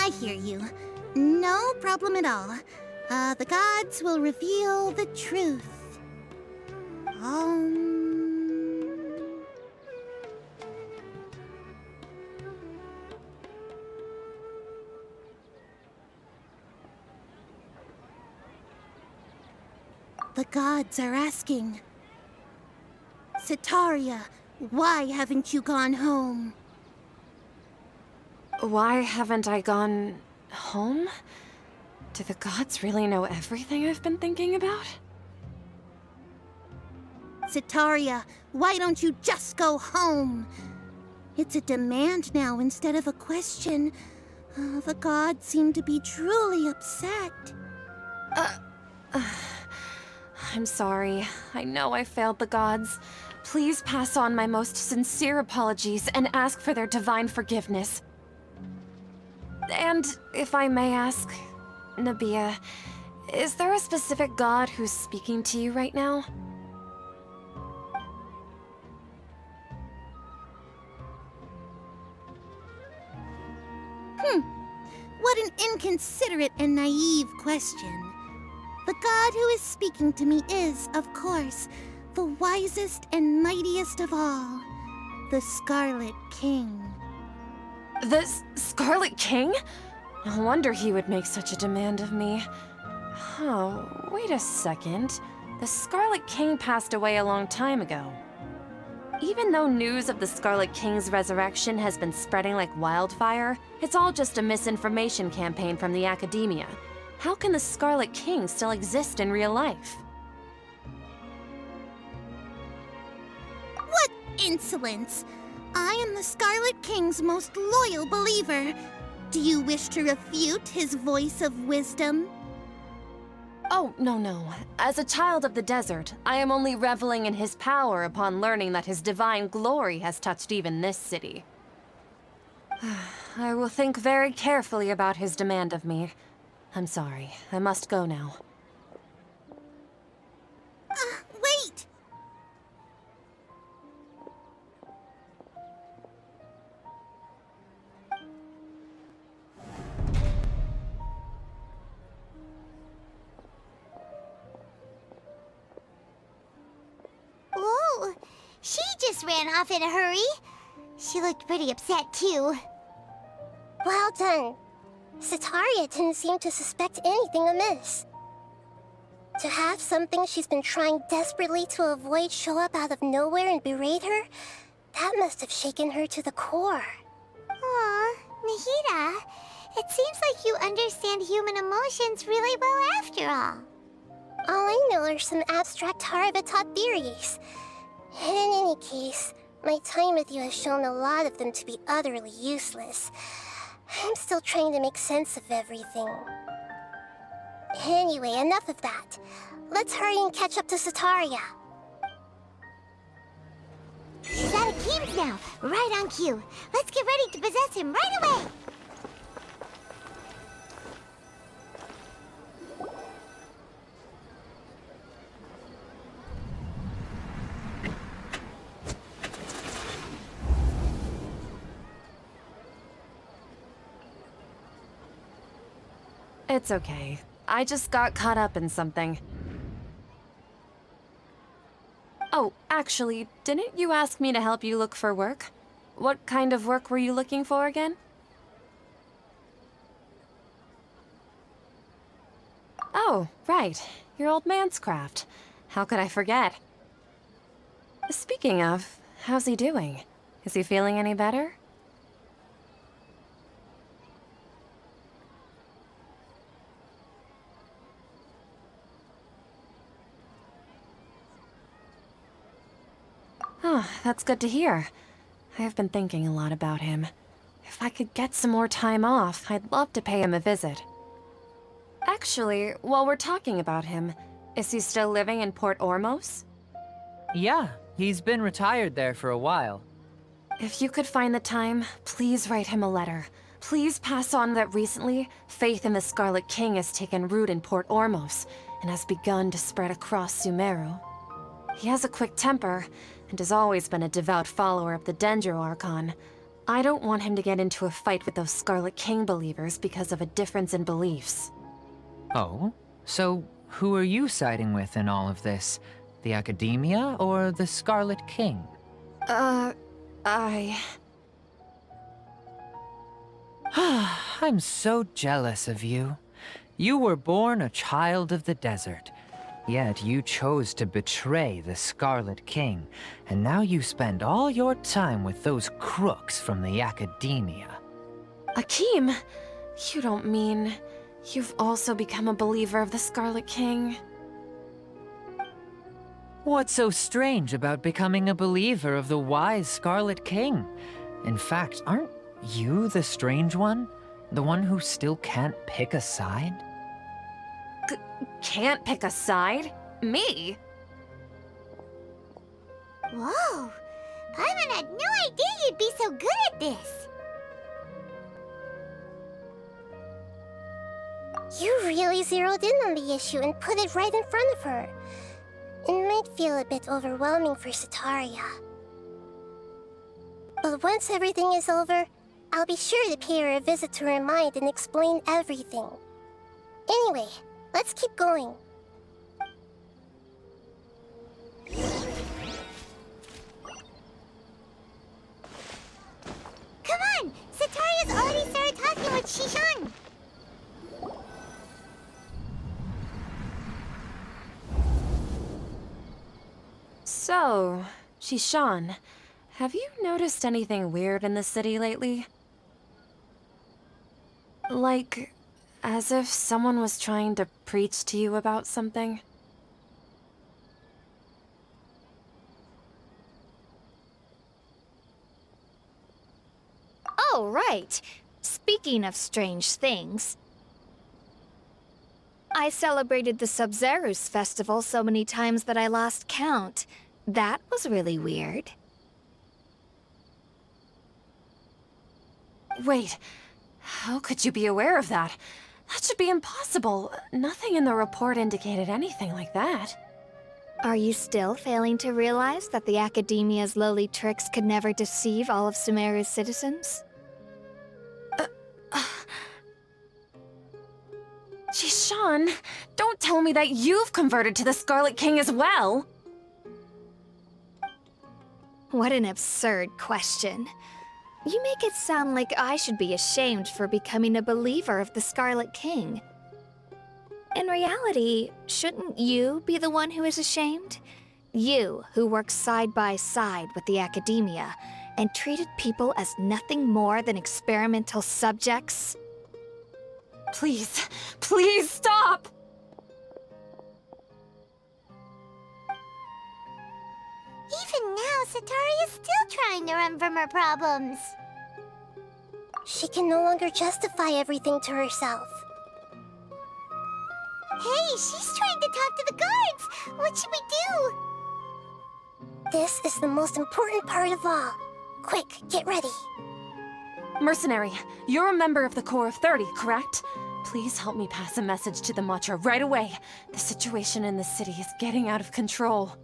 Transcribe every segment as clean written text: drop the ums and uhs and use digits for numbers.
I hear you. No problem at all. The gods will reveal the truth. The gods are asking. Setaria, why haven't you gone home? Why haven't I gone home? Do the gods really know everything I've been thinking about? Setaria, why don't you just go home? It's a demand now instead of a question. The gods seem to be truly upset. I'm sorry. I know I failed the gods. Please pass on my most sincere apologies and ask for their divine forgiveness. And if I may ask, Nabia, is there a specific god who's speaking to you right now? What an inconsiderate and naive question. The god who is speaking to me is, of course, the wisest and mightiest of all, the Scarlet King. The Scarlet King? No wonder he would make such a demand of me. Oh, wait a second. The Scarlet King passed away a long time ago. Even though news of the Scarlet King's resurrection has been spreading like wildfire, it's all just a misinformation campaign from the academia. How can the Scarlet King still exist in real life? What insolence! I am the Scarlet King's most loyal believer. Do you wish to refute his voice of wisdom? Oh, no. As a child of the desert, I am only reveling in his power upon learning that his divine glory has touched even this city. I will think very carefully about his demand of me. I'm sorry. I must go now. Wait! Oh, she just ran off in a hurry. She looked pretty upset, too. Well done. Setaria didn't seem to suspect anything amiss. To have something she's been trying desperately to avoid show up out of nowhere and berate her, that must have shaken her to the core. Aw, Nahida, it seems like you understand human emotions really well after all. All I know are some abstract Harvard-taught theories. And in any case, my time with you has shown a lot of them to be utterly useless. I'm still trying to make sense of everything. Anyway, enough of that. Let's hurry and catch up to Setaria. She's out of Keem's now, right on cue. Let's get ready to possess him right away! It's okay. I just got caught up in something. Oh, actually, didn't you ask me to help you look for work? What kind of work were you looking for again? Oh, right. Your old man's craft. How could I forget? Speaking of, how's he doing? Is he feeling any better? Oh, that's good to hear. I have been thinking a lot about him. If I could get some more time off, I'd love to pay him a visit. Actually, while we're talking about him, is he still living in Port Ormos? Yeah, he's been retired there for a while. If you could find the time, please write him a letter. Please pass on that recently, faith in the Scarlet King has taken root in Port Ormos and has begun to spread across Sumeru. He has a quick temper, and has always been a devout follower of the Dendro Archon, I don't want him to get into a fight with those Scarlet King believers because of a difference in beliefs. Oh? So, who are you siding with in all of this? The Academia or the Scarlet King? I'm so jealous of you. You were born a child of the desert, yet you chose to betray the Scarlet King, and now you spend all your time with those crooks from the Academia. Akeem, you don't mean you've also become a believer of the Scarlet King? What's so strange about becoming a believer of the wise Scarlet King? In fact, aren't you the strange one? The one who still can't pick a side? Can't pick a side? Me? Whoa! Paimon had no idea you'd be so good at this! You really zeroed in on the issue and put it right in front of her. It might feel a bit overwhelming for Setaria. But once everything is over, I'll be sure to pay her a visit to her mind and explain everything. Anyway, let's keep going. Come on! Setaria's already started talking with Shishan! So, Shishan, have you noticed anything weird in the city lately? Like, as if someone was trying to preach to you about something? Oh, right. Speaking of strange things, I celebrated the Sub-Zerus festival so many times that I lost count. That was really weird. Wait, how could you be aware of that? That should be impossible. Nothing in the report indicated anything like that. Are you still failing to realize that the Academia's lowly tricks could never deceive all of Sumeru's citizens? Shishan, don't tell me that you've converted to the Scarlet King as well! What an absurd question. You make it sound like I should be ashamed for becoming a believer of the Scarlet King. In reality, shouldn't you be the one who is ashamed? You, who works side by side with the Academia and treated people as nothing more than experimental subjects? Please, please stop! Even now, Setaria's still trying to run from her problems. She can no longer justify everything to herself. Hey, she's trying to talk to the guards! What should we do? This is the most important part of all. Quick, get ready. Mercenary, you're a member of the Corps of 30, correct? Please help me pass a message to the Matcha right away. The situation in the city is getting out of control.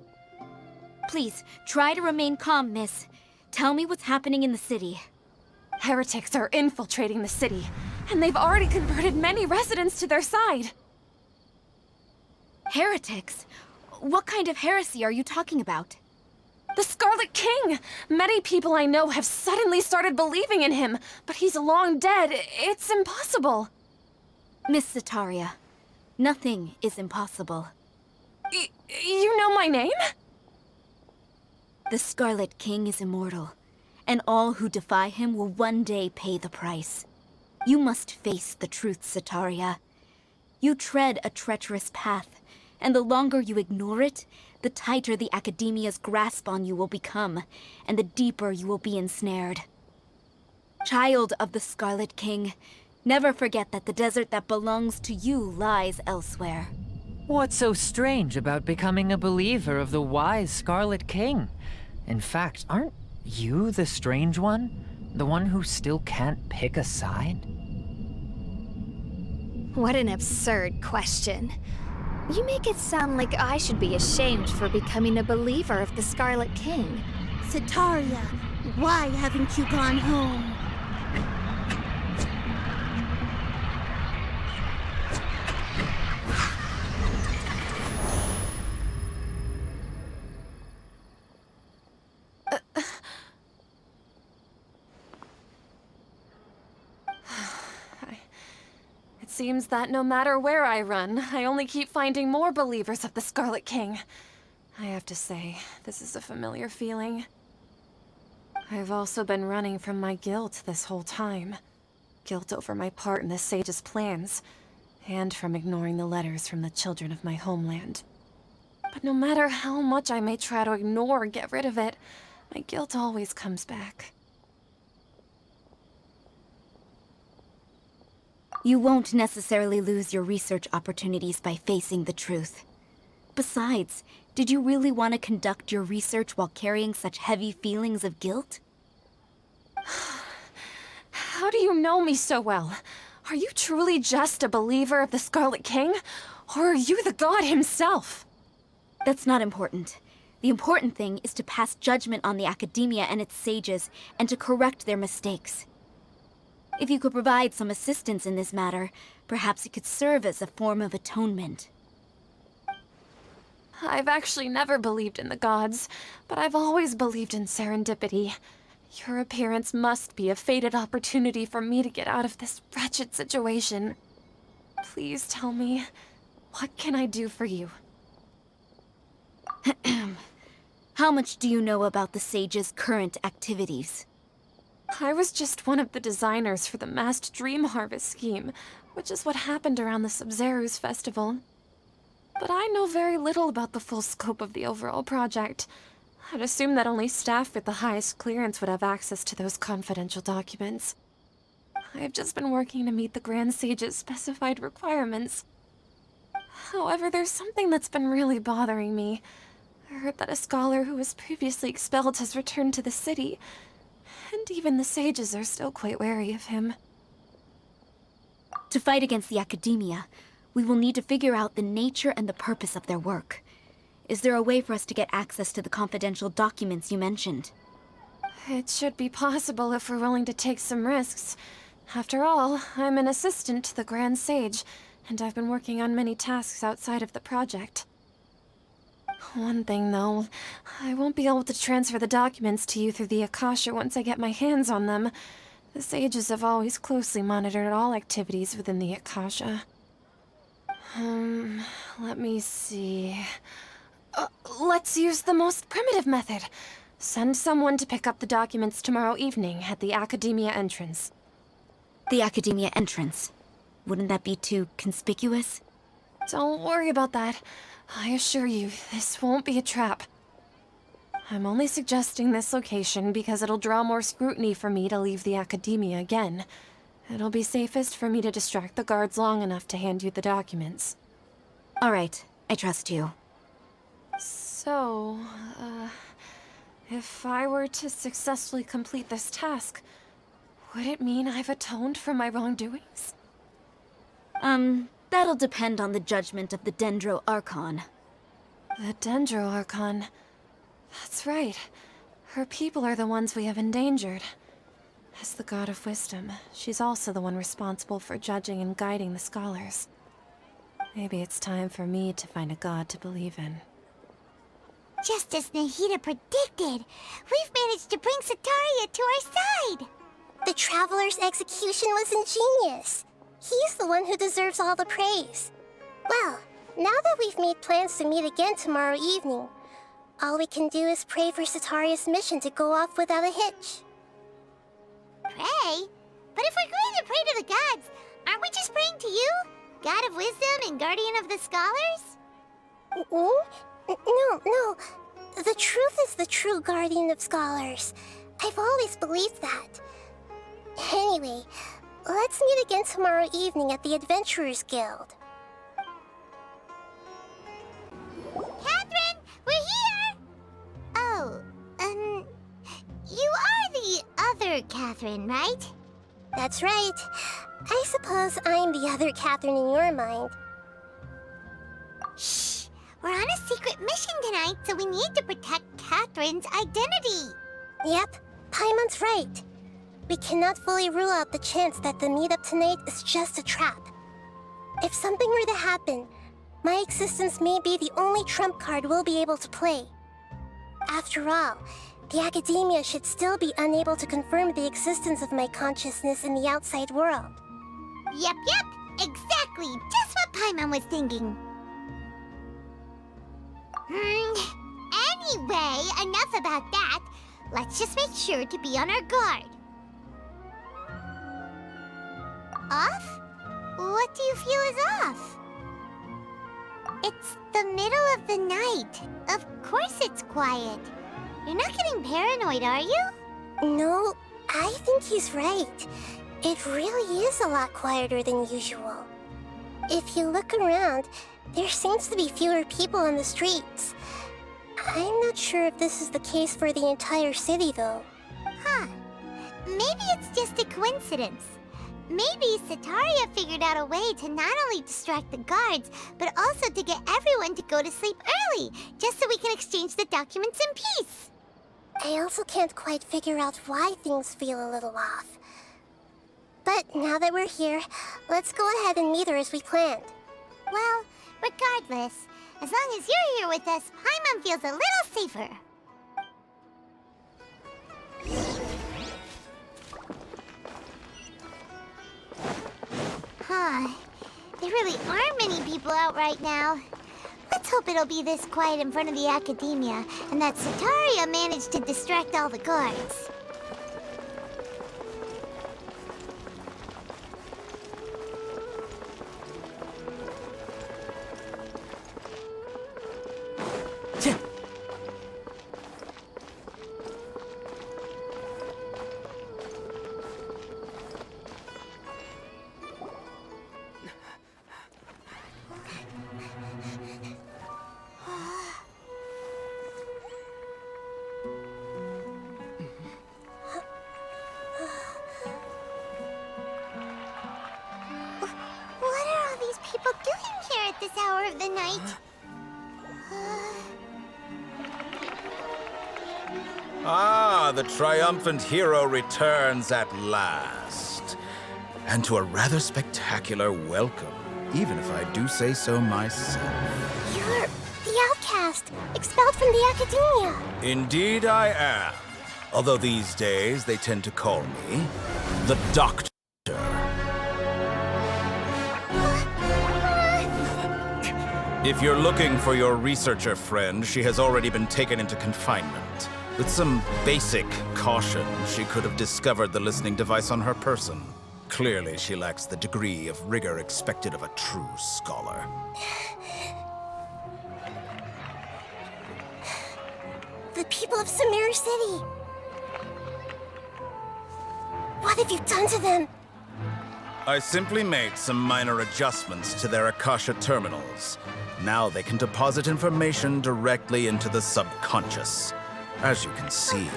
Please, try to remain calm, miss. Tell me what's happening in the city. Heretics are infiltrating the city, and they've already converted many residents to their side. Heretics? What kind of heresy are you talking about? The Scarlet King! Many people I know have suddenly started believing in him, but he's long dead. It's impossible. Miss Setaria, nothing is impossible. You know my name? The Scarlet King is immortal, and all who defy him will one day pay the price. You must face the truth, Setaria. You tread a treacherous path, and the longer you ignore it, the tighter the Academia's grasp on you will become, and the deeper you will be ensnared. Child of the Scarlet King, never forget that the desert that belongs to you lies elsewhere. What's so strange about becoming a believer of the wise Scarlet King? In fact, aren't you the strange one? The one who still can't pick a side? What an absurd question. You make it sound like I should be ashamed for becoming a believer of the Scarlet King. Setaria, Why haven't you gone home? It seems that no matter where I run, I only keep finding more believers of the Scarlet King. I have to say, this is a familiar feeling. I've also been running from my guilt this whole time. Guilt over my part in the Sage's plans, and from ignoring the letters from the children of my homeland. But no matter how much I may try to ignore or get rid of it, my guilt always comes back. You won't necessarily lose your research opportunities by facing the truth. Besides, did you really want to conduct your research while carrying such heavy feelings of guilt? How do you know me so well? Are you truly just a believer of the Scarlet King? Or are you the god himself? That's not important. The important thing is to pass judgment on the academia and its sages, and to correct their mistakes. If you could provide some assistance in this matter, perhaps it could serve as a form of atonement. I've actually never believed in the gods, but I've always believed in serendipity. Your appearance must be a fated opportunity for me to get out of this wretched situation. Please tell me, what can I do for you? How much do you know about the sage's current activities? I was just one of the designers for the masked dream harvest scheme, which is what happened around the Sub-Zeru's festival. But I know very little about the full scope of the overall project. I'd assume that only staff with the highest clearance would have access to those confidential documents. I've just been working to meet the Grand Sage's specified requirements. However, there's something that's been really bothering me. I heard that a scholar who was previously expelled has returned to the city, and even the sages are still quite wary of him. To fight against the academia, we will need to figure out the nature and the purpose of their work. Is there a way for us to get access to the confidential documents you mentioned? It should be possible if we're willing to take some risks. After all, I'm an assistant to the Grand Sage, and I've been working on many tasks outside of the project. One thing, though, I won't be able to transfer the documents to you through the Akasha once I get my hands on them. The sages have always closely monitored all activities within the Akasha. Let me see... let's use the most primitive method. Send someone to pick up the documents tomorrow evening at the Academia entrance. The Academia entrance? Wouldn't that be too conspicuous? Don't worry about that. I assure you, this won't be a trap. I'm only suggesting this location because it'll draw more scrutiny for me to leave the Academia again. It'll be safest for me to distract the guards long enough to hand you the documents. All right, I trust you. So, if I were to successfully complete this task, would it mean I've atoned for my wrongdoings? That'll depend on the judgment of the Dendro Archon. The Dendro Archon. That's right. Her people are the ones we have endangered. As the God of Wisdom, she's also the one responsible for judging and guiding the scholars. Maybe it's time for me to find a god to believe in. Just as Nahida predicted, we've managed to bring Sataria to our side! The Traveler's execution was ingenious. He's the one who deserves all the praise. Well, now that we've made plans to meet again tomorrow evening, all we can do is pray for Sataria's mission to go off without a hitch. Pray? But if we're going to pray to the gods, aren't we just praying to you? God of Wisdom and Guardian of the Scholars? No. The truth is the true Guardian of Scholars. I've always believed that. Anyway, let's meet again tomorrow evening at the Adventurers Guild. Catherine, we're here! Oh, you are the other Catherine, right? That's right. I suppose I'm the other Catherine in your mind. Shh! We're on a secret mission tonight, so we need to protect Catherine's identity. Yep, Paimon's right. We cannot fully rule out the chance that the meetup tonight is just a trap. If something were to happen, my existence may be the only trump card we'll be able to play. After all, the Academia should still be unable to confirm the existence of my consciousness in the outside world. Yep, exactly. Just what Paimon was thinking. Anyway, enough about that. Let's just make sure to be on our guard. Off? What do you feel is off? It's the middle of the night. Of course it's quiet. You're not getting paranoid, are you? No, I think he's right. It really is a lot quieter than usual. If you look around, there seems to be fewer people on the streets. I'm not sure if this is the case for the entire city, though. Huh. Maybe it's just a coincidence. Maybe Setaria figured out a way to not only distract the guards, but also to get everyone to go to sleep early, just so we can exchange the documents in peace. I also can't quite figure out why things feel a little off. But now that we're here, let's go ahead and meet her as we planned. Well, regardless, as long as you're here with us, Paimon feels a little safer. Huh. There really aren't many people out right now. Let's hope it'll be this quiet in front of the Academia, and that Setaria managed to distract all the guards. What are all these people doing here at this hour of the night? Ah, the triumphant hero returns at last. And to a rather spectacular welcome, even if I do say so myself. You're the outcast, expelled from the Academia. Indeed I am. Although these days they tend to call me the Doctor. If you're looking for your researcher friend, she has already been taken into confinement. With some basic caution, she could have discovered the listening device on her person. Clearly, she lacks the degree of rigor expected of a true scholar. The people of Sumeru City. What have you done to them? I simply made some minor adjustments to their Akasha terminals. Now they can deposit information directly into the subconscious. As you can see,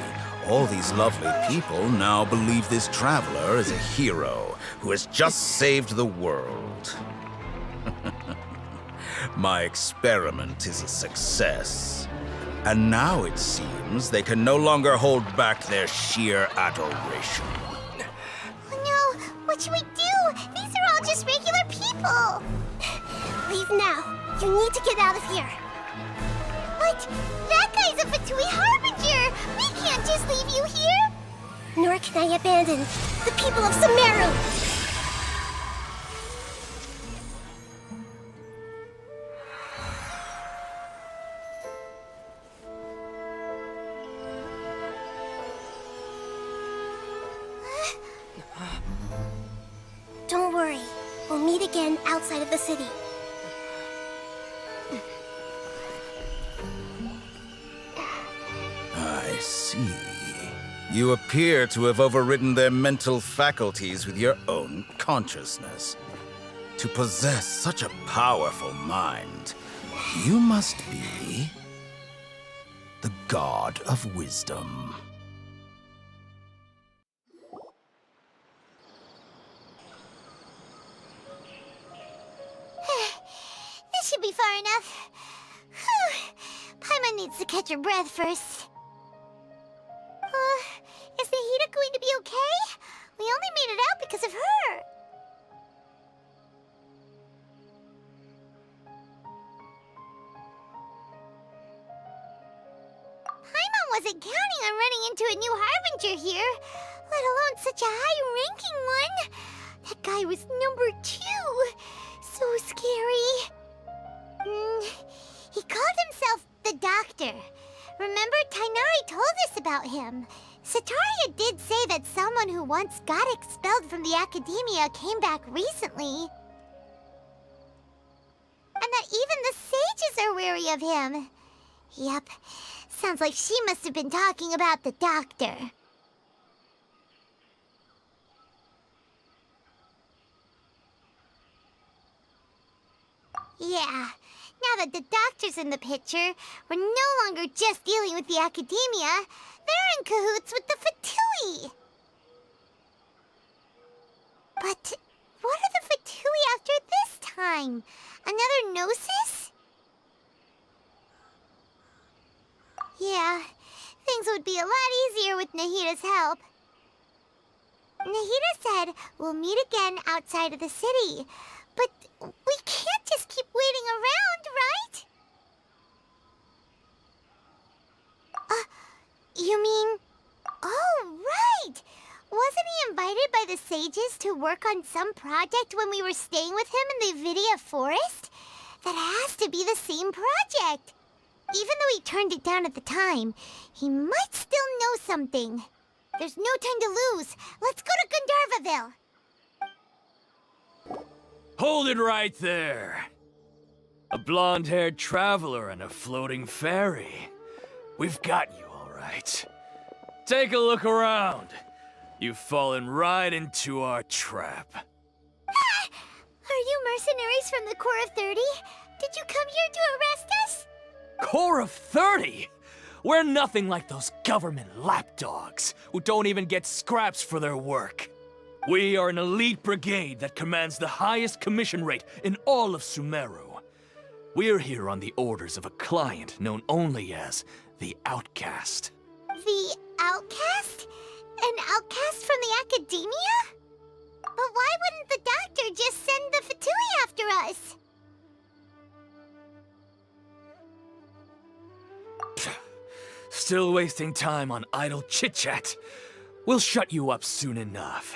all these lovely people now believe this traveler is a hero who has just saved the world. My experiment is a success. And now it seems they can no longer hold back their sheer adoration. No, what should we do? These are all just regular people. Leave now. You need to get out of here. But that guy's a Fatui Harbinger. We can't just leave you here. Nor can I abandon the people of Sumeru. Don't worry. We'll meet again outside of the city. I see. You appear to have overridden their mental faculties with your own consciousness. To possess such a powerful mind, you must be the god of wisdom. This should be far enough. Whew. Paimon needs to catch her breath first. Is wasn't counting on running into a new Harbinger here, let alone such a high-ranking one. That guy was number 2. So scary. He called himself the Doctor. Remember, Tighnari told us about him. Sataria did say that someone who once got expelled from the Academia came back recently. And that even the sages are wary of him. Yep, sounds like she must have been talking about the Doctor. Yeah, now that the Doctor's in the picture, we're no longer just dealing with the Academia. They're in cahoots with the Fatui. But what are the Fatui after this time? Another Gnosis? Yeah, things would be a lot easier with Nahida's help. Nahida said we'll meet again outside of the city. But we can't just keep waiting around, right? You mean... Oh, right! Wasn't he invited by the sages to work on some project when we were staying with him in the Vidia Forest? That has to be the same project. Even though he turned it down at the time, he might still know something. There's no time to lose. Let's go to Gandharvaville. Hold it right there. A blonde-haired traveler and a floating fairy. We've got you all right. Take a look around. You've fallen right into our trap. Are you mercenaries from the Corps of 30? Did you come here to arrest us? Corps of 30? We're nothing like those government lapdogs who don't even get scraps for their work. We are an elite brigade that commands the highest commission rate in all of Sumeru. We're here on the orders of a client known only as the Outcast. The Outcast? An outcast from the Academia? But why wouldn't the Doctor just send the Fatui after us? Still wasting time on idle chit-chat. We'll shut you up soon enough.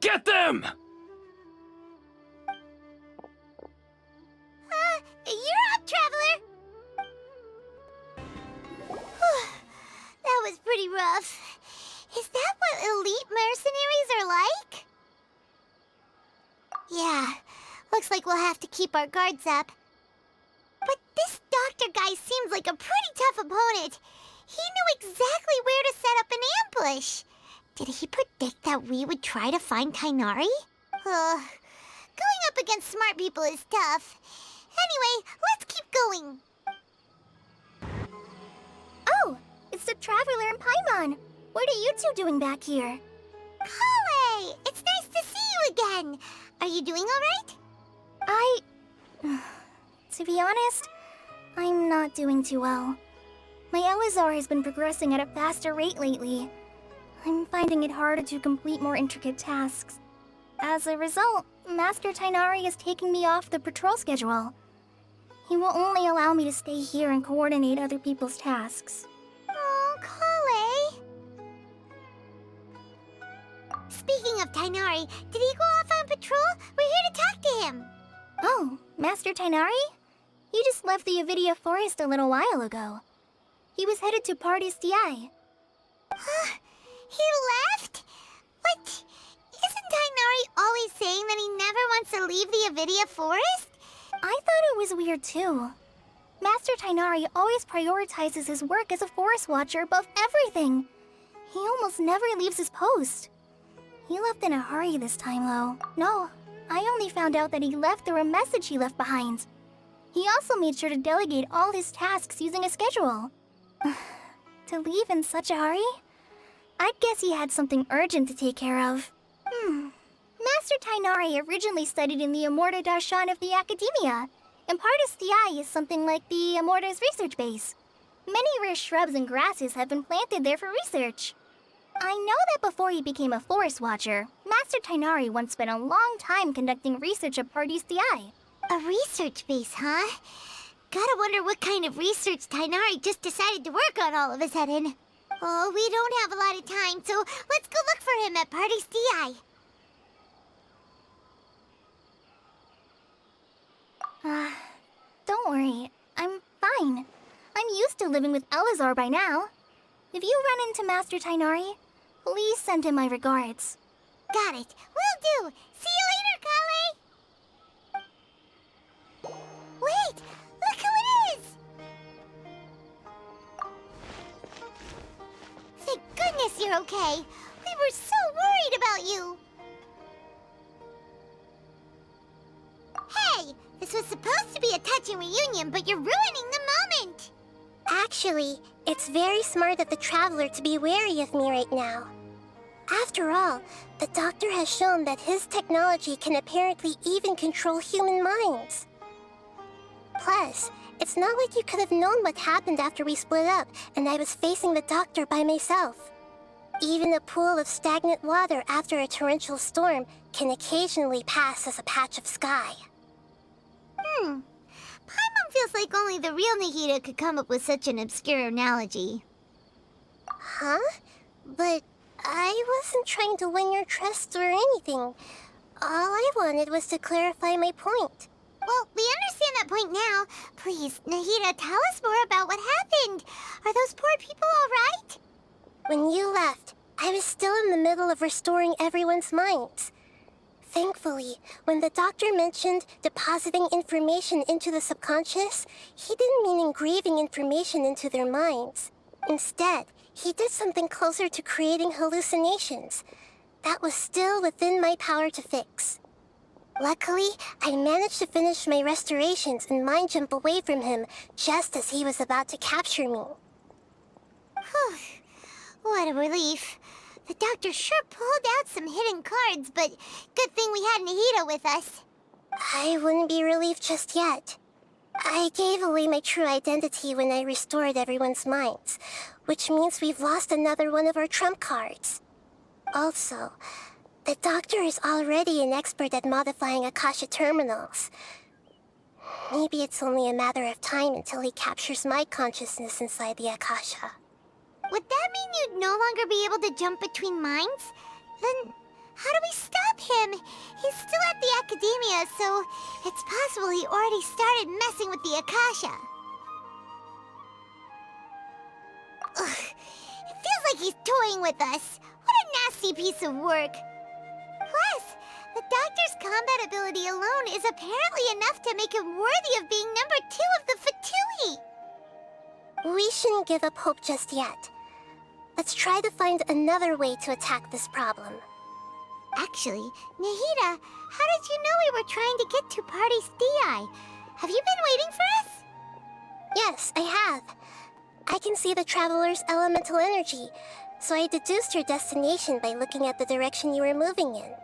Get them! You're up, Traveler! That was pretty rough. Is that what elite mercenaries are like? Yeah, looks like we'll have to keep our guards up. But this Doctor guy seems like a pretty tough opponent. He knew exactly where to set up an ambush. Did he predict that we would try to find Tighnari? Going up against smart people is tough. Anyway, let's keep going. Oh, it's the Traveler and Paimon. What are you two doing back here? Kale, it's nice to see you again. Are you doing all right? To be honest, I'm not doing too well. My Elazar has been progressing at a faster rate lately. I'm finding it harder to complete more intricate tasks. As a result, Master Tighnari is taking me off the patrol schedule. He will only allow me to stay here and coordinate other people's tasks. Oh, Kale. Speaking of Tighnari, did he go off on patrol? We're here to talk to him. Oh, Master Tighnari? He just left the Avidia Forest a little while ago. He was headed to Pardis Di. He left? But isn't Tighnari always saying that he never wants to leave the Avidia Forest? I thought it was weird too. Master Tighnari always prioritizes his work as a forest watcher above everything. He almost never leaves his post. He left in a hurry this time though. No, I only found out that he left through a message he left behind. He also made sure to delegate all his tasks using a schedule. To leave in such a hurry? I'd guess he had something urgent to take care of. Master Tighnari originally studied in the Amorta Darshan of the Academia, and Pardis Di is something like the Amorta's research base. Many rare shrubs and grasses have been planted there for research. I know that before he became a forest watcher, Master Tighnari once spent a long time conducting research at Pardis Di. A research base, huh? Gotta wonder what kind of research Tainari just decided to work on all of a sudden. Oh, we don't have a lot of time, so let's go look for him at Party's DI. Don't worry. I'm fine. I'm used to living with Elazar by now. If you run into Master Tainari, please send him my regards. Got it. Will do. See you later, Kale. Wait! Look who it is! Thank goodness you're okay. We were so worried about you. Hey! This was supposed to be a touching reunion, but you're ruining the moment! Actually, it's very smart of the Traveler to be wary of me right now. After all, the Doctor has shown that his technology can apparently even control human minds. Plus, it's not like you could have known what happened after we split up and I was facing the Doctor by myself. Even a pool of stagnant water after a torrential storm can occasionally pass as a patch of sky. Paimon feels like only the real Nahida could come up with such an obscure analogy. Huh? But I wasn't trying to win your trust or anything. All I wanted was to clarify my point. Well, we understand that point now. Please, Nahida, tell us more about what happened. Are those poor people all right? When you left, I was still in the middle of restoring everyone's minds. Thankfully, when the Doctor mentioned depositing information into the subconscious, he didn't mean engraving information into their minds. Instead, he did something closer to creating hallucinations. That was still within my power to fix. Luckily, I managed to finish my restorations and mind jump away from him just as he was about to capture me. Whew. What a relief. The Doctor sure pulled out some hidden cards, but good thing we had Nahida with us. I wouldn't be relieved just yet. I gave away my true identity when I restored everyone's minds, which means we've lost another one of our trump cards. Also, the Doctor is already an expert at modifying Akasha terminals. Maybe it's only a matter of time until he captures my consciousness inside the Akasha. Would that mean you'd no longer be able to jump between minds? Then how do we stop him? He's still at the Academia, so it's possible he already started messing with the Akasha. Ugh, it feels like he's toying with us. What a nasty piece of work. Plus, the Doctor's combat ability alone is apparently enough to make him worthy of being number 2 of the Fatui. We shouldn't give up hope just yet. Let's try to find another way to attack this problem. Actually, Nahida, how did you know we were trying to get to Party's DI? Have you been waiting for us? Yes, I have. I can see the Traveler's elemental energy, so I deduced your destination by looking at the direction you were moving in.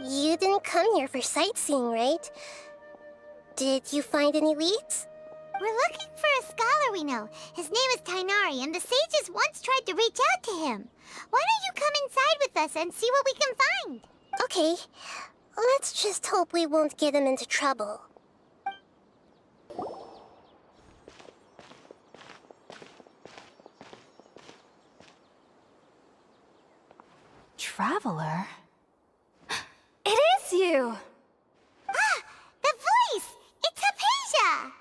You didn't come here for sightseeing, right? Did you find any leads? We're looking for a scholar we know. His name is Tainari, and the sages once tried to reach out to him. Why don't you come inside with us and see what we can find? Okay. Let's just hope we won't get him into trouble. Traveler? It is you! Ah! The voice! It's Hypatia!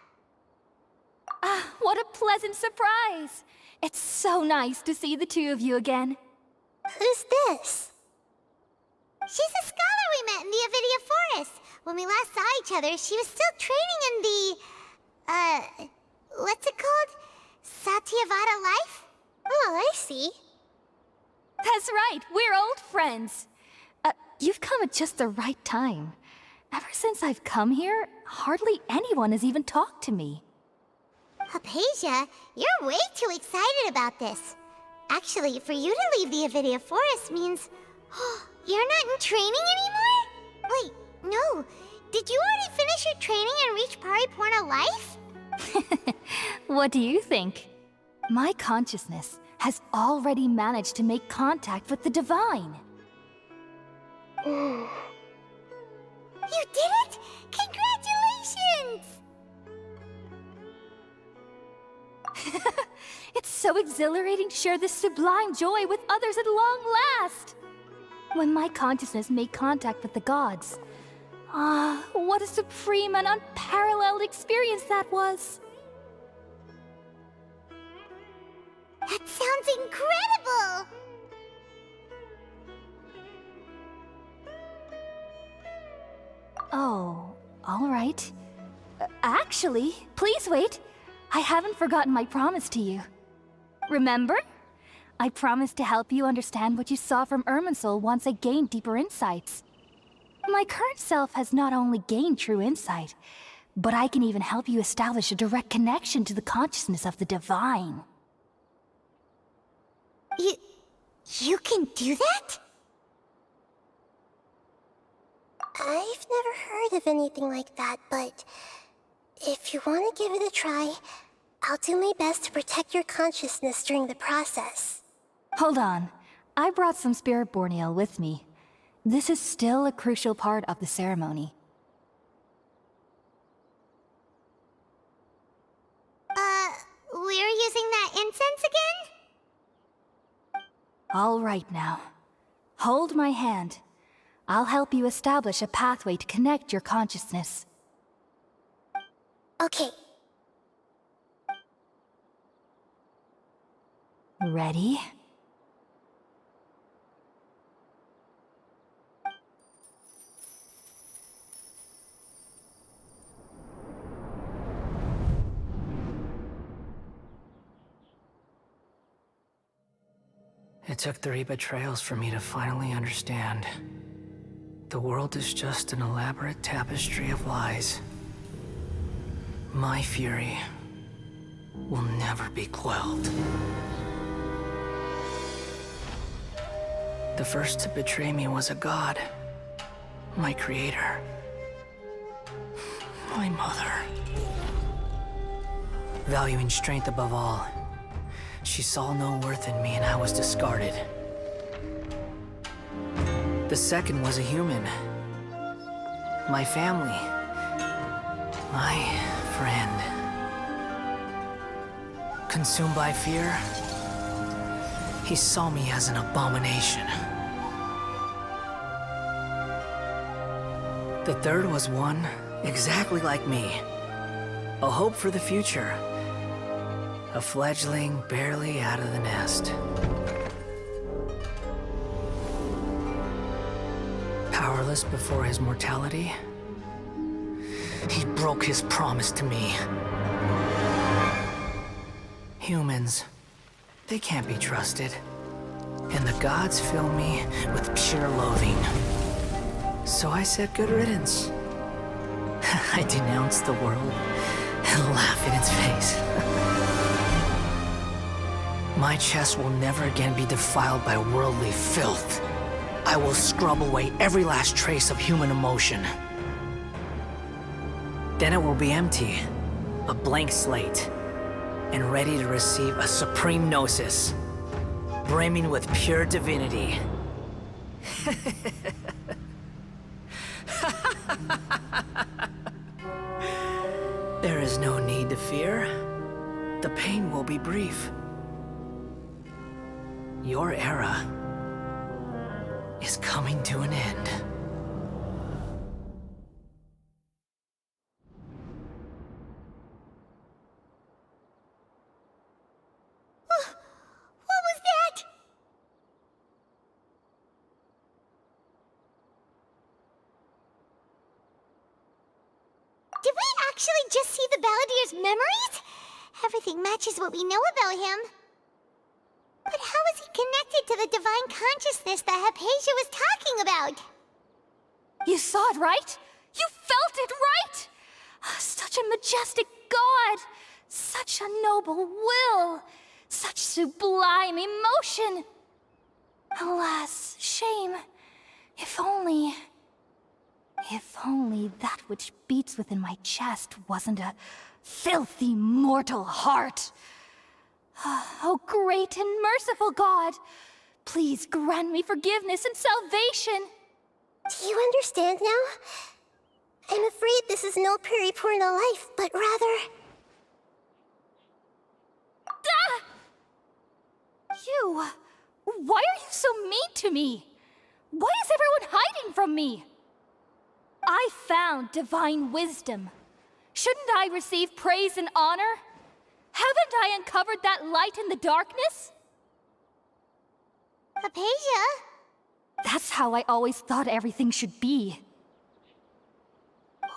Ah, what a pleasant surprise! It's so nice to see the two of you again. Who's this? She's a scholar we met in the Avidia Forest. When we last saw each other, she was still training in the... what's it called? Satyavada life? Oh, I see. That's right, we're old friends. You've come at just the right time. Ever since I've come here, hardly anyone has even talked to me. Hypatia, you're way too excited about this. Actually, for you to leave the Avidia Forest means... you're not in training anymore? Wait, no. Did you already finish your training and reach Paripurna life? What do you think? My consciousness has already managed to make contact with the divine. You did it! Congratulations! so exhilarating to share this sublime joy with others at long last! When my consciousness made contact with the gods. Ah, what a supreme and unparalleled experience that was! That sounds incredible! Oh, all right. Actually, please wait. I haven't forgotten my promise to you. Remember? I promised to help you understand what you saw from Irminsul once I gained deeper insights. My current self has not only gained true insight, but I can even help you establish a direct connection to the consciousness of the divine. You can do that? I've never heard of anything like that, but if you want to give it a try, I'll do my best to protect your consciousness during the process. Hold on. I brought some spirit borneal with me. This is still a crucial part of the ceremony. We're using that incense again? All right now. Hold my hand. I'll help you establish a pathway to connect your consciousness. Okay. Ready? It took 3 betrayals for me to finally understand. The world is just an elaborate tapestry of lies. My fury will never be quelled. The first to betray me was a god. My creator. My mother. Valuing strength above all, she saw no worth in me and I was discarded. The second was a human. My family. My friend. Consumed by fear, he saw me as an abomination. The third was one exactly like me. A hope for the future. A fledgling barely out of the nest. Powerless before his mortality, he broke his promise to me. Humans, they can't be trusted. And the gods fill me with pure loathing. So I said good riddance. I denounced the world and laugh in its face. My chest will never again be defiled by worldly filth. I will scrub away every last trace of human emotion. Then it will be empty, a blank slate, and ready to receive a supreme gnosis, brimming with pure divinity. There is no need to fear. The pain will be brief. Your era is coming to an end. What was that? Did we actually just see the Balladier's memories? Everything matches what we know about him. But how is he connected to the divine consciousness that Hypatia was talking about? You saw it, right? You felt it, right? Such a majestic god! Such a noble will! Such sublime emotion! Alas, shame. If only that which beats within my chest wasn't a filthy mortal heart. Oh, great and merciful God! Please grant me forgiveness and salvation! Do you understand now? I'm afraid this is no Puripurna life, but rather... Ah! Ew! Why are you so mean to me? Why is everyone hiding from me? I found divine wisdom. Shouldn't I receive praise and honor? Haven't I uncovered that light in the darkness? Hypatia? That's how I always thought everything should be.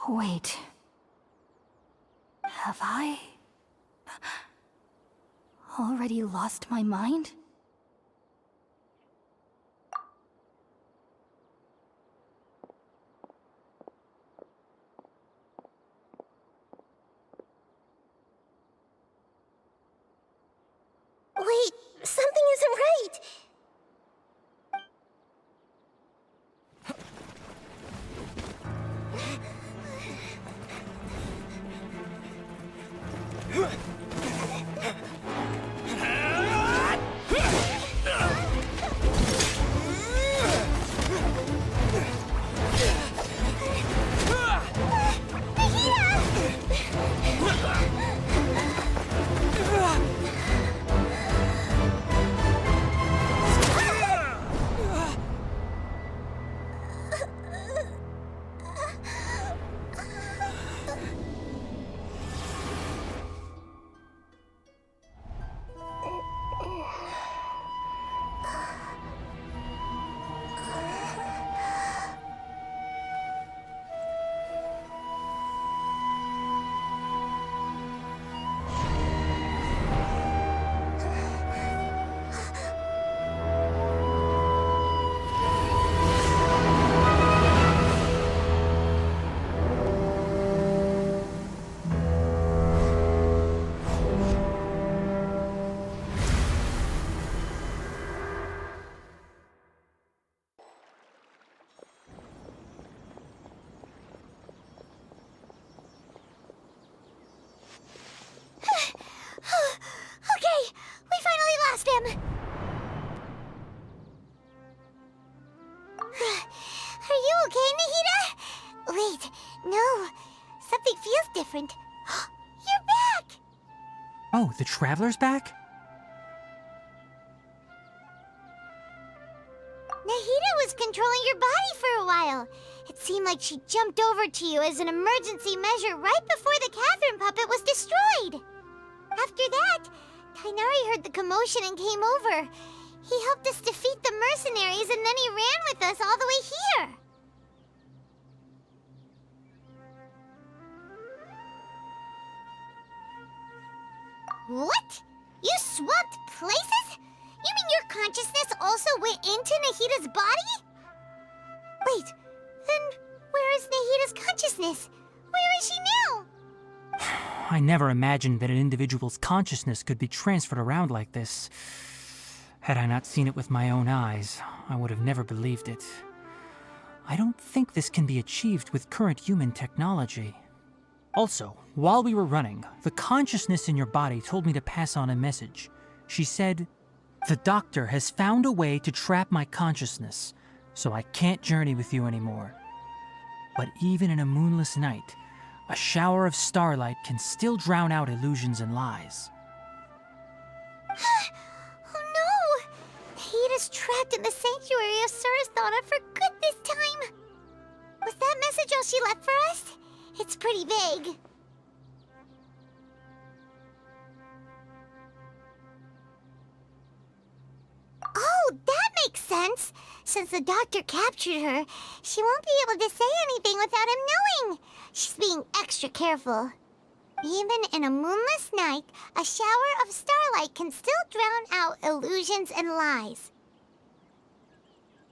Wait. Have I already lost my mind? Wait, something isn't right. Okay, we finally lost him. Are you okay, Nahida? Wait, no. Something feels different. You're back! Oh, the Traveler's back? Nahida was controlling your body for a while. It seemed like she jumped over to you as an emergency measure right before the Catherine puppet was destroyed. After that, Kainari heard the commotion and came over. He helped us defeat the mercenaries and then he ran with us all the way here. What? You swapped places? You mean your consciousness also went into Nahida's body? Wait, then where is Nahida's consciousness? Where is she now? I never imagined that an individual's consciousness could be transferred around like this. Had I not seen it with my own eyes, I would have never believed it. I don't think this can be achieved with current human technology. Also, while we were running, the consciousness in your body told me to pass on a message. She said, "The doctor has found a way to trap my consciousness, so I can't journey with you anymore. But even in a moonless night, a shower of starlight can still drown out illusions and lies." Oh no! Nahida's trapped in the sanctuary of Sarathana for good this time. Was that message all she left for us? It's pretty vague. Oh, that makes sense. Since the doctor captured her, she won't be able to say anything without him knowing. She's being extra careful. Even in a moonless night, a shower of starlight can still drown out illusions and lies.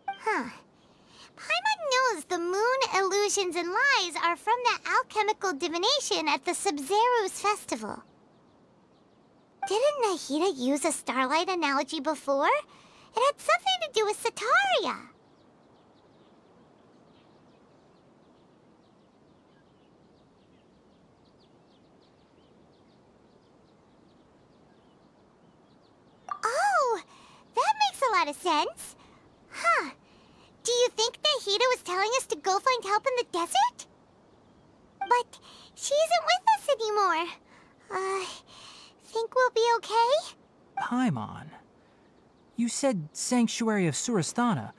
Huh. Paimon knows the moon illusions and lies are from the alchemical divination at the Sub-Zero's festival. Didn't Nahida use a starlight analogy before? It had something to do with Sataria. Oh, that makes a lot of sense. Huh. Do you think Nahida was telling us to go find help in the desert? But she isn't with us anymore. Think we'll be okay? Paimon, You said Sanctuary of Surasthana.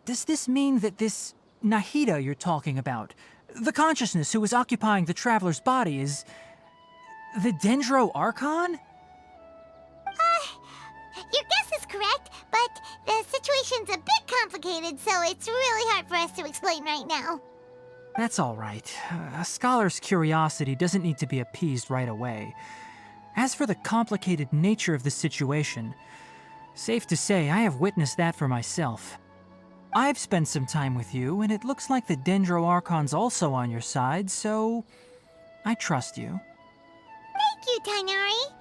Does this mean that this Nahida you're talking about, the consciousness who is occupying the traveler's body, is the Dendro Archon? Your guess is correct, but the situation's a bit complicated, so it's really hard for us to explain right now. That's all right. A scholar's curiosity doesn't need to be appeased right away. As for the complicated nature of the situation, safe to say I have witnessed that for myself. I've spent some time with you, and it looks like the Dendro Archon's also on your side, so I trust you. Thank you, Tainari.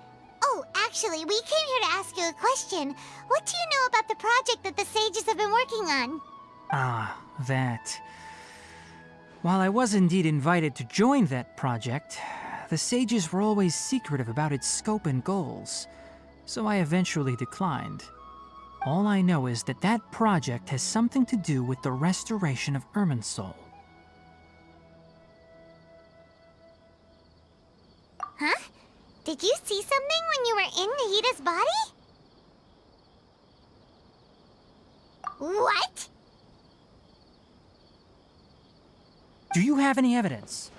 Oh, actually, we came here to ask you a question. What do you know about the project that the sages have been working on? Ah, that. While I was indeed invited to join that project, the sages were always secretive about its scope and goals, so I eventually declined. All I know is that that project has something to do with the restoration of Irminsul. Huh? Did you see something when you were in Nahida's body? What? Do you have any evidence?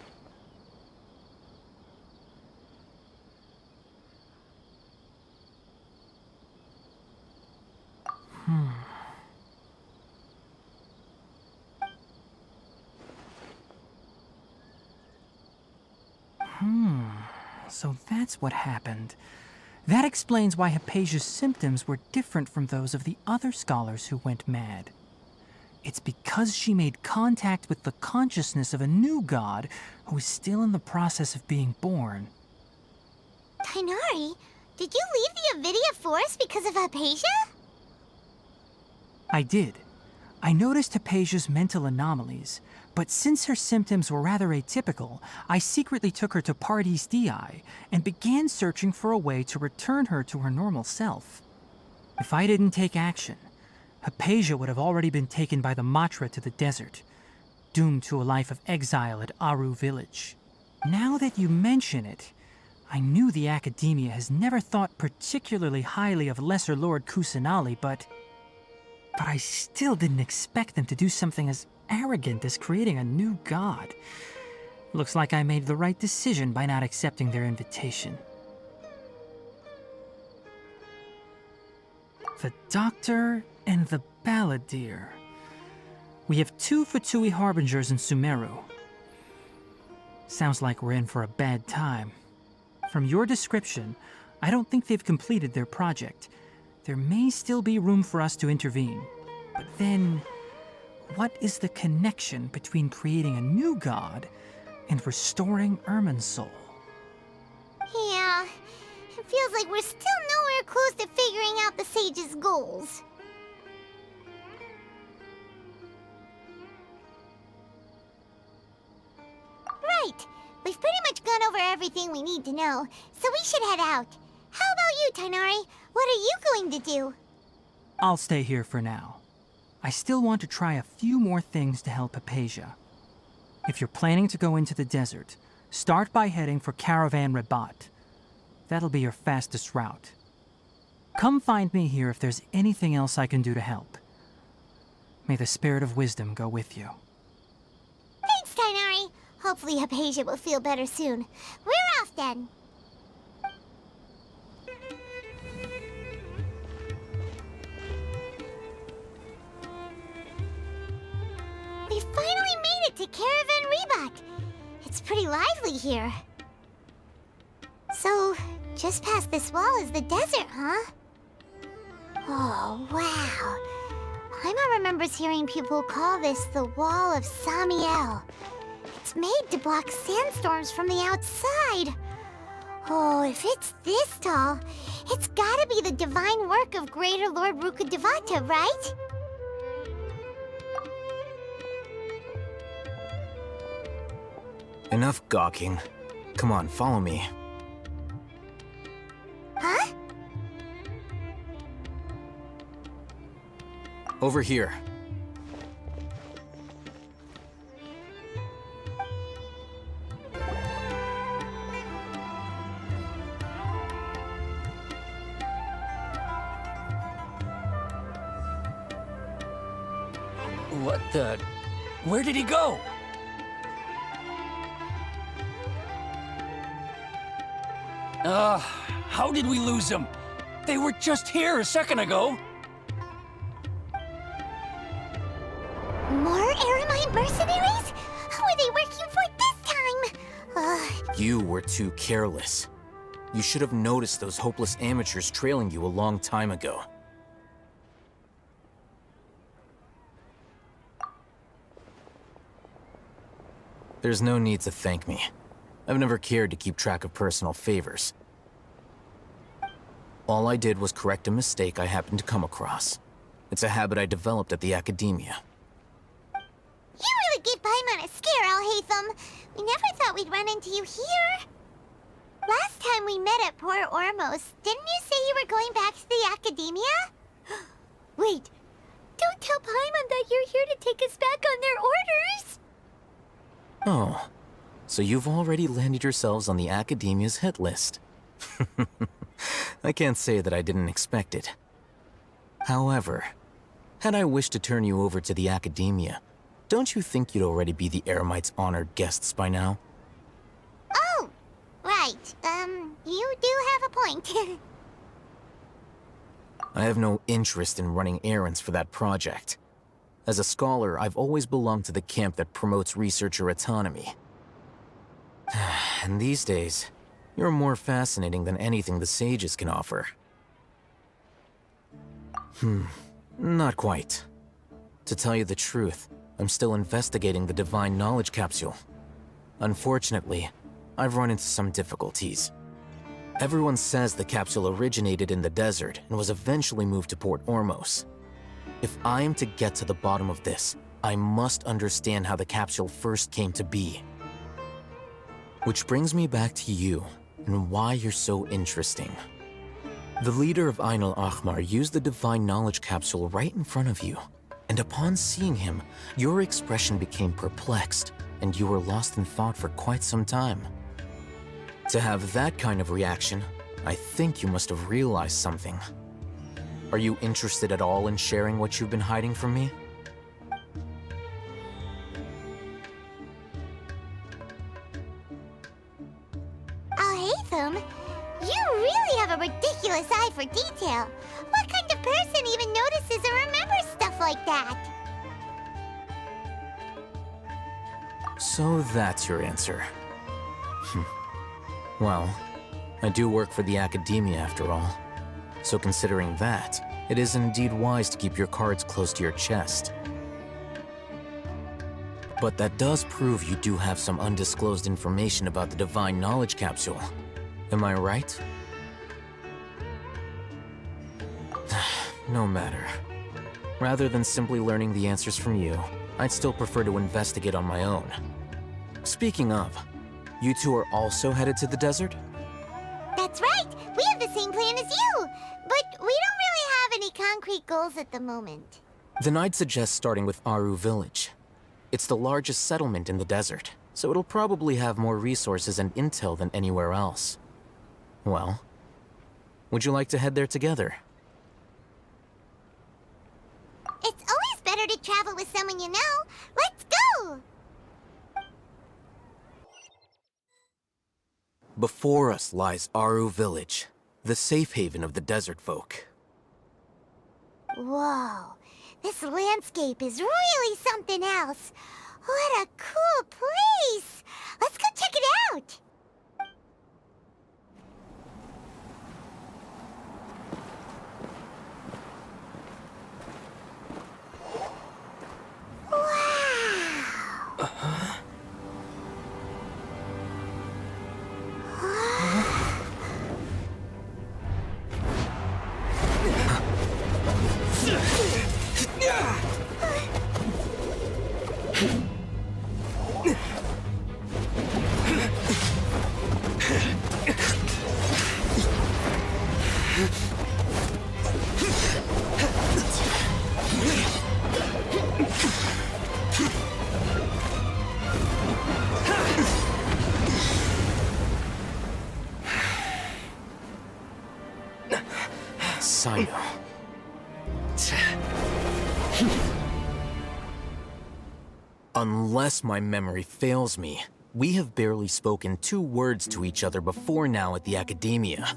So that's what happened. That explains why Hypatia's symptoms were different from those of the other scholars who went mad. It's because she made contact with the consciousness of a new god who is still in the process of being born. Tainari, did you leave the Avidia Forest because of Hypatia? I did. I noticed Hypatia's mental anomalies, but since her symptoms were rather atypical, I secretly took her to Pardes Dii and began searching for a way to return her to her normal self. If I didn't take action, Hypatia would have already been taken by the Matra to the desert, doomed to a life of exile at Aru village. Now that you mention it, I knew the Academia has never thought particularly highly of Lesser Lord Kusanali, but I still didn't expect them to do something as arrogant as creating a new god. Looks like I made the right decision by not accepting their invitation. The Doctor and the Balladeer. We have 2 Fatui Harbingers in Sumeru. Sounds like we're in for a bad time. From your description, I don't think they've completed their project. There may still be room for us to intervene. But then, what is the connection between creating a new god and restoring Irminsul? Yeah, it feels like we're still nowhere close to figuring out the sage's goals. Right, we've pretty much gone over everything we need to know, so we should head out. How about you, Tainari? What are you going to do? I'll stay here for now. I still want to try a few more things to help Hypatia. If you're planning to go into the desert, start by heading for Caravan Rabat. That'll be your fastest route. Come find me here if there's anything else I can do to help. May the spirit of wisdom go with you. Thanks, Tainari. Hopefully Hypatia will feel better soon. We're off then. We finally made it to Caravan Rabat. It's pretty lively here. So, just past this wall is the desert, huh? Oh, wow. Paimon remembers hearing people call this the Wall of Samiel. It's made to block sandstorms from the outside. Oh, if it's this tall, it's gotta be the divine work of Greater Lord Rukkhadevata, right? Enough gawking. Come on, follow me. Huh? Over here. What the... Where did he go? How did we lose them? They were just here a second ago. More Eremite mercenaries? Who are they working for this time? You were too careless. You should have noticed those hopeless amateurs trailing you a long time ago. There's no need to thank me. I've never cared to keep track of personal favors. All I did was correct a mistake I happened to come across. It's a habit I developed at the Academia. You really gave Paimon a scare, Alhaitham. We never thought we'd run into you here. Last time we met at Port Ormos, didn't you say you were going back to the Academia? Wait, don't tell Paimon that you're here to take us back on their orders! Oh, so you've already landed yourselves on the Academia's hit list. I can't say that I didn't expect it. However, had I wished to turn you over to the Academia, don't you think you'd already be the Eremites' honored guests by now? Oh, right. You do have a point. I have no interest in running errands for that project. As a scholar, I've always belonged to the camp that promotes researcher autonomy. And these days, you're more fascinating than anything the sages can offer. Not quite. To tell you the truth, I'm still investigating the Divine Knowledge Capsule. Unfortunately, I've run into some difficulties. Everyone says the capsule originated in the desert and was eventually moved to Port Ormos. If I am to get to the bottom of this, I must understand how the capsule first came to be. Which brings me back to you, and why you're so interesting. The leader of Ain al-Ahmar used the Divine Knowledge Capsule right in front of you, and upon seeing him, your expression became perplexed, and you were lost in thought for quite some time. To have that kind of reaction, I think you must have realized something. Are you interested at all in sharing what you've been hiding from me? Alhaitham, you really have a ridiculous eye for detail. What kind of person even notices or remembers stuff like that? So that's your answer. Well, I do work for the Academia after all. So considering that, it is indeed wise to keep your cards close to your chest. But that does prove you do have some undisclosed information about the Divine Knowledge Capsule. Am I right? No matter. Rather than simply learning the answers from you, I'd still prefer to investigate on my own. Speaking of, you two are also headed to the desert? That's right! We have the same plan as you! But we don't really have any concrete goals at the moment. Then I'd suggest starting with Aru Village. It's the largest settlement in the desert, so it'll probably have more resources and intel than anywhere else. Well, would you like to head there together? It's always better to travel with someone you know. Let's go! Before us lies Aru Village, the safe haven of the desert folk. Whoa, this landscape is really something else. What a cool place! Let's go check it out! Unless my memory fails me, we have barely spoken 2 words to each other before now at the Academia.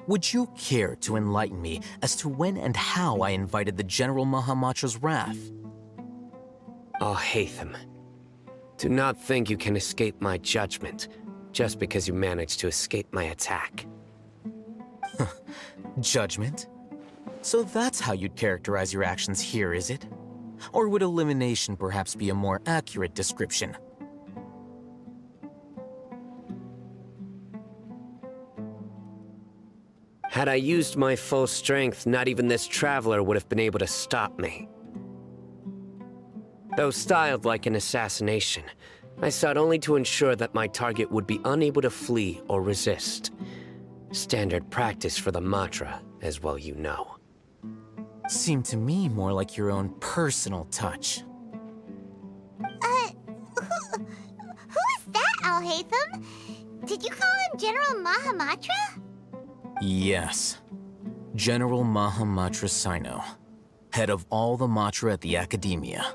Would you care to enlighten me as to when and how I invited the General Mahamatra's wrath? Alhaitham, do not think you can escape my judgment just because you managed to escape my attack. Judgment? So that's how you'd characterize your actions here, is it? Or would elimination perhaps be a more accurate description? Had I used my full strength, not even this traveler would have been able to stop me. Though styled like an assassination, I sought only to ensure that my target would be unable to flee or resist. Standard practice for the Matra, as well you know. Seemed to me more like your own personal touch. Who is that, Alhaitham? Did you call him General Mahamatra? Yes. General Mahamatra Sino, head of all the Matra at the Academia.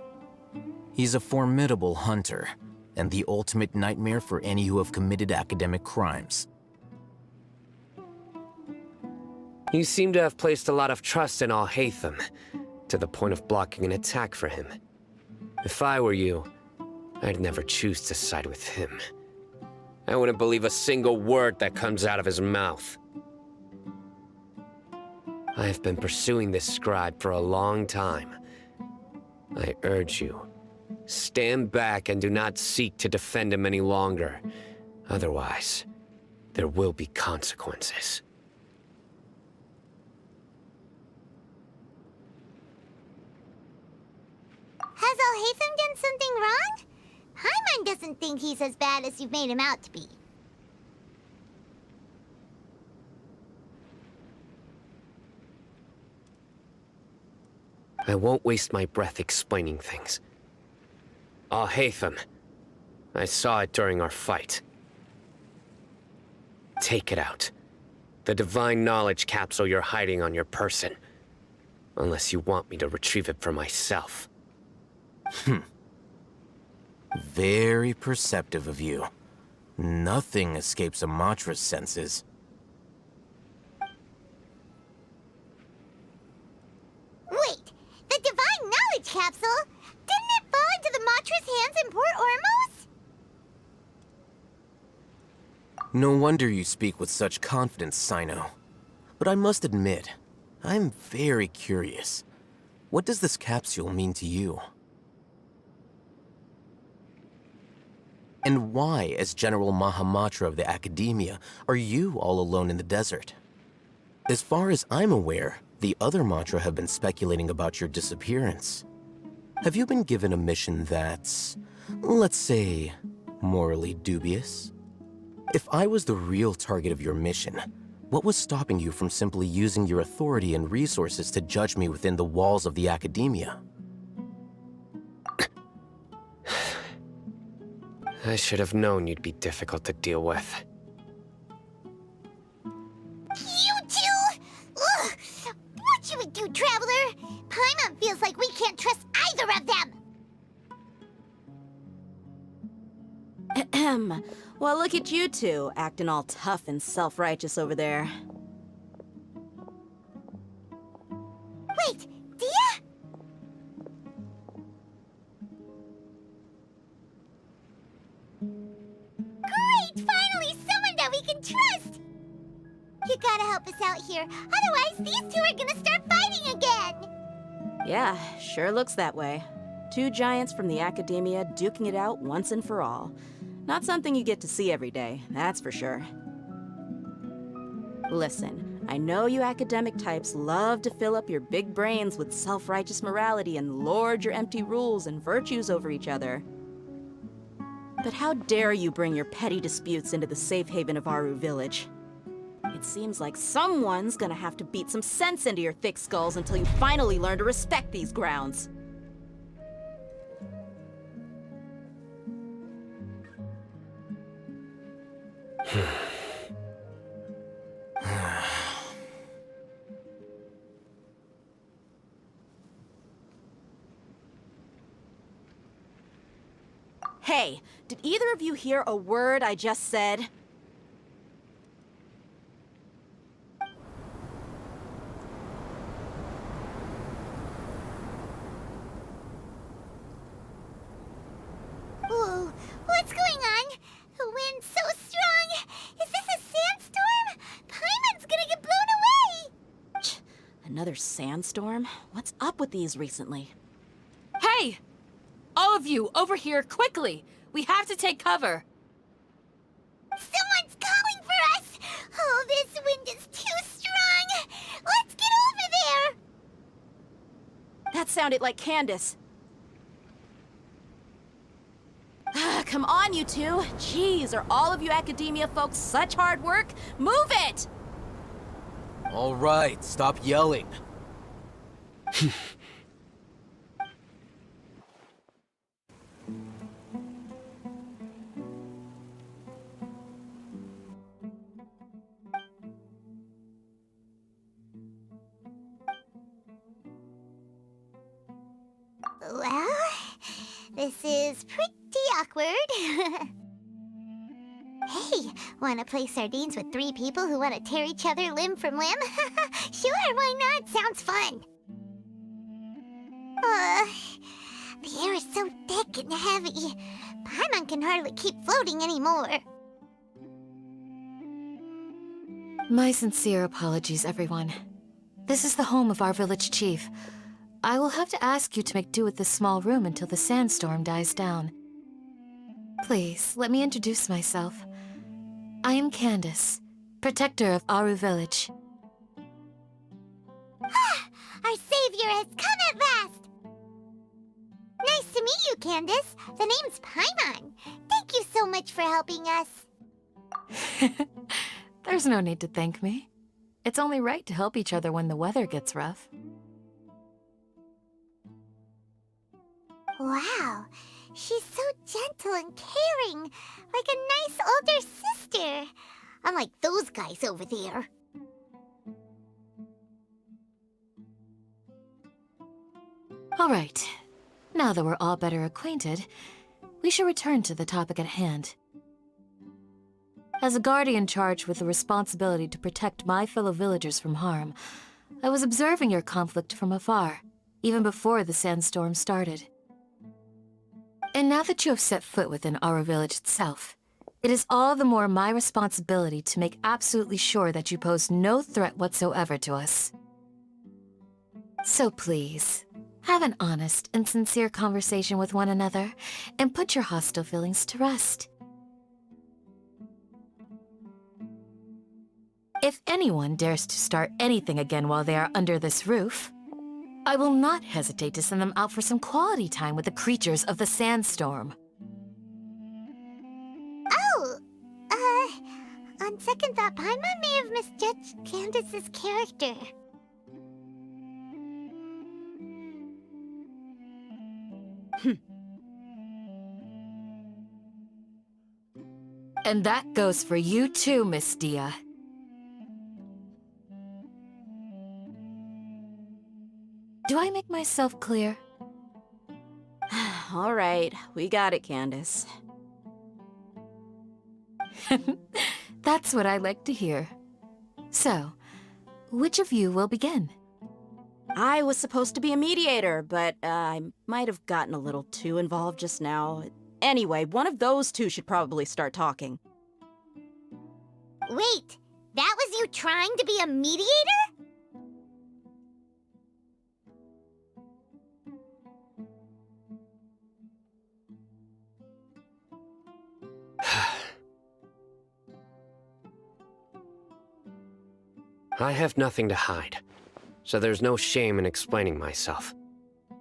He's a formidable hunter, and the ultimate nightmare for any who have committed academic crimes. You seem to have placed a lot of trust in Alhaitham, to the point of blocking an attack for him. If I were you, I'd never choose to side with him. I wouldn't believe a single word that comes out of his mouth. I have been pursuing this scribe for a long time. I urge you, stand back and do not seek to defend him any longer. Otherwise, there will be consequences. Has Alhaitham done something wrong? Paimon doesn't think he's as bad as you've made him out to be. I won't waste my breath explaining things. Alhaitham, I saw it during our fight. Take it out. The divine knowledge capsule you're hiding on your person. Unless you want me to retrieve it for myself. Very perceptive of you. Nothing escapes a Matra's senses. Wait, the divine knowledge capsule? Didn't it fall into the Matra's hands in Port Ormos? No wonder you speak with such confidence, Sino. But I must admit, I'm very curious. What does this capsule mean to you? And why, as General Mahamatra of the Academia, are you all alone in the desert? As far as I'm aware, the other Matra have been speculating about your disappearance. Have you been given a mission that's, let's say, morally dubious? If I was the real target of your mission, what was stopping you from simply using your authority and resources to judge me within the walls of the Academia? I should have known you'd be difficult to deal with. You two? Ugh! What you would do, Traveler? Paimon feels like we can't trust either of them. Ahem. Well, look at you two, acting all tough and self-righteous over there. Wait, Dia? Great! Finally, someone that we can trust! You gotta help us out here, otherwise these two are gonna start fighting again! Yeah, sure looks that way. 2 giants from the Academia duking it out once and for all. Not something you get to see every day, that's for sure. Listen, I know you academic types love to fill up your big brains with self-righteous morality and lord your empty rules and virtues over each other. But how dare you bring your petty disputes into the safe haven of Aru Village? It seems like someone's gonna have to beat some sense into your thick skulls until you finally learn to respect these grounds. Hey, did either of you hear a word I just said? Whoa, what's going on? The wind's so strong! Is this a sandstorm? Paimon's gonna get blown away! Another sandstorm? What's up with these recently? Hey! All of you, over here, quickly! We have to take cover! Someone's calling for us! Oh, this wind is too strong! Let's get over there! That sounded like Candace. Come on, you two. Jeez, are all of you academia folks such hard work? Move it! All right, stop yelling. Well, this is pretty awkward. Hey, wanna play sardines with 3 people who wanna tear each other limb from limb? Sure, why not? Sounds fun. The air is so thick and heavy. Paimon can hardly keep floating anymore. My sincere apologies, everyone. This is the home of our village chief. I will have to ask you to make do with this small room until the sandstorm dies down. Please, let me introduce myself. I am Candace, protector of Aru Village. Our savior has come at last! Nice to meet you, Candace. The name's Paimon. Thank you so much for helping us. There's no need to thank me. It's only right to help each other when the weather gets rough. Wow, she's so gentle and caring, like a nice older sister. Unlike those guys over there. All right. Now that we're all better acquainted, we should return to the topic at hand. As a guardian charged with the responsibility to protect my fellow villagers from harm, I was observing your conflict from afar, even before the sandstorm started. And now that you have set foot within our village itself, it is all the more my responsibility to make absolutely sure that you pose no threat whatsoever to us. So please, have an honest and sincere conversation with one another, and put your hostile feelings to rest. If anyone dares to start anything again while they are under this roof, I will not hesitate to send them out for some quality time with the creatures of the sandstorm. Oh, on second thought, Paimon may have misjudged Candace's character. And that goes for you too, Miss Dia. Do I make myself clear? All right, we got it, Candace. That's what I like to hear. So, which of you will begin? I was supposed to be a mediator, but I might have gotten a little too involved just now. Anyway, one of those two should probably start talking. Wait, that was you trying to be a mediator? I have nothing to hide, so there's no shame in explaining myself.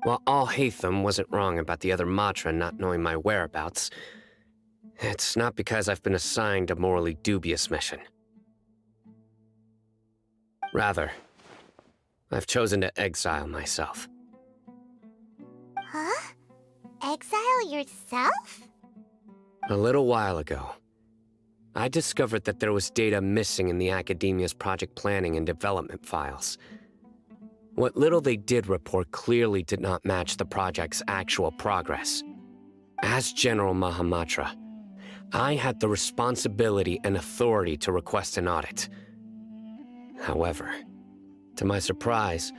While Alhaitham wasn't wrong about the other Matra not knowing my whereabouts, it's not because I've been assigned a morally dubious mission. Rather, I've chosen to exile myself. Huh? Exile yourself? A little while ago, I discovered that there was data missing in the Academia's project planning and development files. What little they did report clearly did not match the project's actual progress. As General Mahamatra, I had the responsibility and authority to request an audit. However, to my surprise,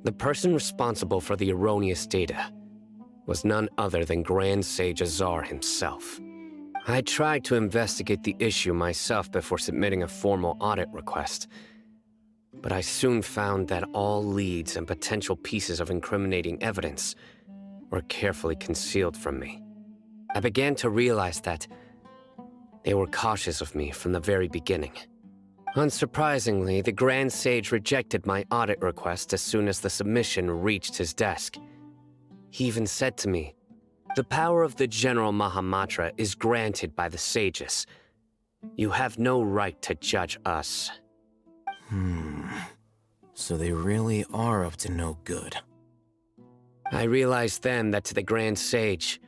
the person responsible for the erroneous data was none other than Grand Sage Azar himself. I tried to investigate the issue myself before submitting a formal audit request, but I soon found that all leads and potential pieces of incriminating evidence were carefully concealed from me. I began to realize that they were cautious of me from the very beginning. Unsurprisingly, the Grand Sage rejected my audit request as soon as the submission reached his desk. He even said to me, "The power of the General Mahamatra is granted by the sages. You have no right to judge us." So they really are up to no good. I realized then that to the Grand Sage,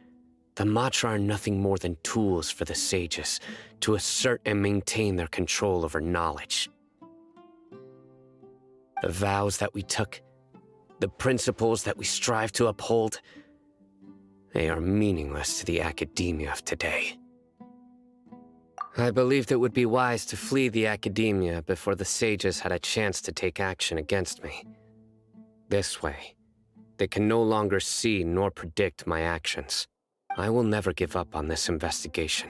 the Matra are nothing more than tools for the sages to assert and maintain their control over knowledge. The vows that we took, the principles that we strive to uphold, they are meaningless to the academia of today. I believed it would be wise to flee the academia before the sages had a chance to take action against me. This way, they can no longer see nor predict my actions. I will never give up on this investigation.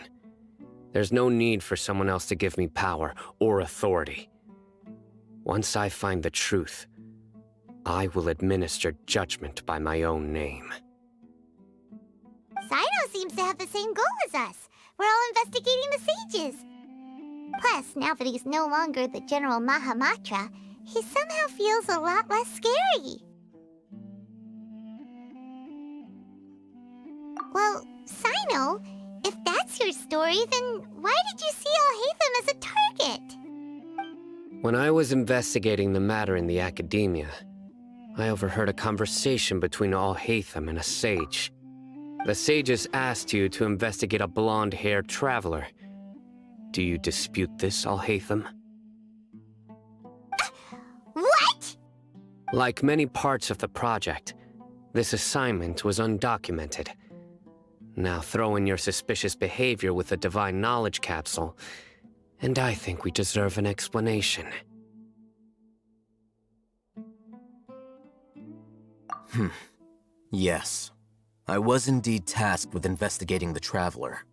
There's no need for someone else to give me power or authority. Once I find the truth, I will administer judgment by my own name. Sino seems to have the same goal as us. We're all investigating the sages. Plus, now that he's no longer the General Mahamatra, he somehow feels a lot less scary. Well, Sino, if that's your story, then why did you see Alhaitham as a target? When I was investigating the matter in the academia, I overheard a conversation between Alhaitham and a sage. The sages asked you to investigate a blonde-haired traveler. Do you dispute this, Alhaitham? What? Like many parts of the project, this assignment was undocumented. Now throw in your suspicious behavior with the Divine Knowledge Capsule, and I think we deserve an explanation. Yes. I was indeed tasked with investigating the Traveler.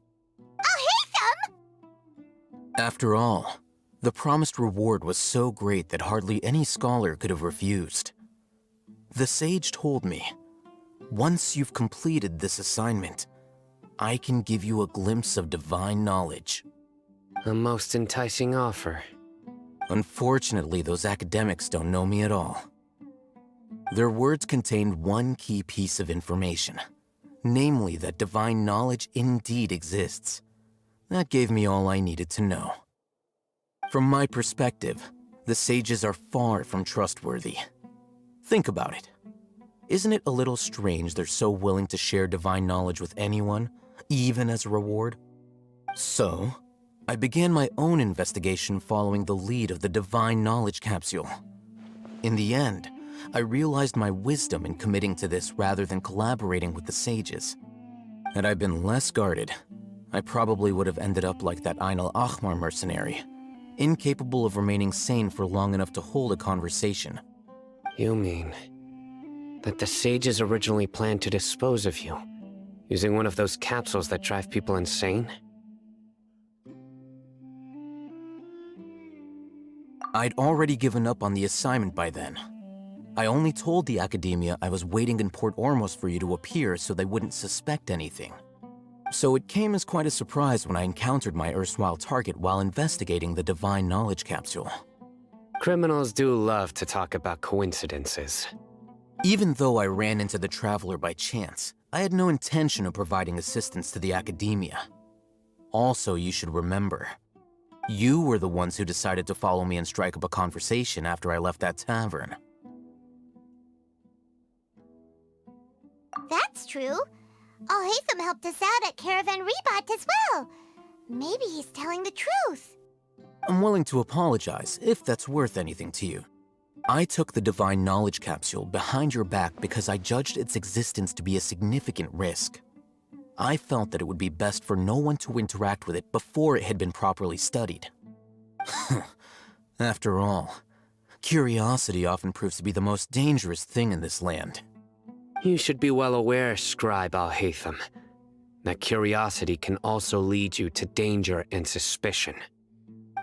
Alhaitham! After all, the promised reward was so great that hardly any scholar could have refused. The sage told me, once you've completed this assignment, I can give you a glimpse of divine knowledge. A most enticing offer. Unfortunately, those academics don't know me at all. Their words contained one key piece of information, namely that divine knowledge indeed exists. That gave me all I needed to know. From my perspective, the sages are far from trustworthy. Think about it. Isn't it a little strange they're so willing to share divine knowledge with anyone, even as a reward? So, I began my own investigation following the lead of the Divine Knowledge Capsule. In the end, I realized my wisdom in committing to this rather than collaborating with the sages. Had I been less guarded, I probably would have ended up like that Ain al-Ahmar mercenary, incapable of remaining sane for long enough to hold a conversation. You mean that the sages originally planned to dispose of you, using one of those capsules that drive people insane? I'd already given up on the assignment by then. I only told the academia I was waiting in Port Ormos for you to appear so they wouldn't suspect anything. So it came as quite a surprise when I encountered my erstwhile target while investigating the Divine Knowledge Capsule. Criminals do love to talk about coincidences. Even though I ran into the Traveler by chance, I had no intention of providing assistance to the academia. Also, you should remember, you were the ones who decided to follow me and strike up a conversation after I left that tavern. That's true. Alhaitham helped us out at Caravan Rebat as well. Maybe he's telling the truth. I'm willing to apologize if that's worth anything to you. I took the Divine Knowledge Capsule behind your back because I judged its existence to be a significant risk. I felt that it would be best for no one to interact with it before it had been properly studied. After all, curiosity often proves to be the most dangerous thing in this land. You should be well aware, Scribe Al-Haytham, that curiosity can also lead you to danger and suspicion.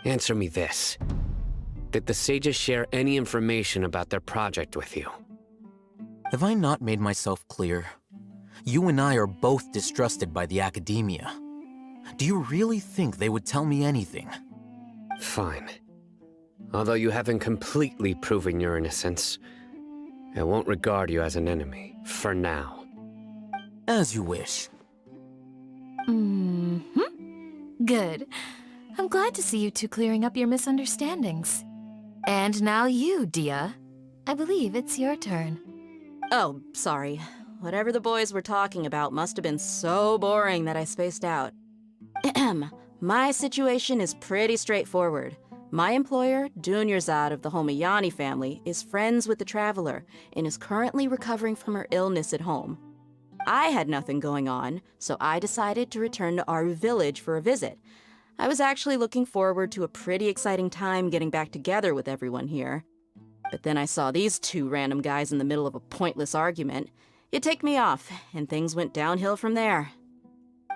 Answer me this. Did the sages share any information about their project with you? Have I not made myself clear? You and I are both distrusted by the academia. Do you really think they would tell me anything? Fine. Although you haven't completely proven your innocence, I won't regard you as an enemy, for now. As you wish. Good. I'm glad to see you two clearing up your misunderstandings. And now you, Dia. I believe it's your turn. Oh, sorry. Whatever the boys were talking about must have been so boring that I spaced out. My situation is pretty straightforward. My employer, Dunyarzad of the Homayani family, is friends with the Traveler and is currently recovering from her illness at home. I had nothing going on, so I decided to return to Aru village for a visit. I was actually looking forward to a pretty exciting time getting back together with everyone here. But then I saw these two random guys in the middle of a pointless argument. It ticked me off, and things went downhill from there.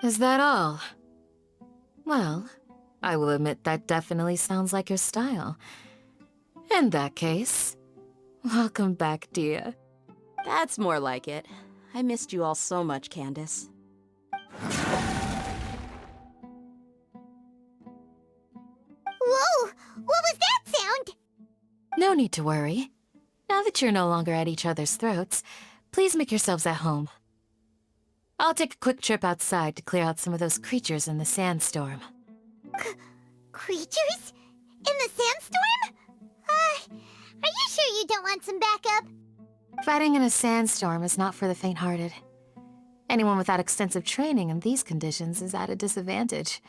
Is that all? Well, I will admit that definitely sounds like your style. In that case, welcome back, Dia. That's more like it. I missed you all so much, Candace. Whoa! What was that sound? No need to worry. Now that you're no longer at each other's throats, please make yourselves at home. I'll take a quick trip outside to clear out some of those creatures in the sandstorm. Creatures? In the sandstorm? Are you sure you don't want some backup? Fighting in a sandstorm is not for the faint-hearted. Anyone without extensive training in these conditions is at a disadvantage.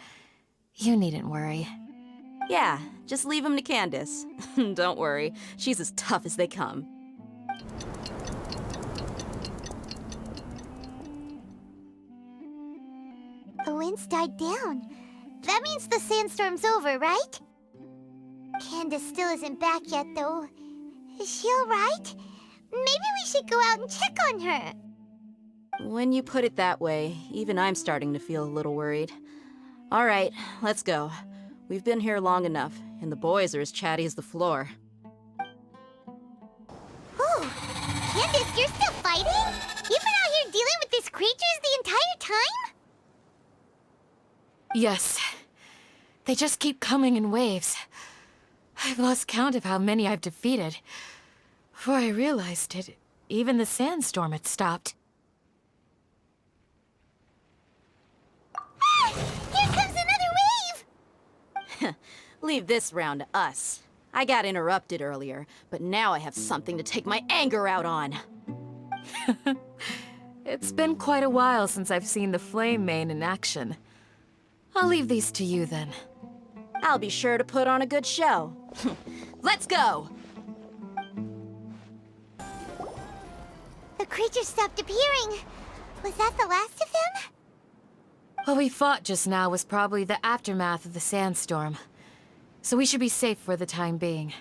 You needn't worry. Yeah, just leave him to Candace. Don't worry, she's as tough as they come. The wind's died down. That means the sandstorm's over, right? Candace still isn't back yet, though. Is she alright? Maybe we should go out and check on her. When you put it that way, even I'm starting to feel a little worried. All right, let's go. We've been here long enough, and the boys are as chatty as the floor. Oh, Candace, you're still fighting? You've been out here dealing with these creatures the entire time? Yes. They just keep coming in waves. I've lost count of how many I've defeated. Before I realized it, even the sandstorm had stopped. Ah! Here comes another wave! Leave this round to us. I got interrupted earlier, but now I have something to take my anger out on. It's been quite a while since I've seen the Flame Mane in action. I'll leave these to you then. I'll be sure to put on a good show. Let's go! The creatures stopped appearing. Was that the last of them? What we fought just now was probably the aftermath of the sandstorm. So we should be safe for the time being.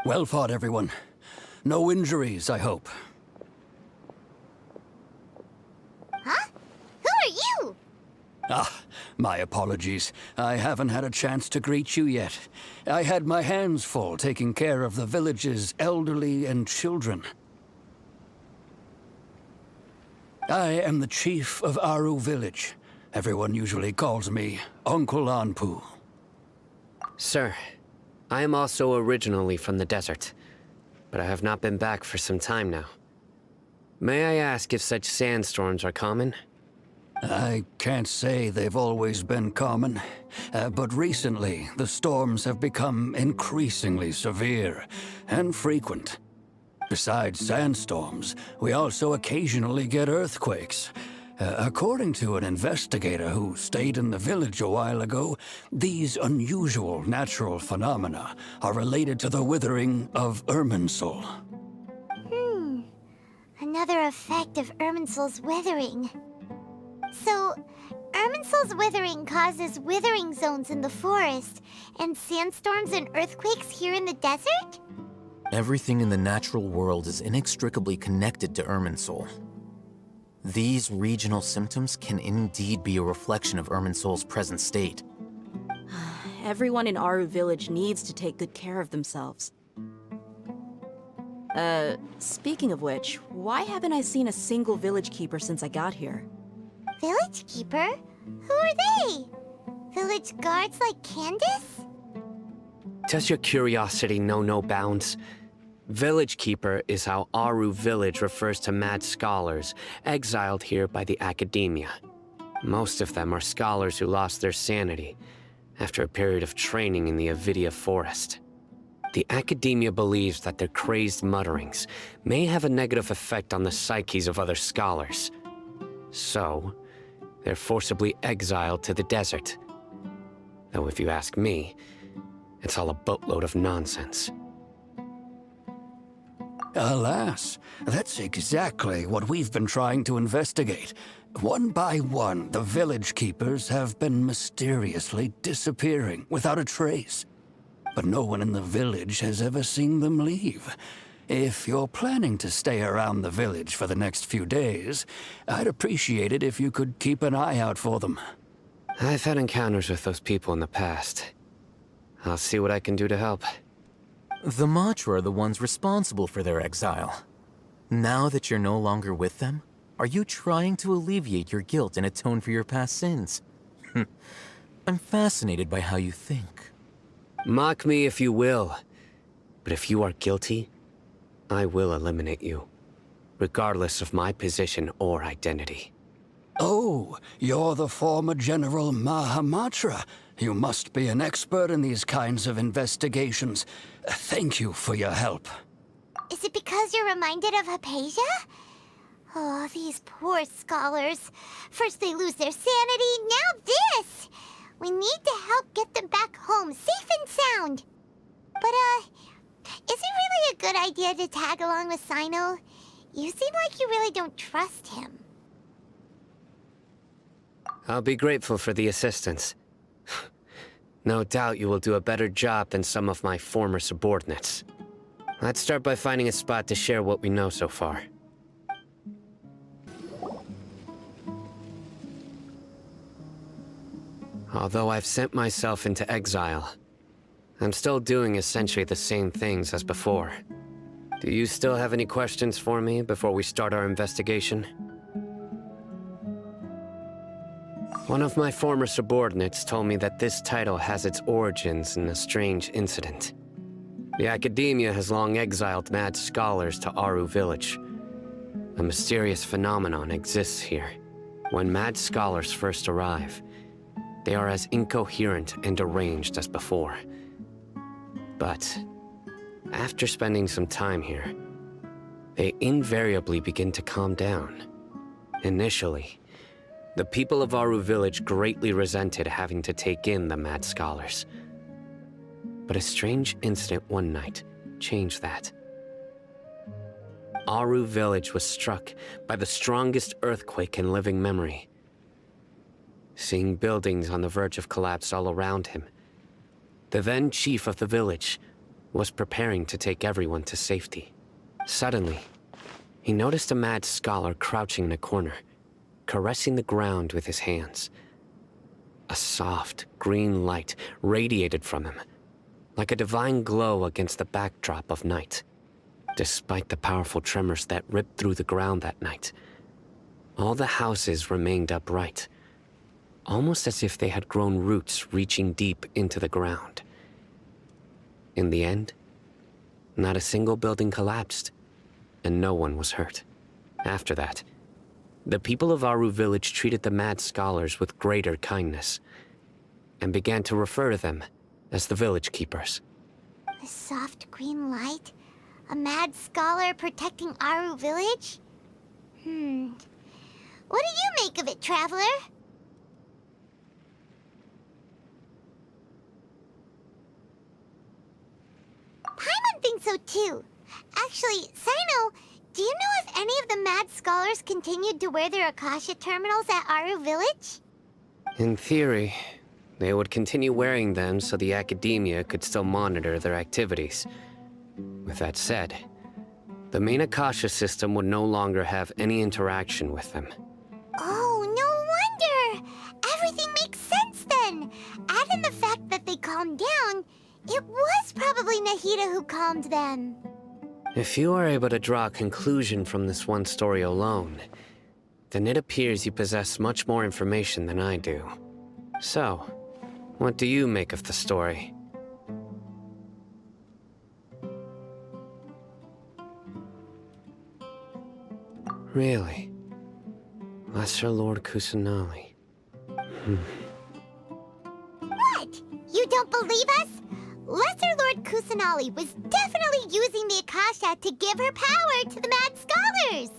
Well fought, everyone. No injuries, I hope. Huh? Who are you? Ah, my apologies. I haven't had a chance to greet you yet. I had my hands full taking care of the village's elderly and children. I am the chief of Aru village. Everyone usually calls me Uncle Anpu. Sir, I am also originally from the desert, but I have not been back for some time now. May I ask if such sandstorms are common? I can't say they've always been common, but recently the storms have become increasingly severe and frequent. Besides sandstorms, we also occasionally get earthquakes. According to an investigator who stayed in the village a while ago, these unusual natural phenomena are related to the withering of Irminsul. Another effect of Irminsul's withering. So, Irminsul's withering causes withering zones in the forest, and sandstorms and earthquakes here in the desert? Everything in the natural world is inextricably connected to Irminsul. These regional symptoms can indeed be a reflection of Irminsul's present state. Everyone in Aru Village needs to take good care of themselves. Speaking of which, why haven't I seen a single village keeper since I got here? Village keeper? Who are they? Village guards like Candace? Does your curiosity know no bounds? Village Keeper is how Aru Village refers to mad scholars exiled here by the Academia. Most of them are scholars who lost their sanity after a period of training in the Avidia Forest. The Academia believes that their crazed mutterings may have a negative effect on the psyches of other scholars. So, they're forcibly exiled to the desert. Though if you ask me, it's all a boatload of nonsense. Alas, that's exactly what we've been trying to investigate. One by one, the village keepers have been mysteriously disappearing without a trace. But no one in the village has ever seen them leave. If you're planning to stay around the village for the next few days, I'd appreciate it if you could keep an eye out for them. I've had encounters with those people in the past. I'll see what I can do to help. The Matra are the ones responsible for their exile. Now that you're no longer with them, are you trying to alleviate your guilt and atone for your past sins? I'm fascinated by how you think. Mock me if you will, but if you are guilty, I will eliminate you, regardless of my position or identity. Oh, you're the former General Mahamatra. You must be an expert in these kinds of investigations. Thank you for your help. Is it because you're reminded of Hypatia? Oh, these poor scholars. First they lose their sanity, now this! We need to help get them back home, safe and sound. But, is it really a good idea to tag along with Sino? You seem like you really don't trust him. I'll be grateful for the assistance. No doubt you will do a better job than some of my former subordinates. Let's start by finding a spot to share what we know so far. Although I've sent myself into exile, I'm still doing essentially the same things as before. Do you still have any questions for me before we start our investigation? One of my former subordinates told me that this title has its origins in a strange incident. The Academia has long exiled mad scholars to Aru Village. A mysterious phenomenon exists here. When mad scholars first arrive, they are as incoherent and deranged as before. But after spending some time here, they invariably begin to calm down. Initially, the people of Aru Village greatly resented having to take in the mad scholars. But a strange incident one night changed that. Aru Village was struck by the strongest earthquake in living memory. Seeing buildings on the verge of collapse all around him, the then chief of the village was preparing to take everyone to safety. Suddenly, he noticed a mad scholar crouching in a corner, caressing the ground with his hands. A soft, green light radiated from him, like a divine glow against the backdrop of night. Despite the powerful tremors that ripped through the ground that night, all the houses remained upright, almost as if they had grown roots reaching deep into the ground. In the end, not a single building collapsed, and no one was hurt. After that, the people of Aru Village treated the mad scholars with greater kindness, and began to refer to them as the village keepers. The soft green light? A mad scholar protecting Aru Village? What do you make of it, Traveler? Paimon thinks so too. Actually, Sino, do Do you know if any of the mad scholars continued to wear their Akasha terminals at Aru Village? In theory, they would continue wearing them so the academia could still monitor their activities. With that said, the main Akasha system would no longer have any interaction with them. Oh, no wonder! Everything makes sense then! Add in the fact that they calmed down, it was probably Nahida who calmed them. If you are able to draw a conclusion from this one story alone, then it appears you possess much more information than I do. So, what do you make of the story? Really? Lesser Lord Kusanali. What? You don't believe us? Lesser Lord Kusanali was definitely using the Akasha to give her power to the mad scholars!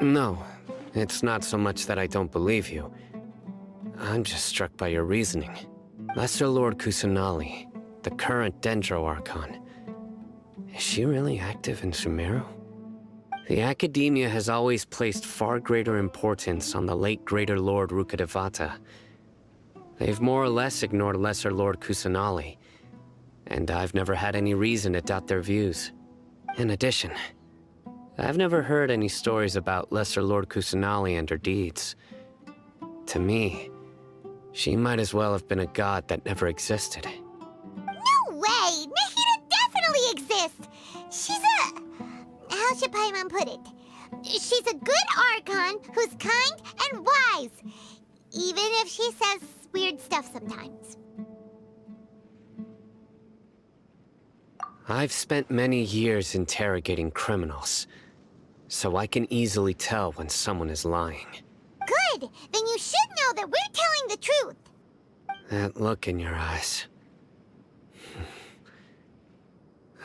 No, it's not so much that I don't believe you. I'm just struck by your reasoning. Lesser Lord Kusanali, the current Dendro Archon. Is she really active in Sumeru? The Academia has always placed far greater importance on the late Greater Lord Rukkhadevata. They've more or less ignored Lesser Lord Kusanali, and I've never had any reason to doubt their views. In addition, I've never heard any stories about Lesser Lord Kusanali and her deeds. To me, she might as well have been a god that never existed. No way! Nahida definitely exists! She's a... how should Paimon put it? She's a good Archon who's kind and wise, even if she says weird stuff sometimes. I've spent many years interrogating criminals, so I can easily tell when someone is lying. Good! Then you should know that we're telling the truth! That look in your eyes.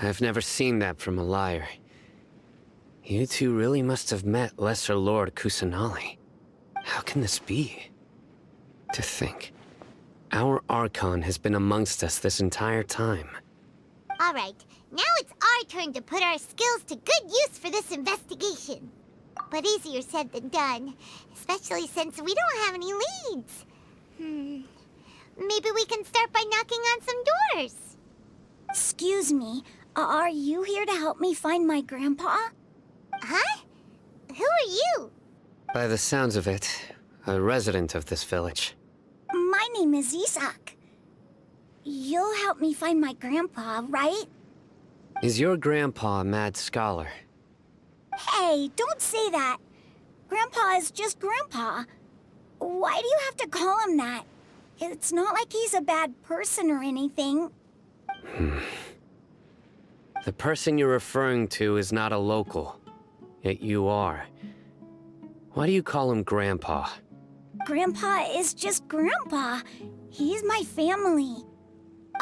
I've never seen that from a liar. You two really must have met Lesser Lord Kusanali. How can this be? To think, our Archon has been amongst us this entire time. Alright, now it's our turn to put our skills to good use for this investigation. But easier said than done, especially since we don't have any leads. Maybe we can start by knocking on some doors. Excuse me, are you here to help me find my grandpa? Huh? Who are you? By the sounds of it, a resident of this village. My name is Isak. You'll help me find my grandpa, right? Is your grandpa a mad scholar? Hey, don't say that. Grandpa is just Grandpa. Why do you have to call him that? It's not like he's a bad person or anything. The person you're referring to is not a local, yet you are. Why do you call him Grandpa? Grandpa is just Grandpa. He's my family.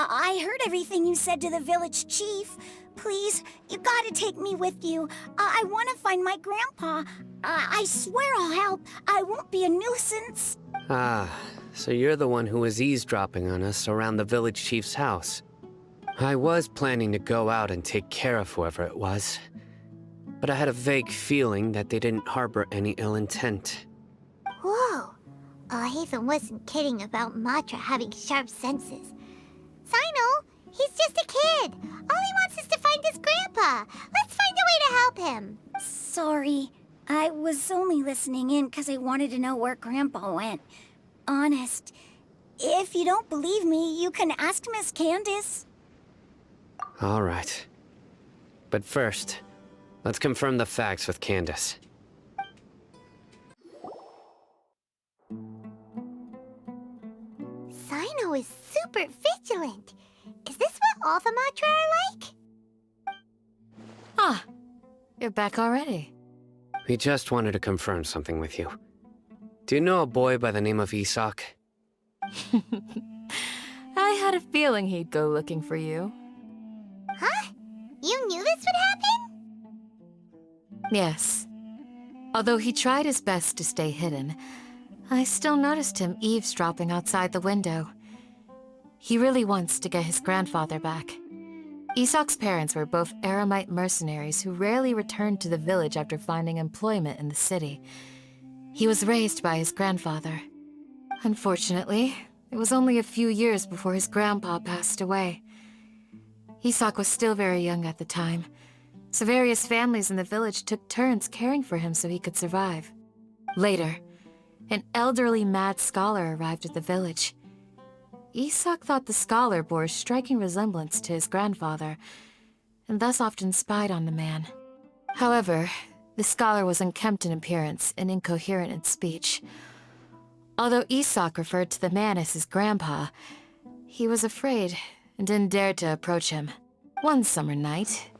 I heard everything you said to the village chief. Please, you gotta take me with you. I want to find my grandpa. I swear I'll help. I won't be a nuisance. Ah, so you're the one who was eavesdropping on us around the village chief's house. I was planning to go out and take care of whoever it was, but I had a vague feeling that they didn't harbor any ill intent. Whoa. Hatham wasn't kidding about Matra having sharp senses. Sino, he's just a kid. All he wants is to find his grandpa. Let's find a way to help him. Sorry. I was only listening in because I wanted to know where Grandpa went. Honest. If you don't believe me, you can ask Miss Candace. All right. But first, let's confirm the facts with Candace. Sino is super vigilant. Is this what all the Matra are like? Ah, you're back already. We just wanted to confirm something with you. Do you know a boy by the name of Isak? I had a feeling he'd go looking for you. Huh? You knew this would happen? Yes. Although he tried his best to stay hidden, I still noticed him eavesdropping outside the window. He really wants to get his grandfather back. Isak's parents were both Aramite mercenaries who rarely returned to the village after finding employment in the city. He was raised by his grandfather. Unfortunately, it was only a few years before his grandpa passed away. Isak was still very young at the time, so various families in the village took turns caring for him so he could survive. Later, an elderly mad scholar arrived at the village. Isak thought the scholar bore a striking resemblance to his grandfather, and thus often spied on the man. However, the scholar was unkempt in appearance and incoherent in speech. Although Isak referred to the man as his grandpa, he was afraid and didn't dare to approach him. One summer night,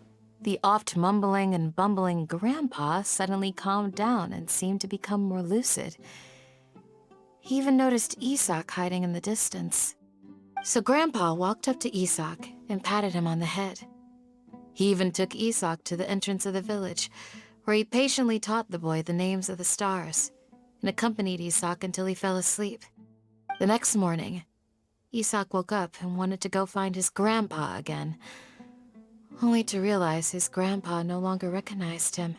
the oft mumbling and bumbling grandpa suddenly calmed down and seemed to become more lucid. He even noticed Isak hiding in the distance. So Grandpa walked up to Isak and patted him on the head. He even took Isak to the entrance of the village, where he patiently taught the boy the names of the stars, and accompanied Isak until he fell asleep. The next morning, Isak woke up and wanted to go find his grandpa again, only to realize his grandpa no longer recognized him.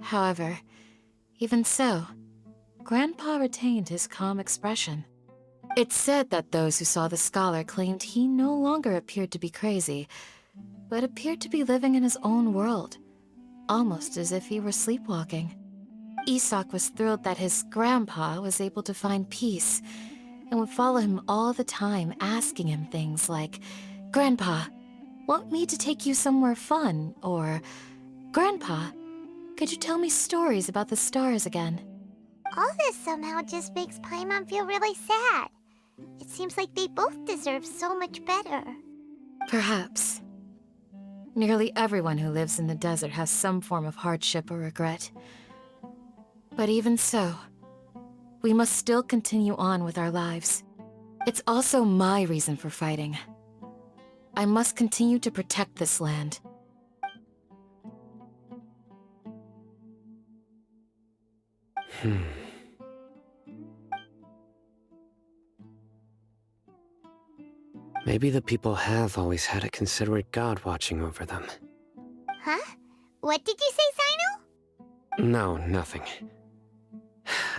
However, even so, Grandpa retained his calm expression. It's said that those who saw the scholar claimed he no longer appeared to be crazy, but appeared to be living in his own world, almost as if he were sleepwalking. Isak was thrilled that his grandpa was able to find peace, and would follow him all the time, asking him things like, "Grandpa, want me to take you somewhere fun?" Or, "Grandpa, could you tell me stories about the stars again?" All this somehow just makes Paimon feel really sad. It seems like they both deserve so much better. Perhaps. Nearly everyone who lives in the desert has some form of hardship or regret. But even so, we must still continue on with our lives. It's also my reason for fighting. I must continue to protect this land. Maybe the people have always had a considerate god watching over them. Huh? What did you say, Sino? No, nothing.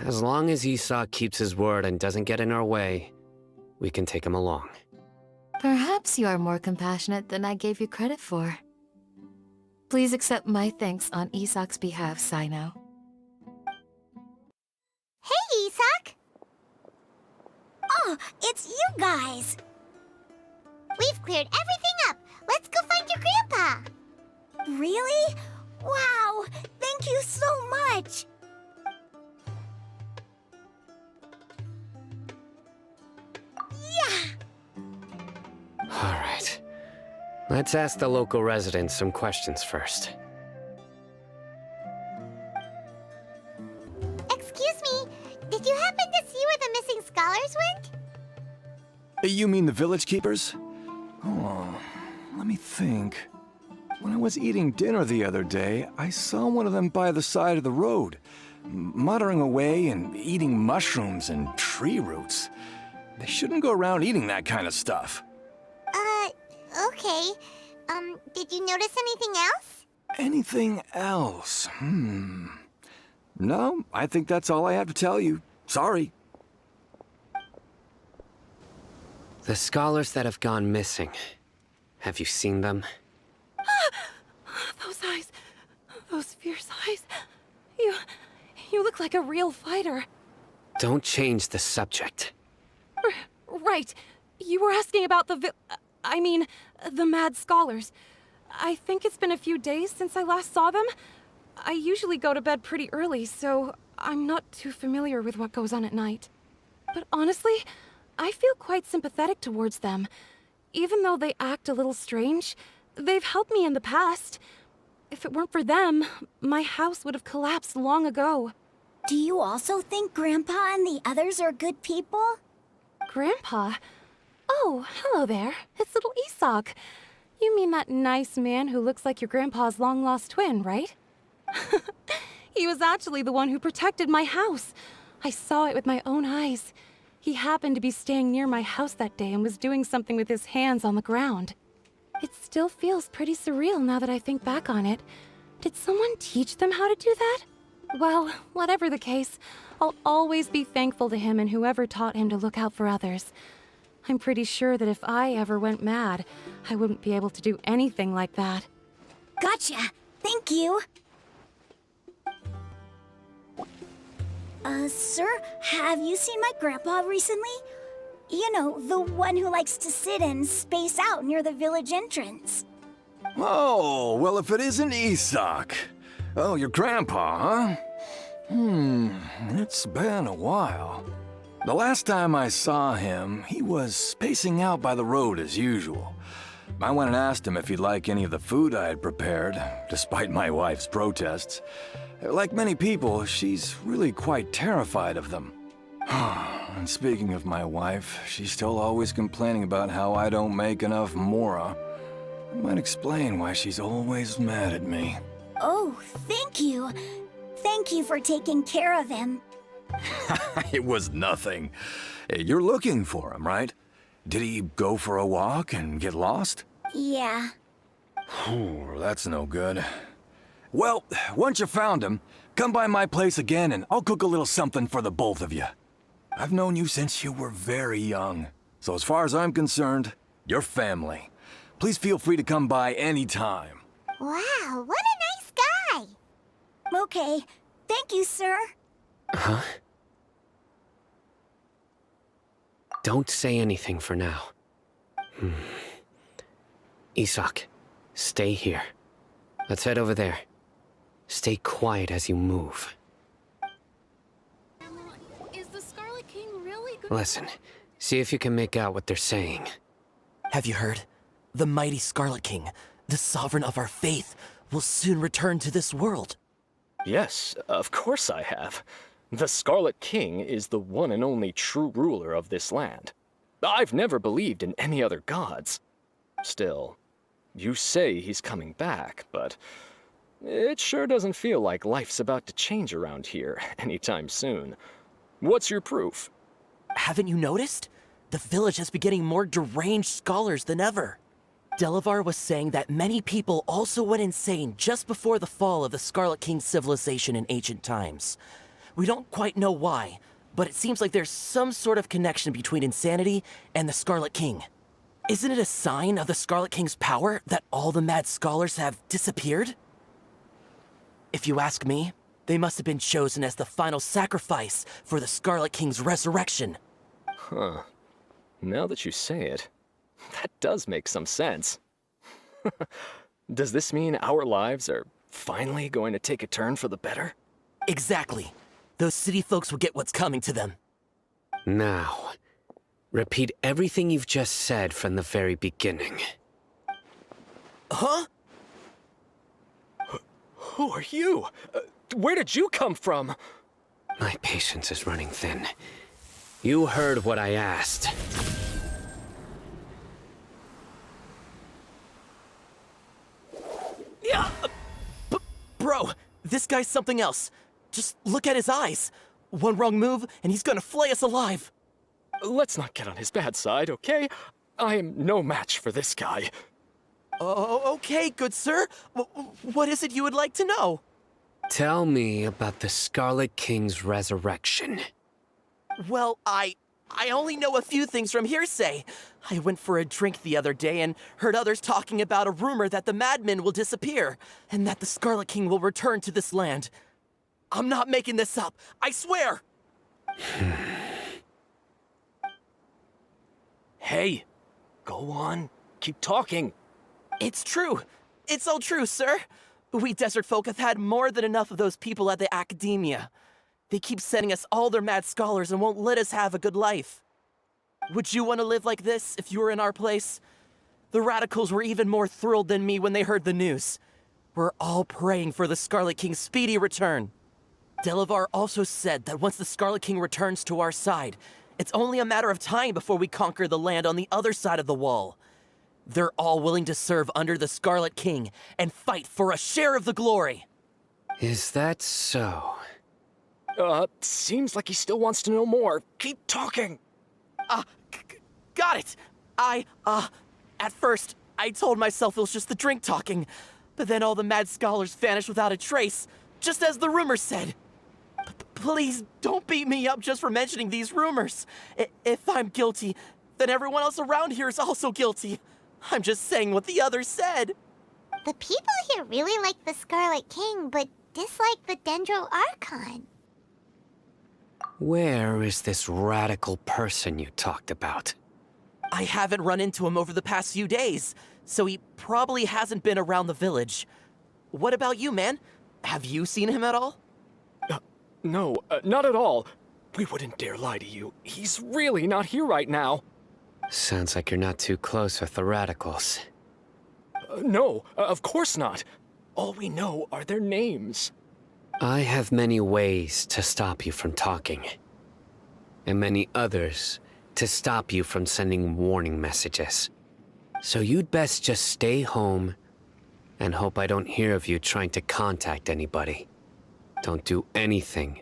As long as Isak keeps his word and doesn't get in our way, we can take him along. Perhaps you are more compassionate than I gave you credit for. Please accept my thanks on Isak's behalf, Sino. Hey, Isak! Oh, it's you guys! We've cleared everything up. Let's go find your grandpa. Really? Wow! Thank you so much! Yeah! Alright. Let's ask the local residents some questions first. Excuse me, did you happen to see where the missing scholars went? You mean the village keepers? Oh, let me think. When I was eating dinner the other day, I saw one of them by the side of the road, muttering away and eating mushrooms and tree roots. They shouldn't go around eating that kind of stuff. Okay. Did you notice anything else? Anything else? No, I think that's all I have to tell you. Sorry. The scholars that have gone missing, have you seen them? Those eyes. Those fierce eyes. You look like a real fighter. Don't change the subject. Right. You were asking about the mad scholars. I think it's been a few days since I last saw them. I usually go to bed pretty early, so I'm not too familiar with what goes on at night. But honestly, I feel quite sympathetic towards them. Even though they act a little strange, they've helped me in the past. If it weren't for them, my house would have collapsed long ago. Do you also think Grandpa and the others are good people? Grandpa? Oh, hello there. It's little Isak. You mean that nice man who looks like your grandpa's long-lost twin, right? He was actually the one who protected my house. I saw it with my own eyes. He happened to be staying near my house that day and was doing something with his hands on the ground. It still feels pretty surreal now that I think back on it. Did someone teach them how to do that? Well, whatever the case, I'll always be thankful to him and whoever taught him to look out for others. I'm pretty sure that if I ever went mad, I wouldn't be able to do anything like that. Gotcha. Thank you. Sir, have you seen my grandpa recently? You know, the one who likes to sit and space out near the village entrance. Oh, well, if it isn't Isak. Oh, your grandpa, huh? It's been a while. The last time I saw him, he was spacing out by the road as usual. I went and asked him if he'd like any of the food I had prepared, despite my wife's protests. Like many people, she's really quite terrified of them. And speaking of my wife, she's still always complaining about how I don't make enough mora. That might explain why she's always mad at me. Oh, thank you. Thank you for taking care of him. It was nothing. You're looking for him, right? Did he go for a walk and get lost? Yeah. That's no good. Well, once you found him, come by my place again and I'll cook a little something for the both of you. I've known you since you were very young, so as far as I'm concerned, you're family. Please feel free to come by anytime. Wow, what a nice guy! Okay, thank you, sir. Huh? Don't say anything for now. Isak, stay here. Let's head over there. Stay quiet as you move. Is the Scarlet King really good? Listen, see if you can make out what they're saying. Have you heard? The mighty Scarlet King, the sovereign of our faith, will soon return to this world. Yes, of course I have. The Scarlet King is the one and only true ruler of this land. I've never believed in any other gods. Still, you say he's coming back, but it sure doesn't feel like life's about to change around here anytime soon. What's your proof? Haven't you noticed? The village has been getting more deranged scholars than ever. Delavar was saying that many people also went insane just before the fall of the Scarlet King's civilization in ancient times. We don't quite know why, but it seems like there's some sort of connection between insanity and the Scarlet King. Isn't it a sign of the Scarlet King's power that all the mad scholars have disappeared? If you ask me, they must have been chosen as the final sacrifice for the Scarlet King's resurrection. Huh. Now that you say it, that does make some sense. Does this mean our lives are finally going to take a turn for the better? Exactly. Those city folks will get what's coming to them. Now, repeat everything you've just said from the very beginning. Huh? Who are you? Where did you come from? My patience is running thin. You heard what I asked. Yeah, bro, this guy's something else. Just look at his eyes. One wrong move, and he's gonna flay us alive. Let's not get on his bad side, okay? I am no match for this guy. Oh, okay, good sir. What is it you would like to know? Tell me about the Scarlet King's resurrection. Well, I only know a few things from hearsay. I went for a drink the other day and heard others talking about a rumor that the madmen will disappear, and that the Scarlet King will return to this land. I'm not making this up, I swear! Hey, go on, keep talking. It's true. It's all true, sir. We desert folk have had more than enough of those people at the academia. They keep sending us all their mad scholars and won't let us have a good life. Would you want to live like this if you were in our place? The radicals were even more thrilled than me when they heard the news. We're all praying for the Scarlet King's speedy return. Delavar also said that once the Scarlet King returns to our side, it's only a matter of time before we conquer the land on the other side of the wall. They're all willing to serve under the Scarlet King and fight for a share of the glory. Is that so? Seems like he still wants to know more. Keep talking. Got it. At first, I told myself it was just the drink talking, but then all the mad scholars vanished without a trace, just as the rumors said. Please don't beat me up just for mentioning these rumors. If I'm guilty, then everyone else around here is also guilty. I'm just saying what the others said. The people here really like the Scarlet King, but dislike the Dendro Archon. Where is this radical person you talked about? I haven't run into him over the past few days, so he probably hasn't been around the village. What about you, man? Have you seen him at all? No, not at all. We wouldn't dare lie to you. He's really not here right now. Sounds like you're not too close with the radicals. No, of course not. All we know are their names. I have many ways to stop you from talking. And many others to stop you from sending warning messages. So you'd best just stay home and hope I don't hear of you trying to contact anybody. Don't do anything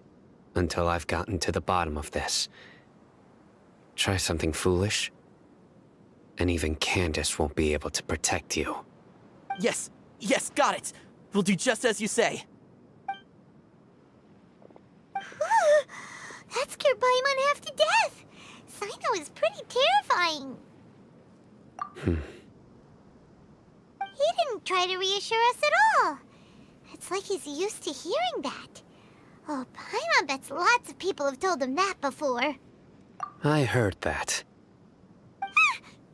until I've gotten to the bottom of this. Try something foolish, and even Candace won't be able to protect you. Yes, got it. We'll do just as you say. That scared Paimon half to death. Sino is pretty terrifying. He didn't try to reassure us at all. It's like he's used to hearing that. Oh, Paimon bets lots of people have told him that before. I heard that.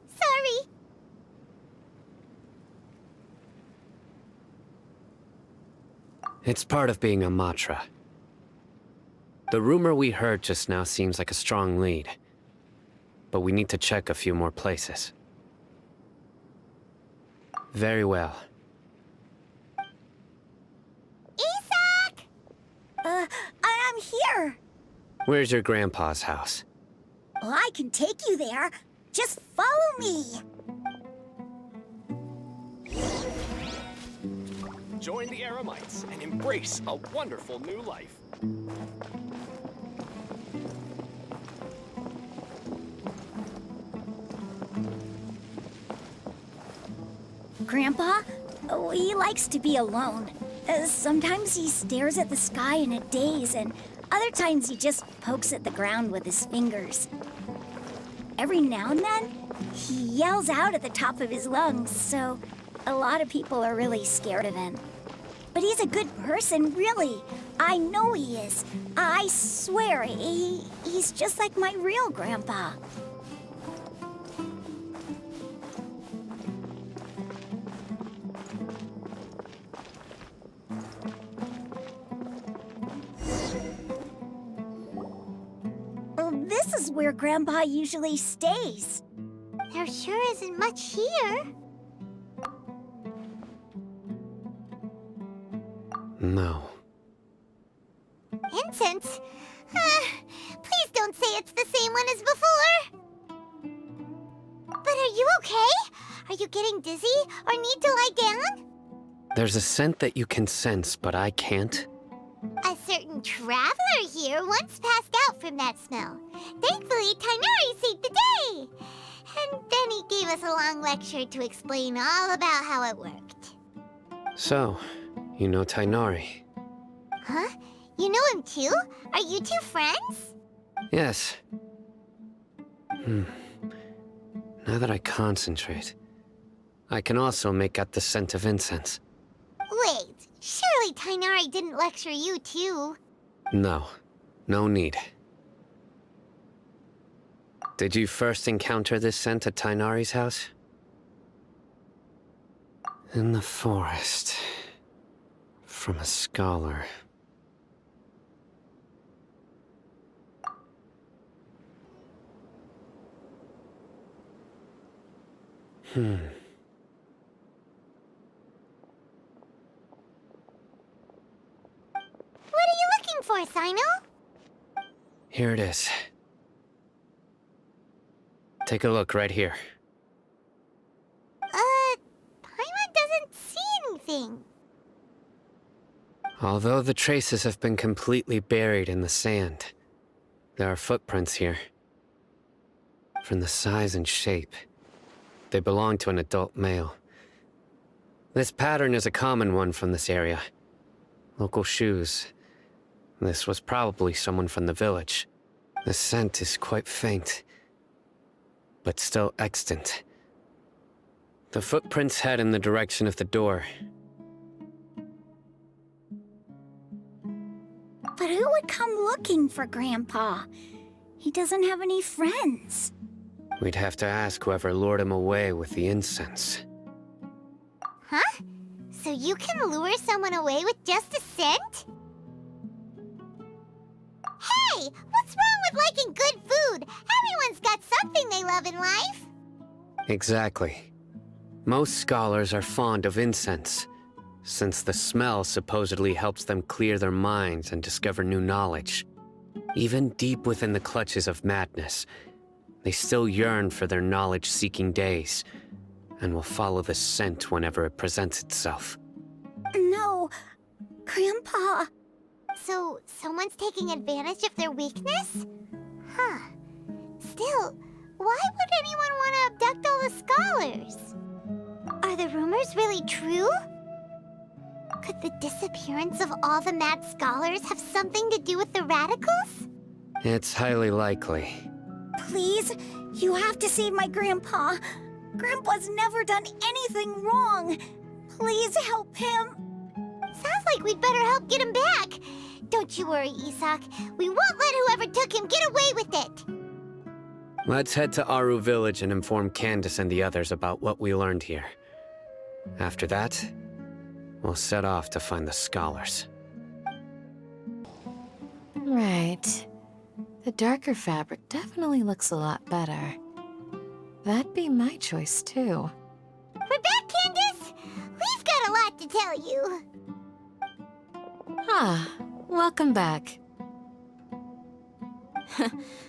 Sorry. It's part of being a Matra. The rumor we heard just now seems like a strong lead. But we need to check a few more places. Very well. Isak! I'm here. Where's your grandpa's house? Well, I can take you there. Just follow me. Join the Eremites and embrace a wonderful new life. Grandpa? Oh, he likes to be alone. Sometimes he stares at the sky in a daze, and other times he just pokes at the ground with his fingers. Every now and then, he yells out at the top of his lungs, so a lot of people are really scared of him. But he's a good person, really. I know he is. I swear, he's just like my real grandpa. This is where Grandpa usually stays. There sure isn't much here. No. Incense? Please don't say it's the same one as before. But are you okay? Are you getting dizzy or need to lie down? There's a scent that you can sense, but I can't. A certain traveler here once passed out from that smell. Thankfully, Tighnari saved the day. And then he gave us a long lecture to explain all about how it worked. So, you know Tighnari? Huh? You know him too? Are you two friends? Yes. Now that I concentrate, I can also make out the scent of incense. Wait, surely Tighnari didn't lecture you too? No, no need. Did you first encounter this scent at Tighnari's house? In the forest. From a scholar. What are you looking for, Sino? Here it is. Take a look right here. Paimon doesn't see anything. Although the traces have been completely buried in the sand, there are footprints here. From the size and shape, They belong to an adult male. This pattern is a common one from this area. Local shoes. This was probably someone from the village. The scent is quite faint, but still extant. The footprints head in the direction of the door. But who would come looking for Grandpa? He doesn't have any friends. We'd have to ask whoever lured him away with the incense. Huh? So you can lure someone away with just a scent? Hey! What's wrong with liking good food? Everyone's got something they love in life. Exactly. Most scholars are fond of incense, since the smell supposedly helps them clear their minds and discover new knowledge. Even deep within the clutches of madness, they still yearn for their knowledge-seeking days, and will follow the scent whenever it presents itself. No, Grandpa. So, someone's taking advantage of their weakness? Huh. Still, why would anyone want to abduct all the scholars? Are the rumors really true? Could the disappearance of all the mad scholars have something to do with the radicals? It's highly likely. Please, you have to save my Grandpa. Grandpa's never done anything wrong. Please help him. Sounds like we'd better help get him back. Don't you worry, Isak. We won't let whoever took him get away with it. Let's head to Aru Village and inform Candace and the others about what we learned here. After that, we'll set off to find the scholars. Right. The darker fabric definitely looks a lot better. That'd be my choice, too. We're back, Candace! We've got a lot to tell you. Ah, welcome back.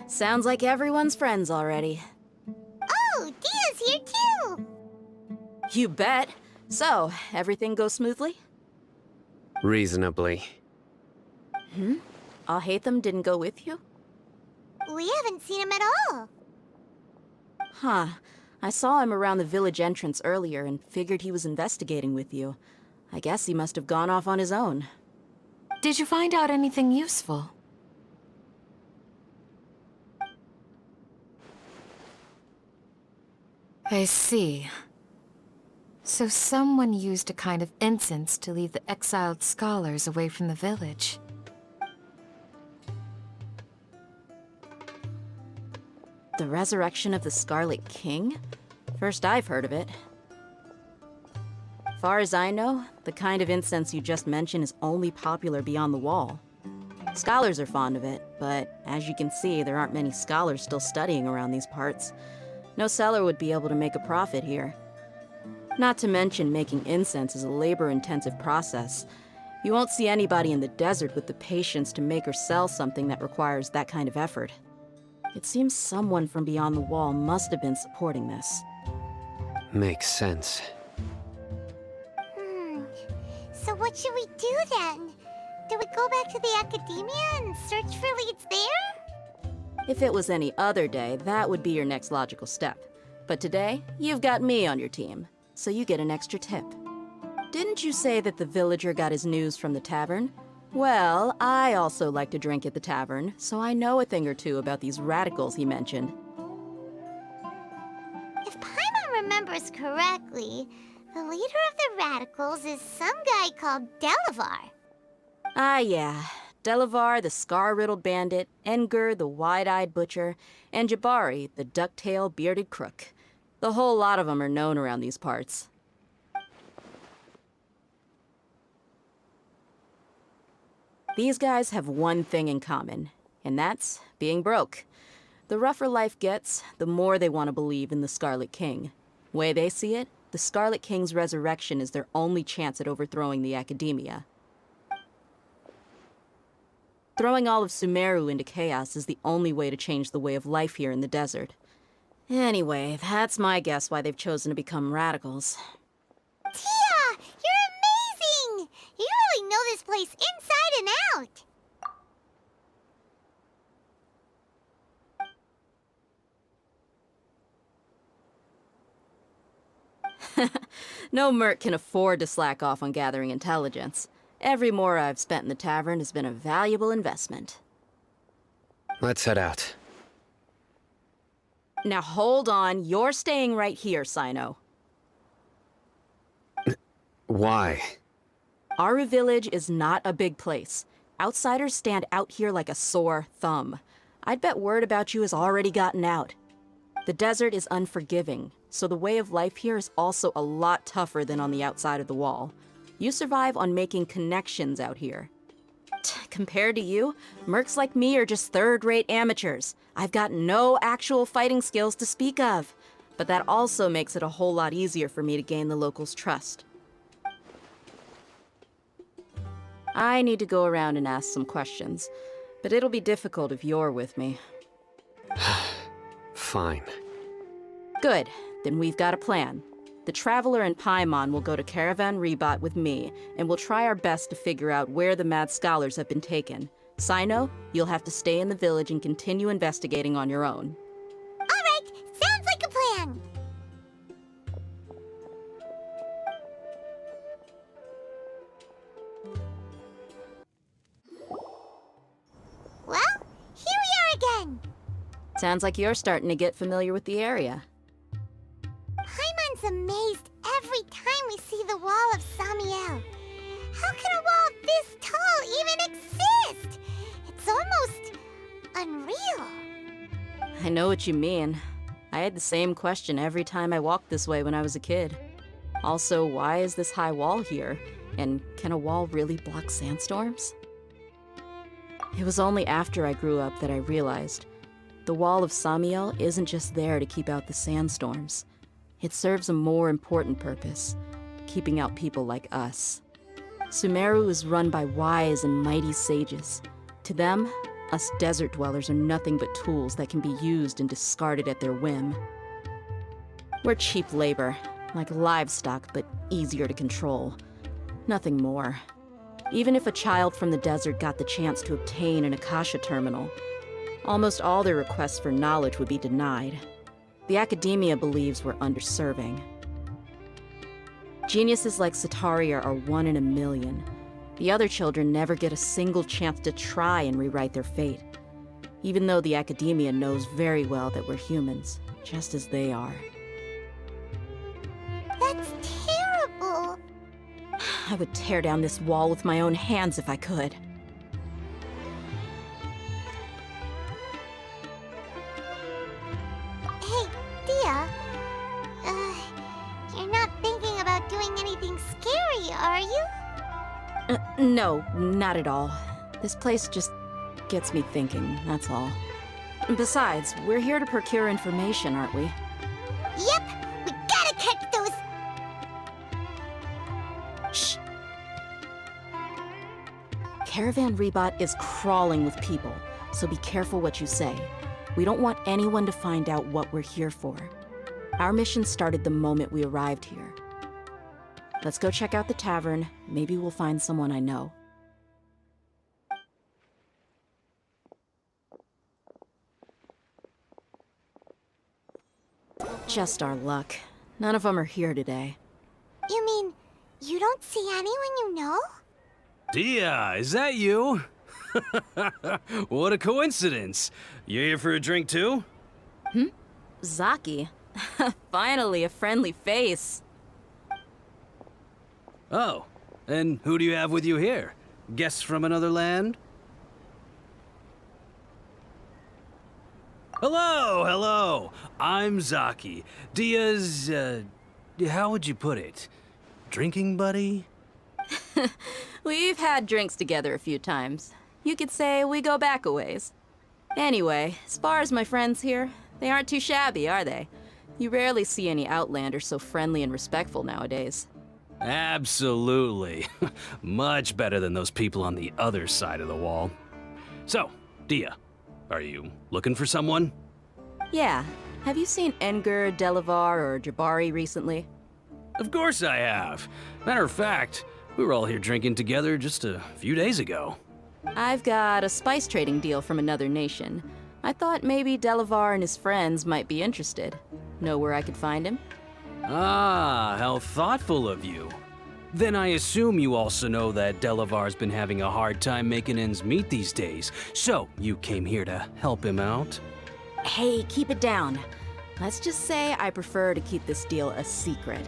Sounds like everyone's friends already. Oh, Dia's here too! You bet. So, everything goes smoothly? Reasonably. Alhaitham didn't go with you? We haven't seen him at all. Huh. I saw him around the village entrance earlier and figured he was investigating with you. I guess he must have gone off on his own. Did you find out anything useful? I see. So someone used a kind of incense to lead the exiled scholars away from the village. The resurrection of the Scarlet King? First I've heard of it. Far as I know, the kind of incense you just mentioned is only popular beyond the wall. Scholars are fond of it, but as you can see, there aren't many scholars still studying around these parts. No seller would be able to make a profit here. Not to mention, making incense is a labor-intensive process. You won't see anybody in the desert with the patience to make or sell something that requires that kind of effort. It seems someone from beyond the wall must have been supporting this. Makes sense. So what should we do then? Do we go back to the academia and search for leads there? If it was any other day, that would be your next logical step. But today, you've got me on your team, so you get an extra tip. Didn't you say that the villager got his news from the tavern? Well, I also like to drink at the tavern, so I know a thing or two about these radicals he mentioned. If Paimon remembers correctly, the leader of the radicals is some guy called Delavar. Ah, yeah. Delavar, the scar-riddled bandit, Engur, the wide-eyed butcher, and Jabari, the duck-tailed bearded crook. The whole lot of them are known around these parts. These guys have one thing in common, and that's being broke. The rougher life gets, the more they want to believe in the Scarlet King. Way they see it, the Scarlet King's resurrection is their only chance at overthrowing the academia. Throwing all of Sumeru into chaos is the only way to change the way of life here in the desert. Anyway, that's my guess why they've chosen to become radicals. Tia! You're amazing! You really know this place inside and out! No merc can afford to slack off on gathering intelligence. Every more I've spent in the tavern has been a valuable investment. Let's head out. Now hold on, you're staying right here, Sino. Why? Aru Village is not a big place. Outsiders stand out here like a sore thumb. I'd bet word about you has already gotten out. The desert is unforgiving, so the way of life here is also a lot tougher than on the outside of the wall. You survive on making connections out here. Compared to you, mercs like me are just third-rate amateurs. I've got no actual fighting skills to speak of. But that also makes it a whole lot easier for me to gain the locals' trust. I need to go around and ask some questions, but it'll be difficult if you're with me. Fine. Good, then we've got a plan. The Traveler and Paimon will go to Caravan Rebot with me, and we'll try our best to figure out where the mad scholars have been taken. Sino, you'll have to stay in the village and continue investigating on your own. Alright, sounds like a plan. Well, here we are again. Sounds like you're starting to get familiar with the area. Paimon's amazed every time we see the wall of Samiel. How can a wall this tall even exist? It's almost unreal. I know what you mean. I had the same question every time I walked this way when I was a kid. Also, why is this high wall here? And can a wall really block sandstorms? It was only after I grew up that I realized the wall of Samiel isn't just there to keep out the sandstorms. It serves a more important purpose, keeping out people like us. Sumeru is run by wise and mighty sages. To them, us desert dwellers are nothing but tools that can be used and discarded at their whim. We're cheap labor, like livestock, but easier to control. Nothing more. Even if a child from the desert got the chance to obtain an Akasha terminal, almost all their requests for knowledge would be denied. The academia believes we're underserving. Geniuses like Sataria are 1 in a million. The other children never get a single chance to try and rewrite their fate, even though the academia knows very well that we're humans, just as they are. That's terrible. I would tear down this wall with my own hands if I could. Hey, Dia. You're not thinking about doing anything scary, are you? No, not at all. This place just gets me thinking, that's all. Besides, we're here to procure information, aren't we? Yep, we gotta catch those. Shh. Caravan Rebot is crawling with people, so be careful what you say. We don't want anyone to find out what we're here for. Our mission started the moment we arrived here. Let's go check out the tavern. Maybe we'll find someone I know. Just our luck. None of them are here today. You mean, you don't see anyone you know? Dia, is that you? What a coincidence. You here for a drink too? Zaki. Finally, a friendly face. Oh, and who do you have with you here? Guests from another land? Hello, hello. I'm Zaki. Dia's, how would you put it? Drinking buddy? We've had drinks together a few times. You could say we go back a ways. Anyway, as far as my friends here, they aren't too shabby, are they? You rarely see any Outlanders so friendly and respectful nowadays. Absolutely. Much better than those people on the other side of the wall. So, Dia, are you looking for someone? Yeah. Have you seen Engur, Delavar, or Jabari recently? Of course I have. Matter of fact, we were all here drinking together just a few days ago. I've got a spice trading deal from another nation. I thought maybe Delavar and his friends might be interested. Know where I could find him? Ah, How thoughtful of you. Then I assume you also know that Delavar's been having a hard time making ends meet these days, so you came here to help him out? Hey, keep it down. Let's just say I prefer to keep this deal a secret.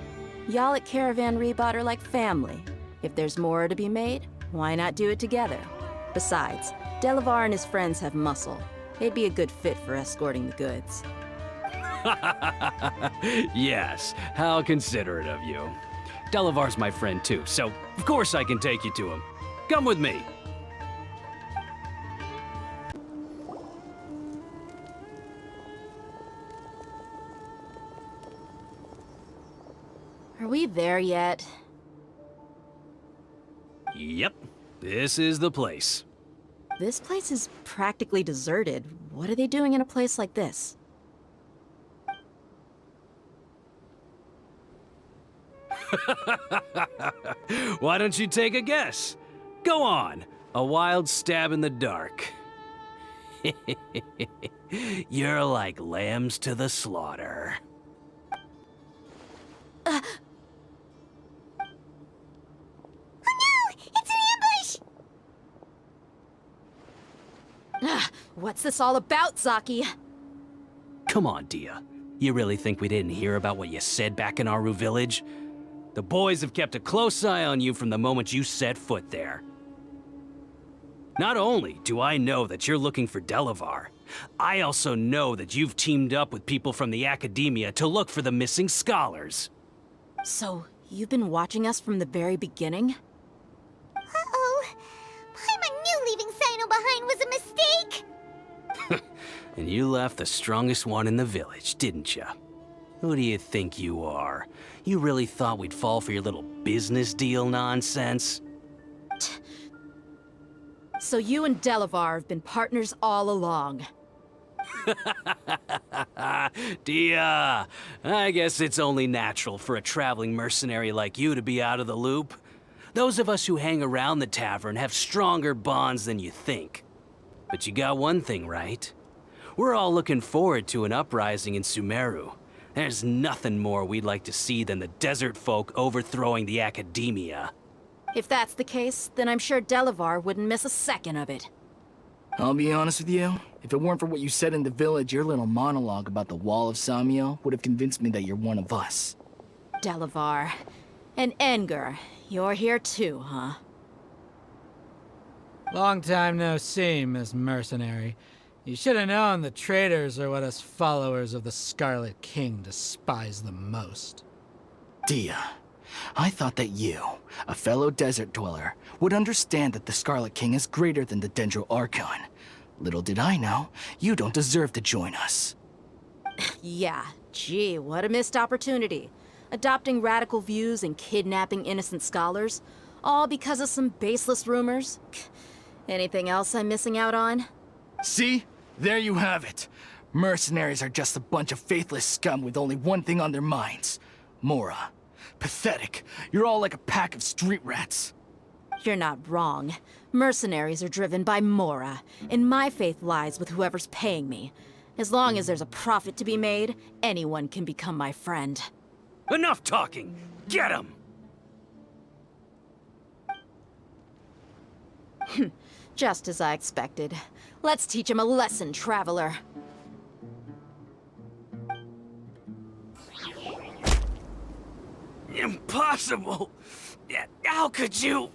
Y'all at Caravan Rebot are like family. If there's more to be made, why not do it together? Besides, Delavar and his friends have muscle. They'd be a good fit for escorting the goods. Yes, how considerate of you. Delavar's my friend too, so of course I can take you to him. Come with me. Are we there yet? Yep, this is the place. This place is practically deserted. What are they doing in a place like this? Why don't you take a guess? Go on, a wild stab in the dark. You're like lambs to the slaughter. Oh no! It's an ambush! What's this all about, Zaki? Come on, Dia. You really think we didn't hear about what you said back in Aru Village? The boys have kept a close eye on you from the moment you set foot there. Not only do I know that you're looking for Delavar, I also know that you've teamed up with people from the Academia to look for the missing scholars. So, you've been watching us from the very beginning? Uh-oh. Paimon knew leaving Sino behind was a mistake! And you left the strongest one in the village, didn't you? Who do you think you are? You really thought we'd fall for your little business deal nonsense? So you and Delavar have been partners all along. Dia, I guess it's only natural for a traveling mercenary like you to be out of the loop. Those of us who hang around the tavern have stronger bonds than you think. But you got one thing right. We're all looking forward to an uprising in Sumeru. There's nothing more we'd like to see than the desert folk overthrowing the Academia. If that's the case, then I'm sure Delavar wouldn't miss a second of it. I'll be honest with you. If it weren't for what you said in the village, your little monologue about the Wall of Samiel would have convinced me that you're one of us. Delavar. And Engar, you're here too, huh? Long time no see, Miss Mercenary. You should have known the traitors are what us followers of the Scarlet King despise the most. Dia, I thought that you, a fellow desert dweller, would understand that the Scarlet King is greater than the Dendro Archon. Little did I know, you don't deserve to join us. Yeah, gee, what a missed opportunity. Adopting radical views and kidnapping innocent scholars, all because of some baseless rumors. Anything else I'm missing out on? See? There you have it. Mercenaries are just a bunch of faithless scum with only one thing on their minds. Mora. Pathetic. You're all like a pack of street rats. You're not wrong. Mercenaries are driven by Mora, and my faith lies with whoever's paying me. As long as there's a profit to be made, anyone can become my friend. Enough talking! Get him! Just as I expected. Let's teach him a lesson, traveler. Impossible! How could you?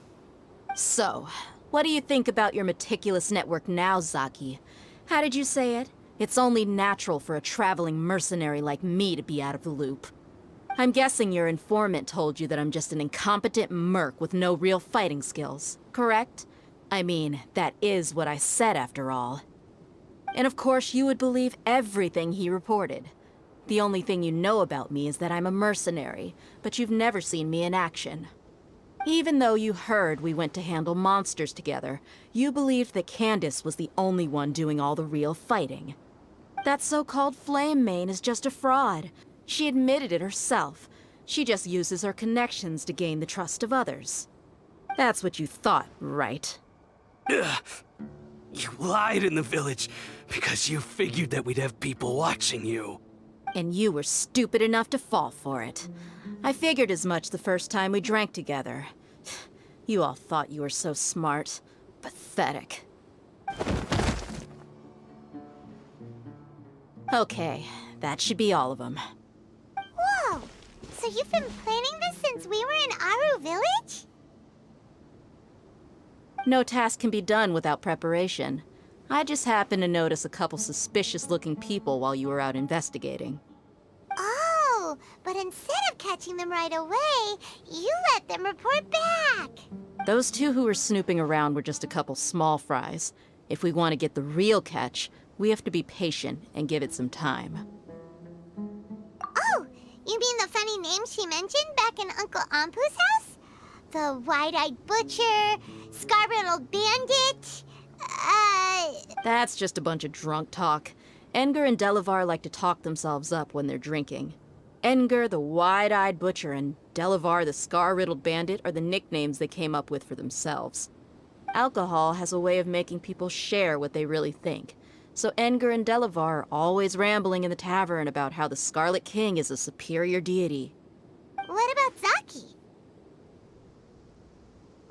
So, what do you think about your meticulous network now, Zaki? How did you say it? It's only natural for a traveling mercenary like me to be out of the loop. I'm guessing your informant told you that I'm just an incompetent merc with no real fighting skills, correct? I mean, that is what I said after all. And of course you would believe everything he reported. The only thing you know about me is that I'm a mercenary, but you've never seen me in action. Even though you heard we went to handle monsters together, you believed that Candace was the only one doing all the real fighting. That so-called Flame Main is just a fraud. She admitted it herself. She just uses her connections to gain the trust of others. That's what you thought, right? Ugh. You lied in the village because you figured that we'd have people watching you. And you were stupid enough to fall for it. I figured as much the first time we drank together. You all thought you were so smart. Pathetic. Okay, that should be all of them. Whoa! So you've been planning this since we were in Aru Village? No task can be done without preparation. I just happened to notice a couple suspicious-looking people while you were out investigating. Oh, but instead of catching them right away, you let them report back. Those two who were snooping around were just a couple small fries. If we want to get the real catch, we have to be patient and give it some time. Oh, you mean the funny name she mentioned back in Uncle Ampu's house? The wide-eyed butcher, scar-riddled bandit, That's just a bunch of drunk talk. Edgar and Delavar like to talk themselves up when they're drinking. Edgar, the wide-eyed butcher, and Delavar, the scar-riddled bandit, are the nicknames they came up with for themselves. Alcohol has a way of making people share what they really think. So Edgar and Delavar are always rambling in the tavern about how the Scarlet King is a superior deity. What about Zaki?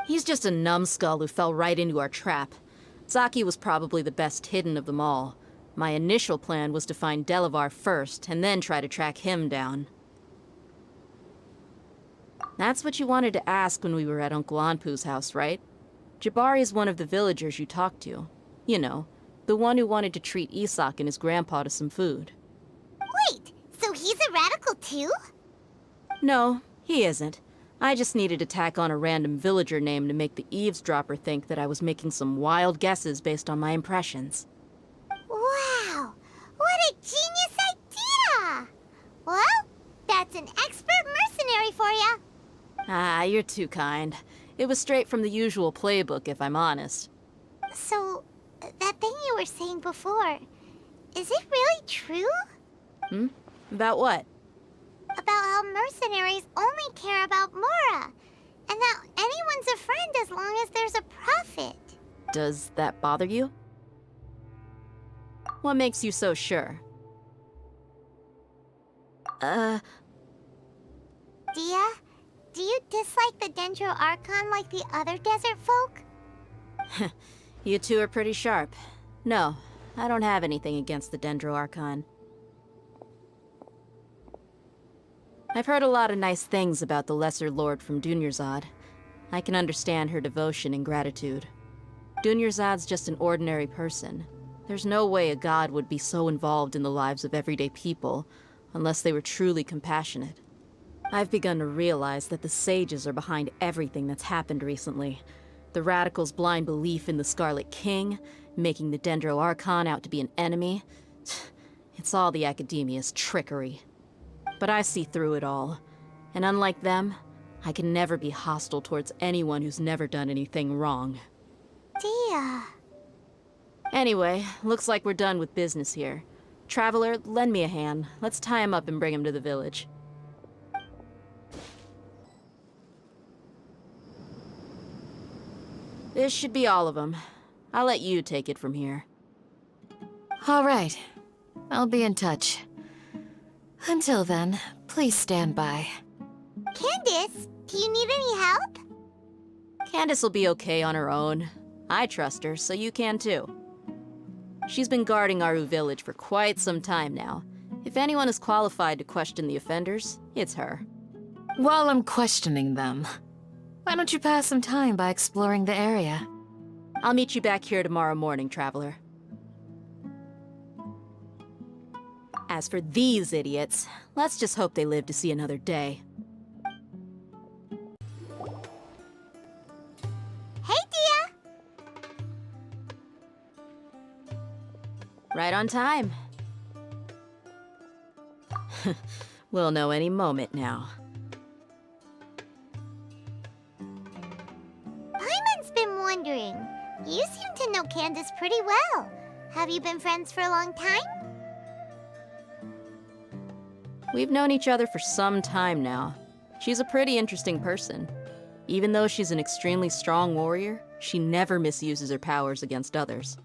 He's just a numbskull who fell right into our trap. Zaki was probably the best hidden of them all. My initial plan was to find Delavar first, and then try to track him down. That's what you wanted to ask when we were at Uncle Anpu's house, right? Jabari is one of the villagers you talked to. You know, the one who wanted to treat Isak and his grandpa to some food. Wait, so he's a radical too? No, he isn't. I just needed to tack on a random villager name to make the eavesdropper think that I was making some wild guesses based on my impressions. Wow, what a genius idea! Well, that's an expert mercenary for you. Ah, you're too kind. It was straight from the usual playbook, if I'm honest. So, that thing you were saying before, is it really true? About what? About how mercenaries only care about Mora, and that anyone's a friend as long as there's a profit. Does that bother you? What makes you so sure? Dia, do you dislike the Dendro Archon like the other desert folk? You two are pretty sharp. No, I don't have anything against the Dendro Archon. I've heard a lot of nice things about the Lesser Lord from Dunyarzad. I can understand her devotion and gratitude. Dunyarzad's just an ordinary person. There's no way a god would be so involved in the lives of everyday people, unless they were truly compassionate. I've begun to realize that the sages are behind everything that's happened recently. The radicals' blind belief in the Scarlet King, making the Dendro Archon out to be an enemy. It's all the Academia's trickery. But I see through it all. And unlike them, I can never be hostile towards anyone who's never done anything wrong. Dia. Anyway, looks like we're done with business here. Traveler, lend me a hand. Let's tie him up and bring him to the village. This should be all of them. I'll let you take it from here. All right. I'll be in touch. Until then, please stand by. Candace, do you need any help? Candace will be okay on her own. I trust her, so you can too. She's been guarding Aru Village for quite some time now. If anyone is qualified to question the offenders, it's her. While I'm questioning them, why don't you pass some time by exploring the area? I'll meet you back here tomorrow morning, Traveler. As for these idiots, let's just hope they live to see another day. Hey, Dia! Right on time. We'll know any moment now. Paimon's been wondering. You seem to know Candace pretty well. Have you been friends for a long time? We've known each other for some time now. She's a pretty interesting person. Even though she's an extremely strong warrior, she never misuses her powers against others.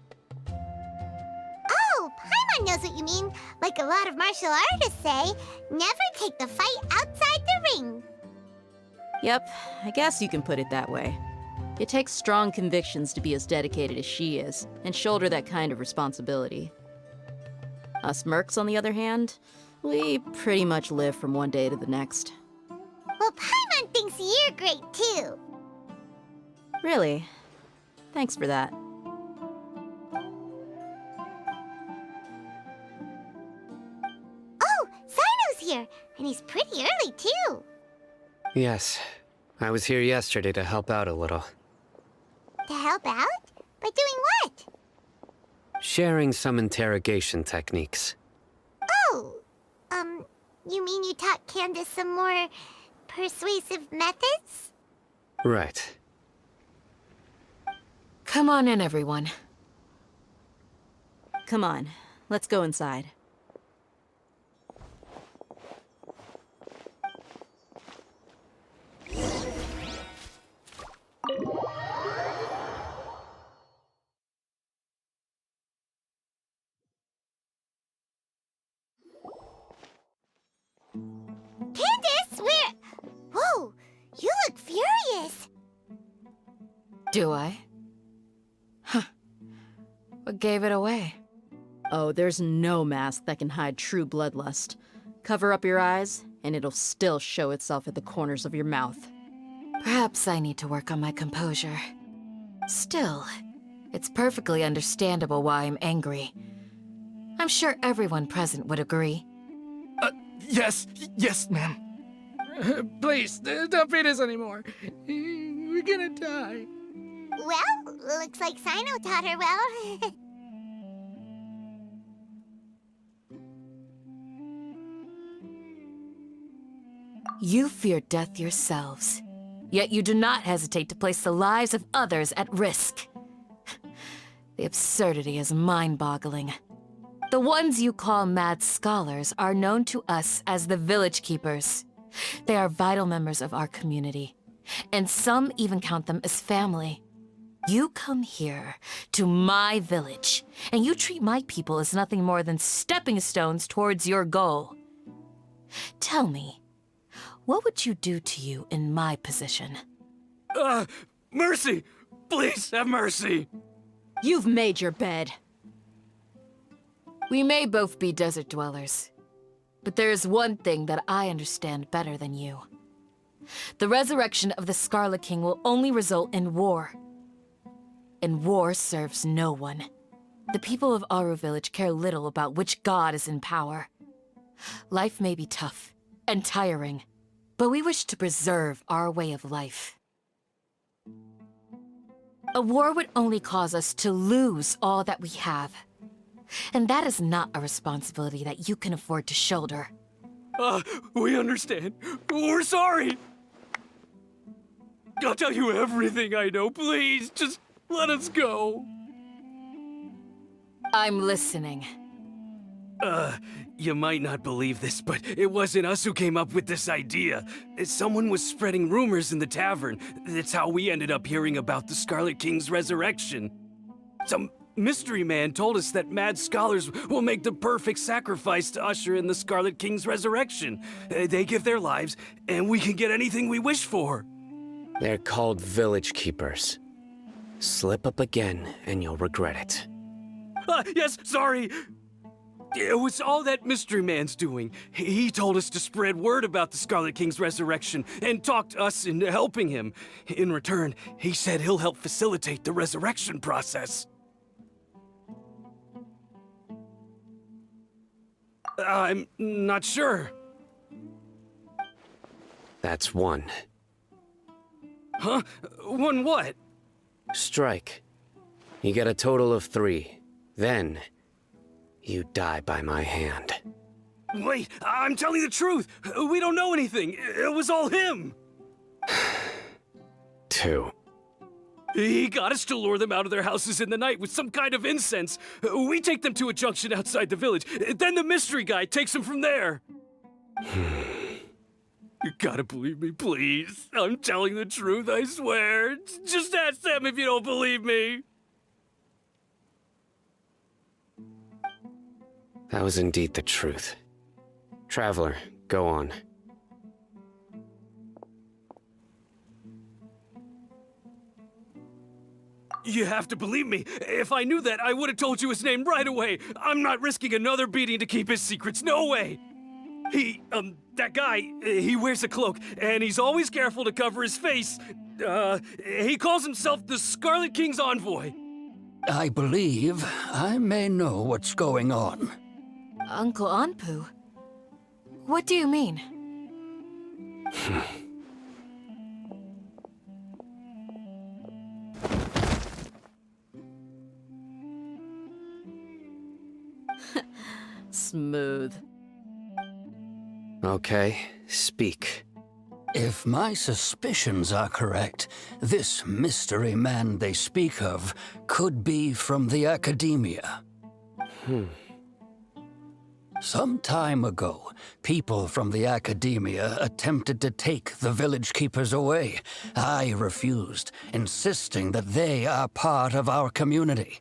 Oh, Paimon everyone knows what you mean. Like a lot of martial artists say, never take the fight outside the ring. Yep, I guess you can put it that way. It takes strong convictions to be as dedicated as she is, and shoulder that kind of responsibility. Us mercs, on the other hand, we pretty much live from one day to the next. Well, Paimon thinks you're great too. Really? Thanks for that. Oh, Sino's here, and he's pretty early too. Yes, I was here yesterday to help out a little. To help out? By doing what? Sharing some interrogation techniques. Oh, you mean you taught Candace some more persuasive methods? Right. Come on in, everyone. Come on, let's go inside. Candace, where? Whoa, you look furious. Do I? Huh. What gave it away? Oh, there's no mask that can hide true bloodlust. Cover up your eyes, and it'll still show itself at the corners of your mouth. Perhaps I need to work on my composure. Still, it's perfectly understandable why I'm angry. I'm sure everyone present would agree. Yes, ma'am. Please, don't beat us anymore. We're gonna die. Well, looks like Sino taught her well. You fear death yourselves, yet you do not hesitate to place the lives of others at risk. The absurdity is mind-boggling. The ones you call mad scholars are known to us as the Village Keepers. They are vital members of our community, and some even count them as family. You come here, to my village, and you treat my people as nothing more than stepping stones towards your goal. Tell me, what would you do to you in my position? Mercy! Please have mercy! You've made your bed. We may both be desert dwellers, but there is one thing that I understand better than you. The resurrection of the Scarlet King will only result in war. And war serves no one. The people of Aru Village care little about which god is in power. Life may be tough and tiring, but we wish to preserve our way of life. A war would only cause us to lose all that we have. And that is not a responsibility that you can afford to shoulder. We understand. We're sorry! I'll tell you everything I know, please. Just let us go. I'm listening. You might not believe this, but it wasn't us who came up with this idea. Someone was spreading rumors in the tavern. That's how we ended up hearing about the Scarlet King's resurrection. Some mystery man told us that mad scholars will make the perfect sacrifice to usher in the Scarlet King's resurrection. They give their lives, and we can get anything we wish for. They're called Village Keepers. Slip up again, and you'll regret it. Yes, sorry. It was all that mystery man's doing. He told us to spread word about the Scarlet King's resurrection and talked us into helping him. In return, he said he'll help facilitate the resurrection process. I'm not sure. That's one. Huh? One what? Strike. You get a total of 3. Then, you die by my hand. Wait, I'm telling the truth. We don't know anything. It was all him. 2. He got us to lure them out of their houses in the night with some kind of incense. We take them to a junction outside the village. Then the mystery guy takes them from there. You gotta believe me, please. I'm telling the truth, I swear. Just ask them if you don't believe me. That was indeed the truth. Traveler, go on. You have to believe me. If I knew that, I would have told you his name right away. I'm not risking another beating to keep his secrets. No way. That guy, he wears a cloak, and he's always careful to cover his face. He calls himself the Scarlet King's envoy. I believe I may know what's going on. Uncle Anpu? What do you mean? Smooth. Okay, speak. If my suspicions are correct, this mystery man they speak of could be from the Academia. Some time ago, people from the Academia attempted to take the village keepers away. I refused, insisting that they are part of our community.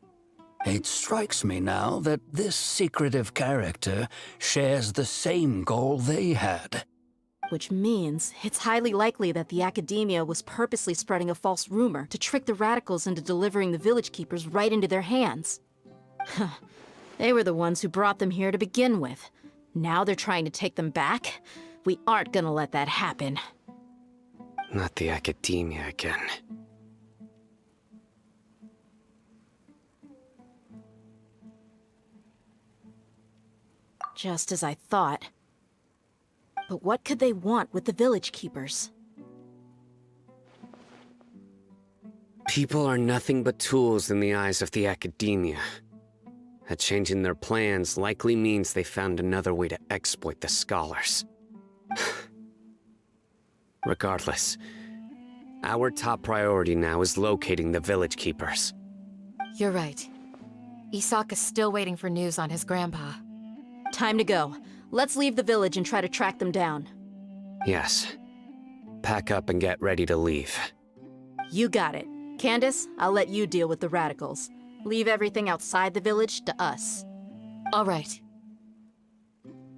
It strikes me now that this secretive character shares the same goal they had. Which means it's highly likely that the Academia was purposely spreading a false rumor to trick the radicals into delivering the village keepers right into their hands. They were the ones who brought them here to begin with. Now they're trying to take them back? We aren't gonna let that happen. Not the Academia again. Just as I thought. But what could they want with the village keepers? People are nothing but tools in the eyes of the Academia. A change in their plans likely means they found another way to exploit the scholars. Regardless, our top priority now is locating the village keepers. You're right. Isak is still waiting for news on his grandpa. Time to go. Let's leave the village and try to track them down. Yes. Pack up and get ready to leave. You got it. Candace, I'll let you deal with the radicals. Leave everything outside the village to us. All right.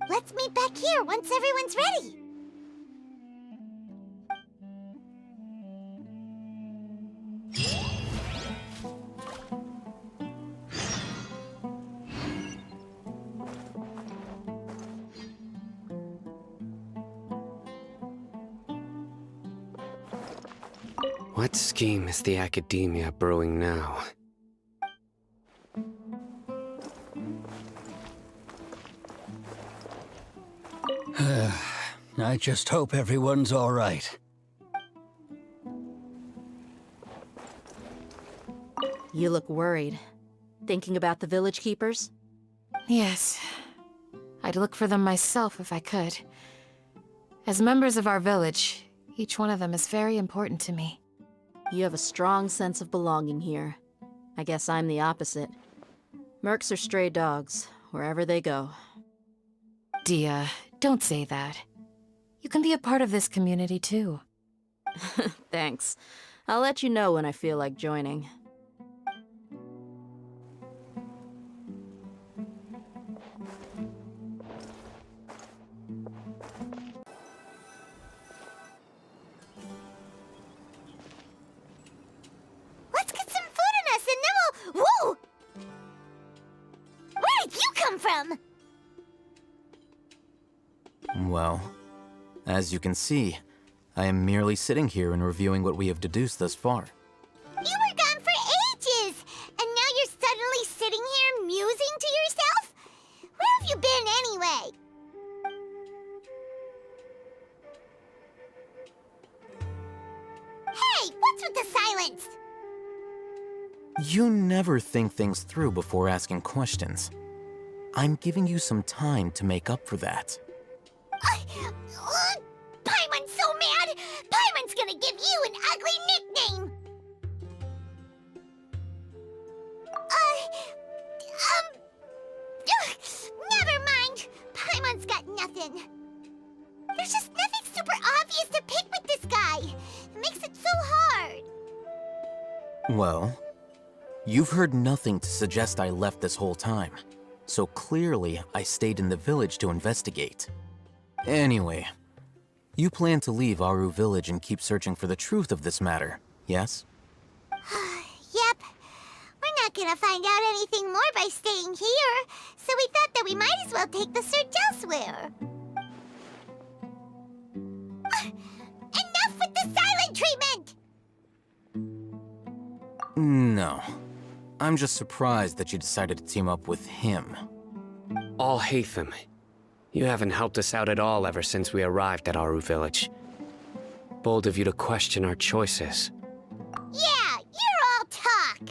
Let's meet back here once everyone's ready. What scheme is the Academia brewing now? I just hope everyone's all right. You look worried. Thinking about the village keepers? Yes. I'd look for them myself if I could. As members of our village, each one of them is very important to me. You have a strong sense of belonging here. I guess I'm the opposite. Mercs are stray dogs, wherever they go. Dia, don't say that. You can be a part of this community too. Thanks. I'll let you know when I feel like joining. Let's get some food in us and then we'll... Whoa! Where did you come from? Well, as you can see, I am merely sitting here and reviewing what we have deduced thus far. You were gone for ages, and now you're suddenly sitting here musing to yourself? Where have you been anyway? Hey, what's with the silence? You never think things through before asking questions. I'm giving you some time to make up for that. Paimon's so mad! Paimon's gonna give you an ugly nickname! Never mind. Paimon's got nothing. There's just nothing super obvious to pick with this guy. It makes it so hard. Well, you've heard nothing to suggest I left this whole time. so clearly I stayed in the village to investigate. Anyway, you plan to leave Aru Village and keep searching for the truth of this matter, yes? Yep. We're not gonna find out anything more by staying here, so we thought that we might as well take the search elsewhere. Enough with the silent treatment! No. I'm just surprised that you decided to team up with him. Alhaitham, you haven't helped us out at all ever since we arrived at Aru Village. Bold of you to question our choices. Yeah, you're all talk!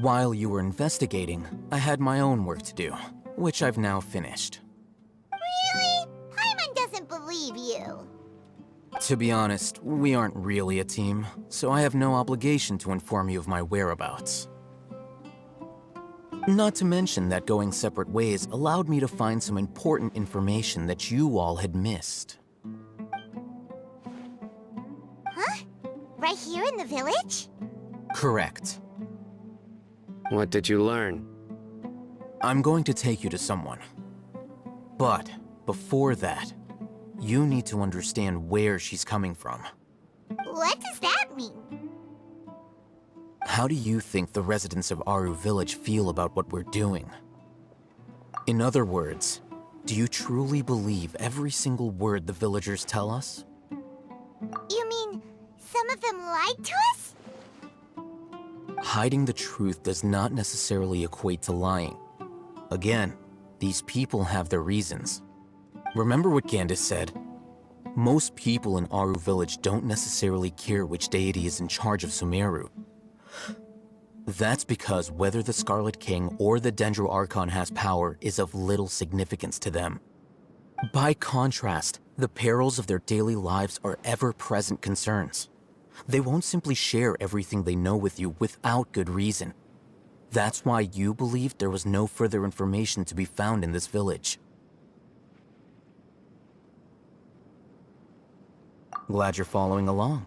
While you were investigating, I had my own work to do, which I've now finished. Really? Paimon doesn't believe you. To be honest, we aren't really a team, so I have no obligation to inform you of my whereabouts. Not to mention that going separate ways allowed me to find some important information that you all had missed. Huh? Right here in the village? Correct. What did you learn? I'm going to take you to someone. But before that, you need to understand where she's coming from. What does that mean? How do you think the residents of Aru Village feel about what we're doing? In other words, do you truly believe every single word the villagers tell us? You mean some of them lied to us? Hiding the truth does not necessarily equate to lying. Again, these people have their reasons. Remember what Gandis said? Most people in Aru Village don't necessarily care which deity is in charge of Sumeru. That's because whether the Scarlet King or the Dendro Archon has power is of little significance to them. By contrast, the perils of their daily lives are ever-present concerns. They won't simply share everything they know with you without good reason. That's why you believed there was no further information to be found in this village. Glad you're following along.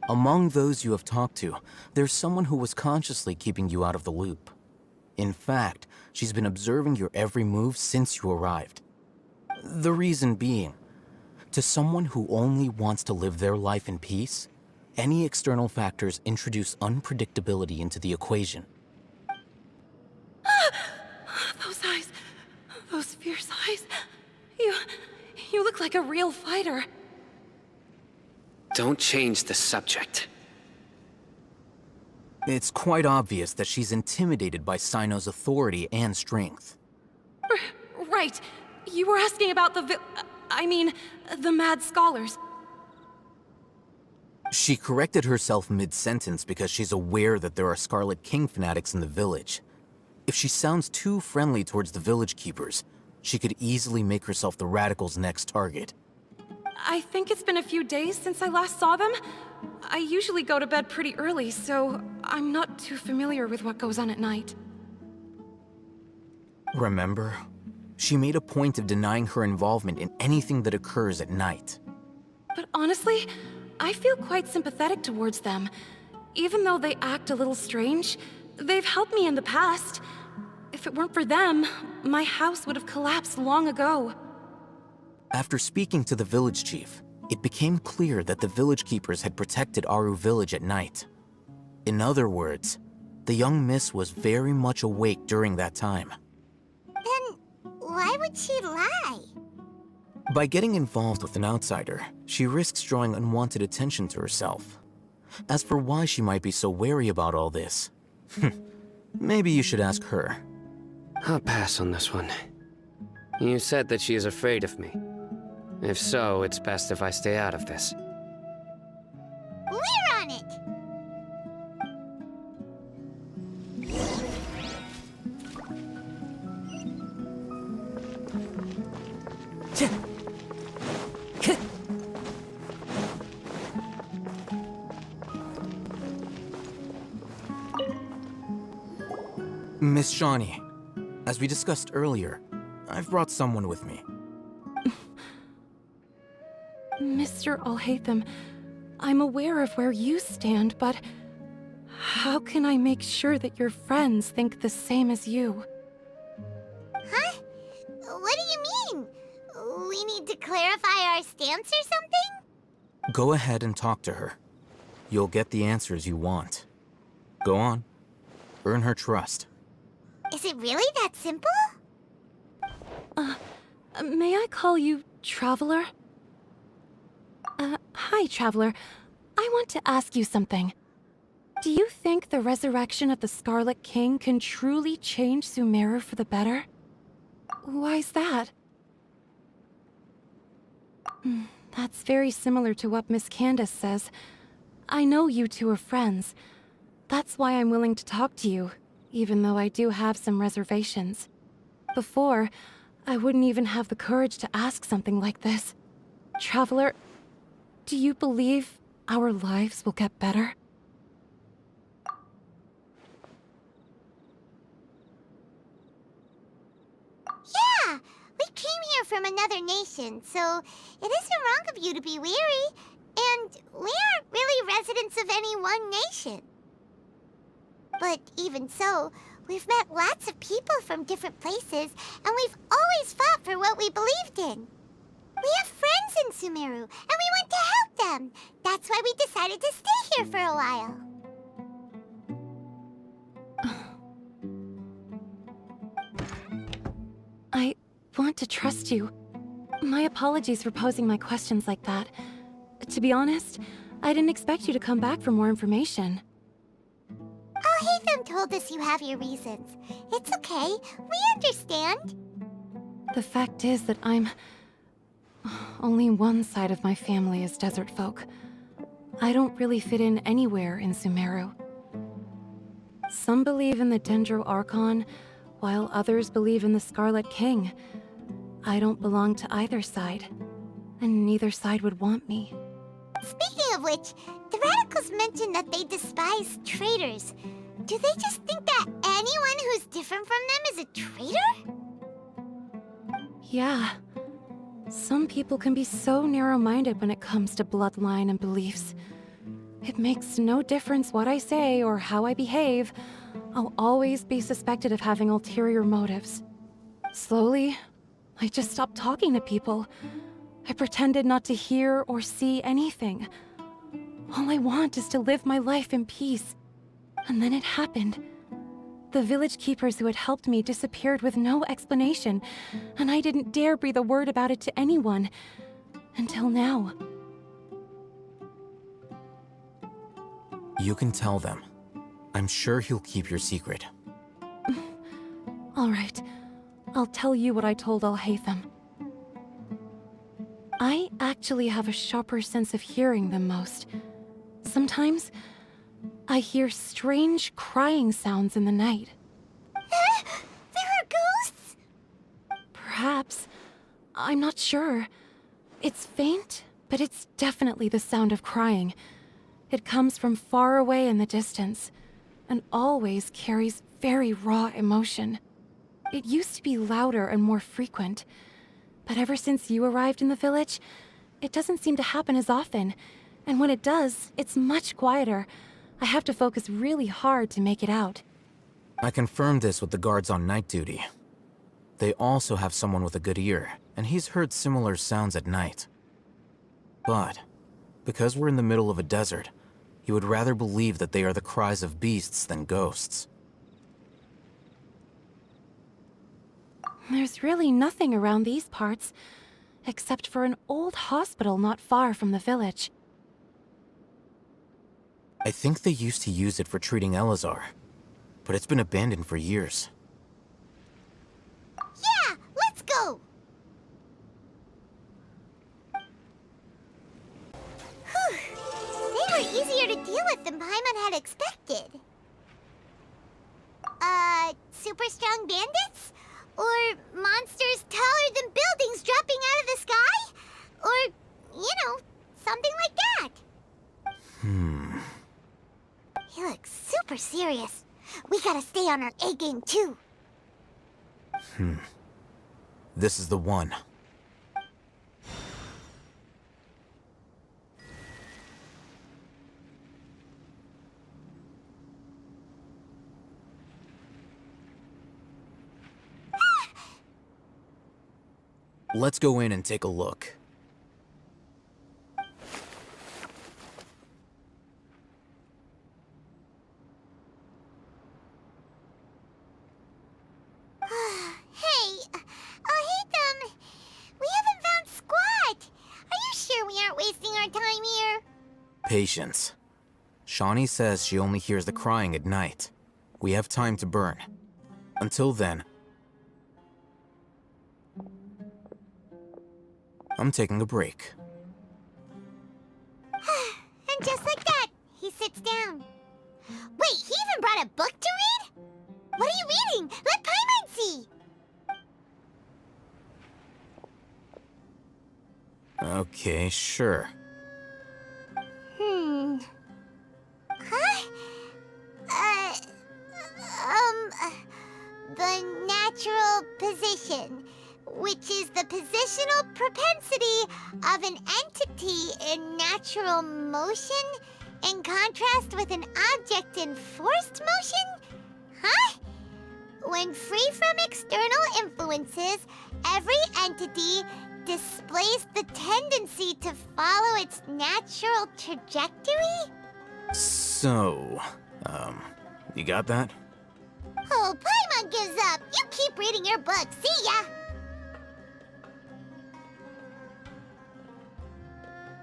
Among those you have talked to, there's someone who was consciously keeping you out of the loop. In fact, she's been observing your every move since you arrived. The reason being, to someone who only wants to live their life in peace, any external factors introduce unpredictability into the equation. Those eyes. Those fierce eyes. You look like a real fighter. Don't change the subject. It's quite obvious that she's intimidated by Sino's authority and strength. Right. You were asking about the Mad Scholars. She corrected herself mid-sentence because she's aware that there are Scarlet King fanatics in the village. If she sounds too friendly towards the village keepers, she could easily make herself the Radicals' next target. I think it's been a few days since I last saw them. I usually go to bed pretty early, so I'm not too familiar with what goes on at night. Remember? She made a point of denying her involvement in anything that occurs at night. But honestly, I feel quite sympathetic towards them. Even though they act a little strange, they've helped me in the past. If it weren't for them, my house would have collapsed long ago. After speaking to the village chief, it became clear that the village keepers had protected Aru Village at night. In other words, the young miss was very much awake during that time. Then why would she lie? By getting involved with an outsider, she risks drawing unwanted attention to herself. As for why she might be so wary about all this, maybe you should ask her. I'll pass on this one. You said that she is afraid of me. If so, it's best if I stay out of this. We're on it! Miss Shawnee, as we discussed earlier, I've brought someone with me. Mr. Alhaitham, I'm aware of where you stand, but How can I make sure that your friends think the same as you? Huh? What do you mean? We need to clarify our stance or something? Go ahead and talk to her. You'll get the answers you want. Go on. Earn her trust. Is it really that simple? May I call you Traveler? Hi, Traveler. I want to ask you something. Do you think the resurrection of the Scarlet King can truly change Sumeru for the better? Why's that? That's very similar to what Miss Candace says. I know you two are friends. That's why I'm willing to talk to you, even though I do have some reservations. Before, I wouldn't even have the courage to ask something like this. Traveler, do you believe our lives will get better? Yeah! We came here from another nation, so it isn't wrong of you to be weary. And we aren't really residents of any one nation. But even so, we've met lots of people from different places, and we've always fought for what we believed in. We have friends in Sumeru, and we want to help them. That's why we decided to stay here for a while. I want to trust you. My apologies for posing my questions like that. To be honest, I didn't expect you to come back for more information. Alhaitham told us you have your reasons. It's okay. We understand. The fact is that only one side of my family is desert folk. I don't really fit in anywhere in Sumeru. Some believe in the Dendro Archon, while others believe in the Scarlet King. I don't belong to either side, and neither side would want me. Speaking of which, the Radicals mentioned that they despise traitors. Do they just think that anyone who's different from them is a traitor? Yeah. Some people can be so narrow-minded when it comes to bloodline and beliefs. It makes no difference what I say or how I behave. I'll always be suspected of having ulterior motives. Slowly, I just stopped talking to people. I pretended not to hear or see anything. All I want is to live my life in peace. And then it happened. The village keepers who had helped me disappeared with no explanation, and I didn't dare breathe a word about it to anyone. Until now. You can tell them. I'm sure he'll keep your secret. All right. I'll tell you what I told Alhaitham. I actually have a sharper sense of hearing than most. Sometimes, I hear strange crying sounds in the night. There are ghosts? Perhaps. I'm not sure. It's faint, but it's definitely the sound of crying. It comes from far away in the distance, and always carries very raw emotion. It used to be louder and more frequent, but ever since you arrived in the village, it doesn't seem to happen as often, and when it does, it's much quieter. I have to focus really hard to make it out. I confirmed this with the guards on night duty. They also have someone with a good ear, and he's heard similar sounds at night. But, because we're in the middle of a desert, he would rather believe that they are the cries of beasts than ghosts. There's really nothing around these parts, except for an old hospital not far from the village. I think they used to use it for treating Elazar, but it's been abandoned for years. Yeah, let's go! Whew. They were easier to deal with than Paimon had expected. Super strong bandits? Or monsters taller than buildings dropping out of the sky? Or, something like that. He looks super serious. We gotta stay on our A game too. This is the one. Let's go in and take a look. Hey, Hatham, we haven't found squat. Are you sure we aren't wasting our time here? Patience. Shawnee says she only hears the crying at night. We have time to burn. Until then, I'm taking a break. And just like that, he sits down. Wait, he even brought a book to read? What are you reading? Let Paimon see! Okay, sure. Huh? The natural position, which is the positional propensity of an entity in natural motion in contrast with an object in forced motion? Huh? When free from external influences, every entity displays the tendency to follow its natural trajectory? So, you got that? Oh, Paimon gives up. You keep reading your book. See ya!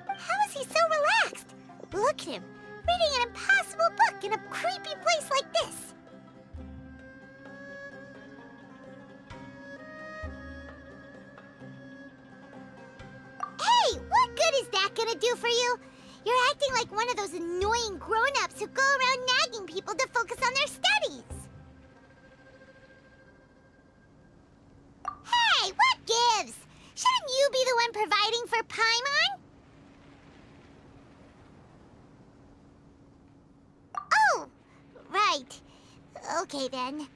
How is he so relaxed? Look at him, reading an impossible book in a creepy place like this. Hey, what good is that gonna do for you? You're acting like one of those annoying grown-ups who go around nagging people to focus on their studies. Hey, what gives? Shouldn't you be the one providing for Paimon? Oh, right. Okay then.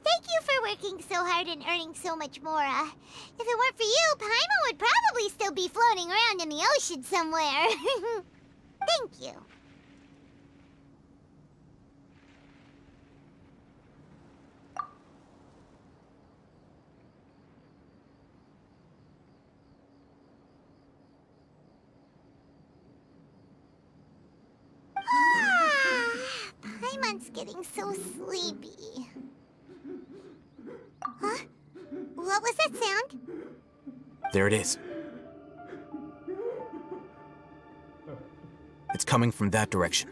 Thank you for working so hard and earning so much more. If it weren't for you, Paimon would probably still be floating around in the ocean somewhere. Thank you. Paimon's getting so sleepy. Huh? What was that sound? There it is. It's coming from that direction.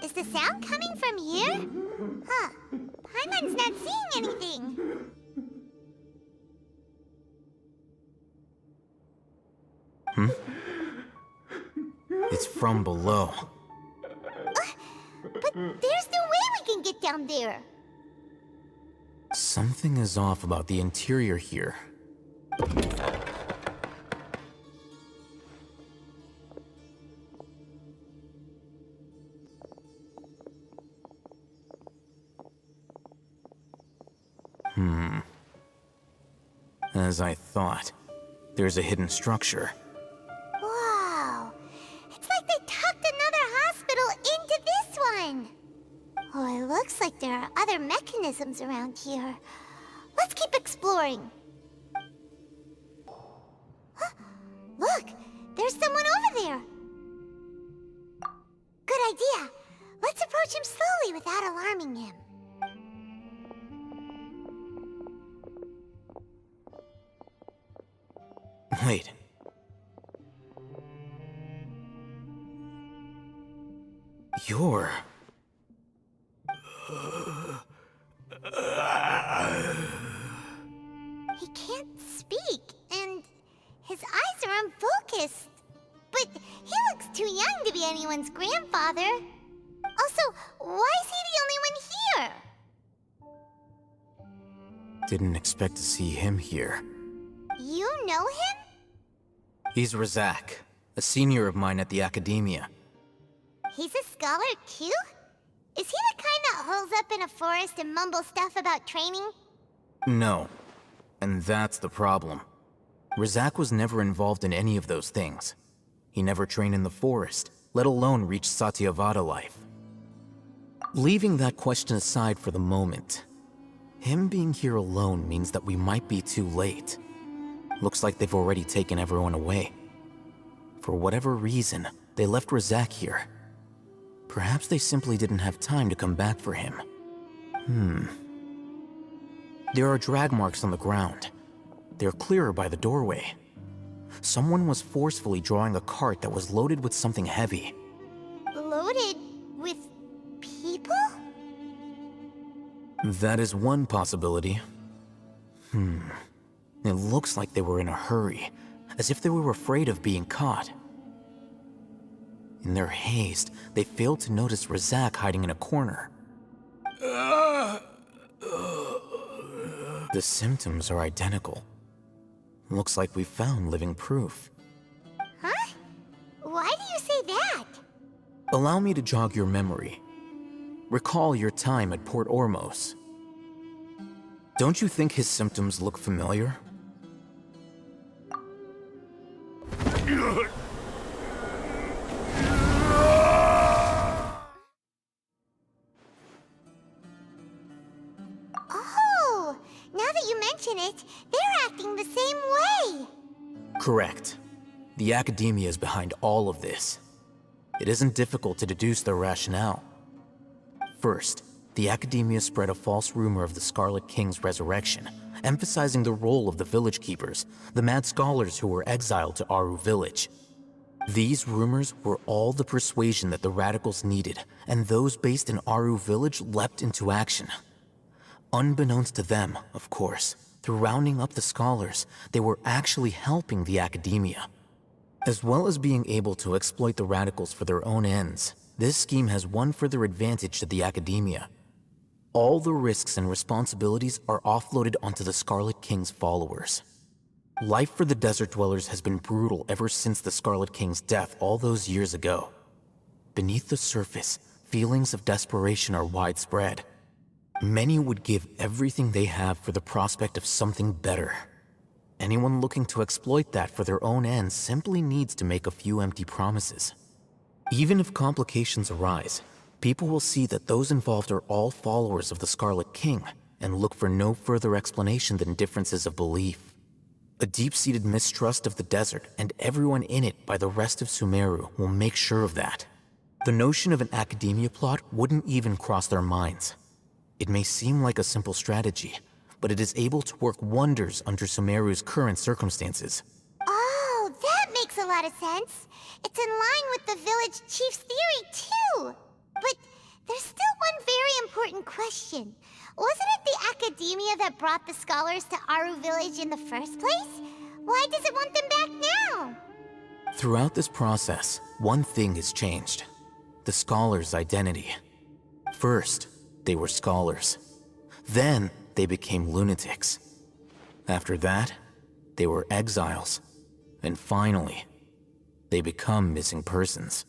Is the sound coming from here? Huh. Paimon's not seeing anything. It's from below. But there's no way we can get down there. Something is off about the interior here. As I thought, there's a hidden structure. Wow. It's like they tucked another hospital into this one. Oh, it looks like there are other mechanisms around here. Let's keep exploring. Huh? Look, there's someone over there. Good idea. Let's approach him slowly without alarming him. Wait. You're... He can't speak, and his eyes are unfocused. But he looks too young to be anyone's grandfather. Also, why is he the only one here? Didn't expect to see him here. You know him? He's Razak, a senior of mine at the Academia. He's a scholar too? Is he the kind that holes up in a forest and mumbles stuff about training? No. And that's the problem. Razak was never involved in any of those things. He never trained in the forest, let alone reach Satyavada life. Leaving that question aside for the moment, him being here alone means that we might be too late. Looks like they've already taken everyone away. For whatever reason, they left Razak here. Perhaps they simply didn't have time to come back for him. There are drag marks on the ground. They're clearer by the doorway. Someone was forcefully drawing a cart that was loaded with something heavy. Loaded with people? That is one possibility. It looks like they were in a hurry, as if they were afraid of being caught. In their haste, they failed to notice Razak hiding in a corner. The symptoms are identical. Looks like we found living proof. Huh? Why do you say that? Allow me to jog your memory. Recall your time at Port Ormos. Don't you think his symptoms look familiar? Oh, now that you mention it, they're acting the same way. Correct. The Academia is behind all of this. It isn't difficult to deduce their rationale. First, the Academia spread a false rumor of the Scarlet King's resurrection, emphasizing the role of the Village Keepers, the mad scholars who were exiled to Aru Village. These rumors were all the persuasion that the Radicals needed, and those based in Aru Village leapt into action. Unbeknownst to them, of course, through rounding up the scholars, they were actually helping the Academia. As well as being able to exploit the Radicals for their own ends, this scheme has one further advantage to the Academia. All the risks and responsibilities are offloaded onto the Scarlet King's followers. Life for the Desert Dwellers has been brutal ever since the Scarlet King's death all those years ago. Beneath the surface, feelings of desperation are widespread. Many would give everything they have for the prospect of something better. Anyone looking to exploit that for their own ends simply needs to make a few empty promises. Even if complications arise, people will see that those involved are all followers of the Scarlet King and look for no further explanation than differences of belief. A deep-seated mistrust of the desert and everyone in it by the rest of Sumeru will make sure of that. The notion of an Academia plot wouldn't even cross their minds. It may seem like a simple strategy, but it is able to work wonders under Sumeru's current circumstances. Oh, that makes a lot of sense. It's in line with the village chief's theory, too. But there's still one very important question. Wasn't it the Academia that brought the scholars to Aru Village in the first place? Why does it want them back now? Throughout this process, one thing has changed. The scholars' identity. First, they were scholars. Then, they became lunatics. After that, they were exiles. And finally, they become missing persons.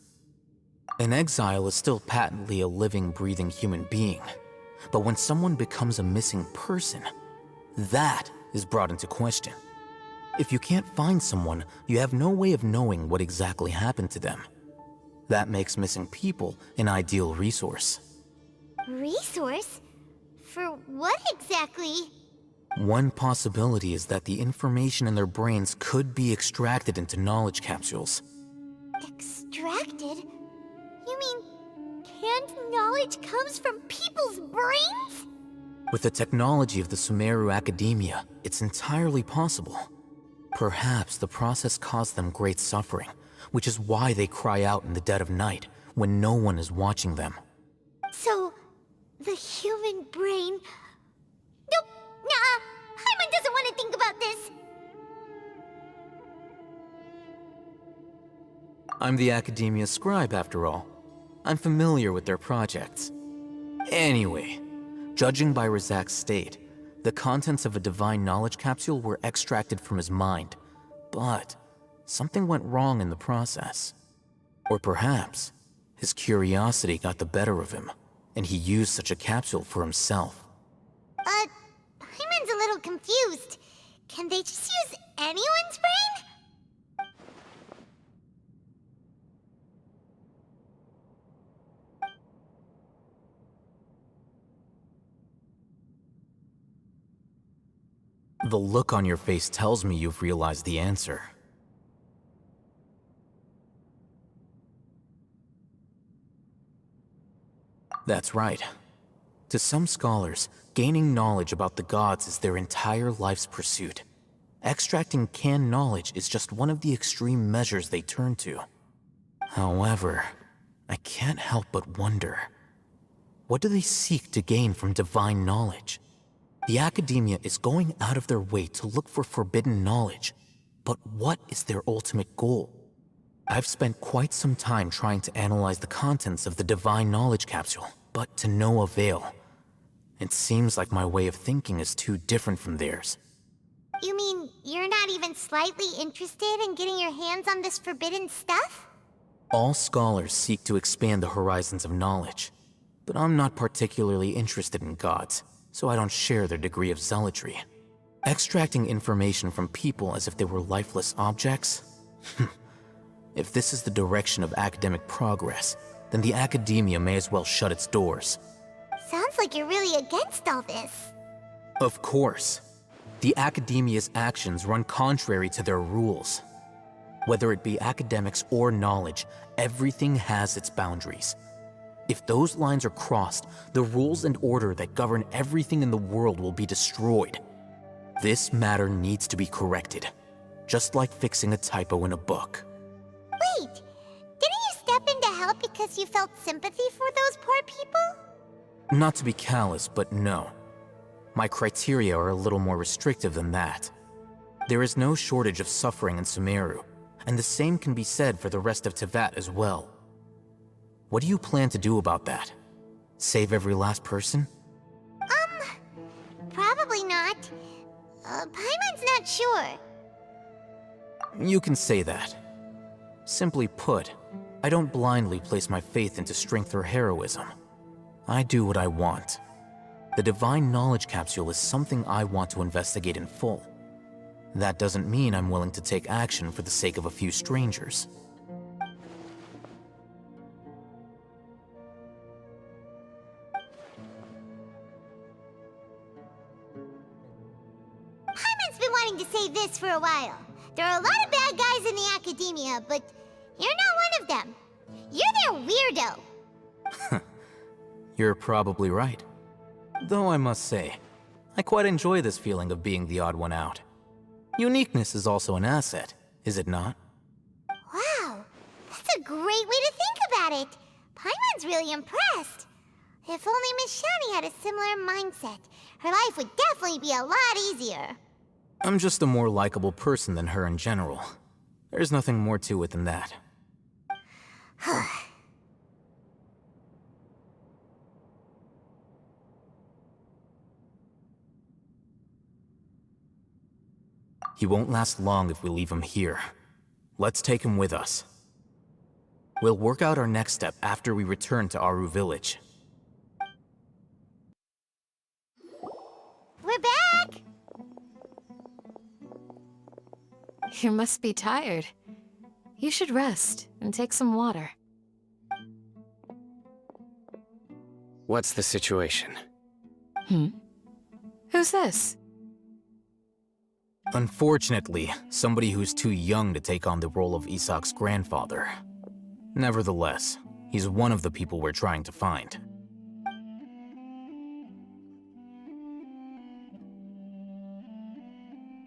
An exile is still patently a living, breathing human being. But when someone becomes a missing person, that is brought into question. If you can't find someone, you have no way of knowing what exactly happened to them. That makes missing people an ideal resource. Resource? For what exactly? One possibility is that the information in their brains could be extracted into knowledge capsules. Extracted? You mean canned knowledge comes from people's brains? With the technology of the Sumeru Academia, it's entirely possible. Perhaps the process caused them great suffering, which is why they cry out in the dead of night when no one is watching them. So, the human brain... Nope, nah, Paimon doesn't want to think about this. I'm the Academia scribe, after all. I'm familiar with their projects. Anyway, judging by Razak's state, the contents of a divine knowledge capsule were extracted from his mind, but something went wrong in the process. Or perhaps his curiosity got the better of him, and he used such a capsule for himself. Paimon's a little confused. Can they just use anyone's brain? The look on your face tells me you've realized the answer. That's right. To some scholars, gaining knowledge about the gods is their entire life's pursuit. Extracting canned knowledge is just one of the extreme measures they turn to. However, I can't help but wonder, what do they seek to gain from divine knowledge? The academia is going out of their way to look for forbidden knowledge, but what is their ultimate goal? I've spent quite some time trying to analyze the contents of the divine knowledge capsule, but to no avail. It seems like my way of thinking is too different from theirs. You mean you're not even slightly interested in getting your hands on this forbidden stuff? All scholars seek to expand the horizons of knowledge, but I'm not particularly interested in gods, so I don't share their degree of zealotry. Extracting information from people as if they were lifeless objects? If this is the direction of academic progress, then the academia may as well shut its doors. Sounds like you're really against all this. Of course. The academia's actions run contrary to their rules. Whether it be academics or knowledge, everything has its boundaries. If those lines are crossed, the rules and order that govern everything in the world will be destroyed. This matter needs to be corrected, just like fixing a typo in a book. Wait, didn't you step in to help because you felt sympathy for those poor people? Not to be callous, but no. My criteria are a little more restrictive than that. There is no shortage of suffering in Sumeru, and the same can be said for the rest of Teyvat as well. What do you plan to do about that? Save every last person? Probably not. Paimon's not sure. You can say that. Simply put, I don't blindly place my faith into strength or heroism. I do what I want. The divine knowledge capsule is something I want to investigate in full. That doesn't mean I'm willing to take action for the sake of a few strangers. Paimon's been wanting to say this for a while. There are a lot of bad guys in the academia, but you're not one of them. You're their weirdo. You're probably right. Though I must say, I quite enjoy this feeling of being the odd one out. Uniqueness is also an asset, is it not? Wow, that's a great way to think about it. Paimon's really impressed. If only Miss Shani had a similar mindset, her life would definitely be a lot easier. I'm just a more likable person than her in general. There's nothing more to it than that. He won't last long if we leave him here. Let's take him with us. We'll work out our next step after we return to Aru Village. We're back! You must be tired. You should rest and take some water. What's the situation? Who's this? Unfortunately, somebody who's too young to take on the role of Isak's grandfather. Nevertheless, he's one of the people we're trying to find.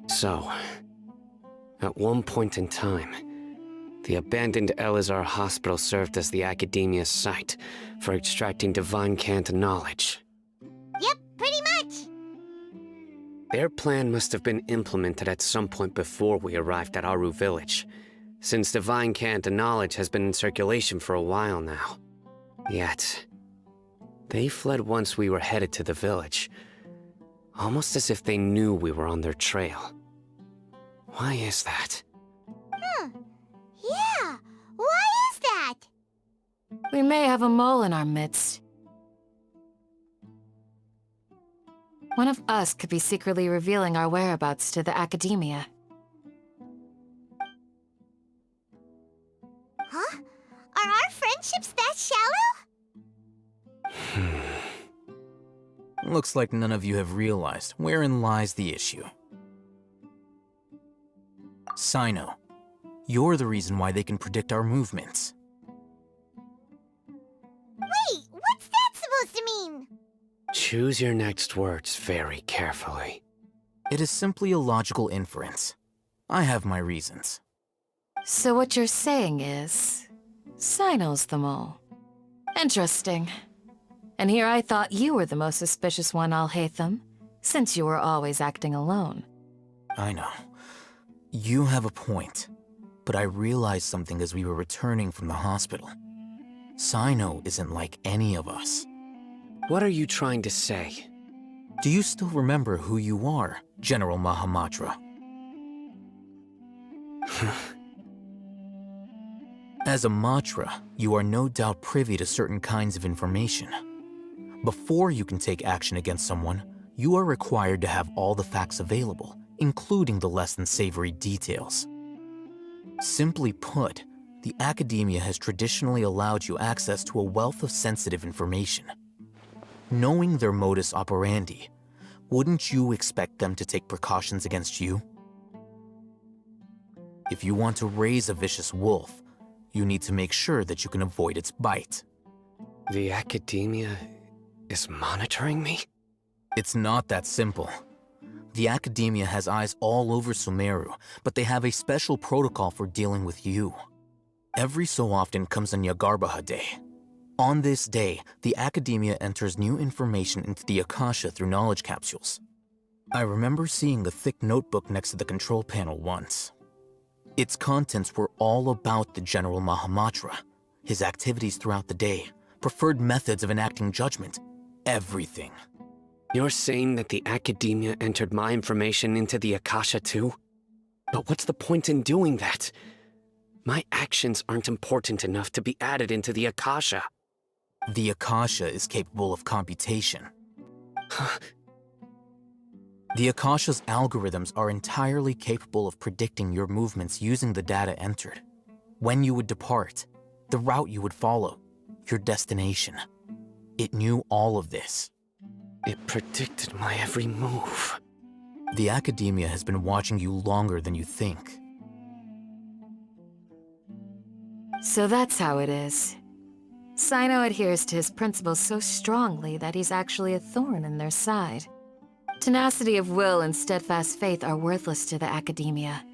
So, at one point in time, the abandoned Elazar Hospital served as the academia's site for extracting divine cant knowledge. Yep, pretty much. Their plan must have been implemented at some point before we arrived at Aru Village, since divine cant knowledge has been in circulation for a while now. Yet, they fled once we were headed to the village, almost as if they knew we were on their trail. Why is that? Yeah, why is that? We may have a mole in our midst. One of us could be secretly revealing our whereabouts to the academia. Huh? Are our friendships that shallow? Looks like none of you have realized wherein lies the issue. Sino, you're the reason why they can predict our movements. Wait, what's that supposed to mean? Choose your next words very carefully. It is simply a logical inference. I have my reasons. So what you're saying is, Sino's the mole. Interesting. And here I thought you were the most suspicious one, Alhaitham, since you were always acting alone. I know. You have a point. But I realized something as we were returning from the hospital. Sino isn't like any of us. What are you trying to say? Do you still remember who you are, General Mahamatra? As a Matra, you are no doubt privy to certain kinds of information. Before you can take action against someone, you are required to have all the facts available, including the less than savory details. Simply put, the academia has traditionally allowed you access to a wealth of sensitive information. Knowing their modus operandi, wouldn't you expect them to take precautions against you? If you want to raise a vicious wolf, you need to make sure that you can avoid its bite. The academia is monitoring me? It's not that simple. The academia has eyes all over Sumeru, but they have a special protocol for dealing with you. Every so often comes a Nyagarbaha Day. On this day, the academia enters new information into the Akasha through knowledge capsules. I remember seeing the thick notebook next to the control panel once. Its contents were all about the General Mahamatra, his activities throughout the day, preferred methods of enacting judgment, everything. You're saying that the academia entered my information into the Akasha too? But what's the point in doing that? My actions aren't important enough to be added into the Akasha. The Akasha is capable of computation. The Akasha's algorithms are entirely capable of predicting your movements using the data entered. When you would depart, the route you would follow, your destination. It knew all of this. It predicted my every move. The academia has been watching you longer than you think. So that's how it is. Sino adheres to his principles so strongly that he's actually a thorn in their side. Tenacity of will and steadfast faith are worthless to the academia.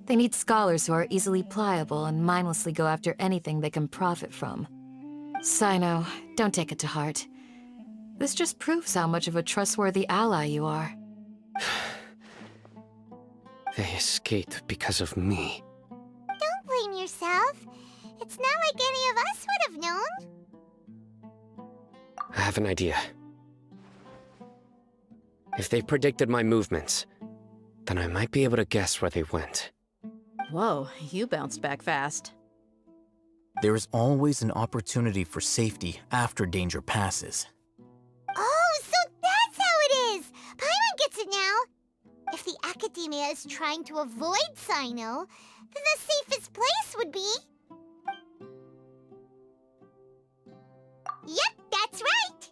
They need scholars who are easily pliable and mindlessly go after anything they can profit from. Sino, don't take it to heart. This just proves how much of a trustworthy ally you are. They escaped because of me. Don't blame yourself. It's not like any of us would have known. I have an idea. If they predicted my movements, then I might be able to guess where they went. Whoa, you bounced back fast. There is always an opportunity for safety after danger passes. Oh, so that's how it is! Paimon gets it now! If the academia is trying to avoid Sino, then the safest place would be... Yep, that's right!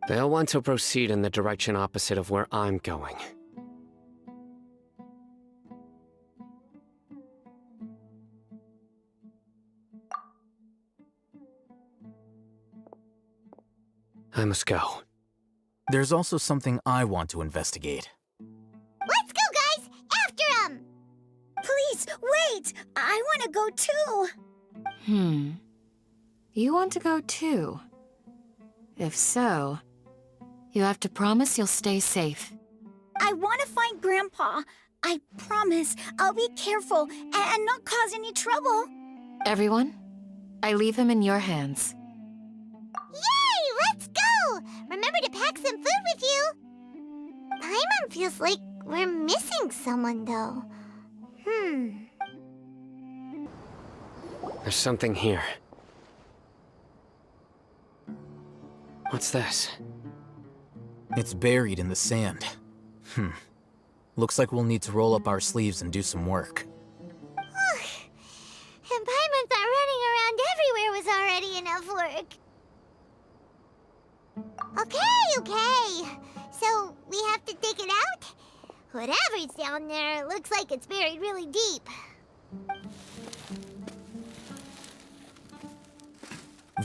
They'll want to proceed in the direction opposite of where I'm going. I must go. There's also something I want to investigate. Let's go, guys! After him! Please, wait! I want to go too! You want to go too? If so, you have to promise you'll stay safe. I want to find Grandpa. I promise I'll be careful and not cause any trouble. Everyone, I leave him in your hands. Yay! Let's go! Remember to pack some food with you! Paimon feels like we're missing someone, though. There's something here. What's this? It's buried in the sand. Looks like we'll need to roll up our sleeves and do some work. And Paimon thought running around everywhere was already enough work. Okay. So we have to dig it out? Whatever's down there looks like it's buried really deep.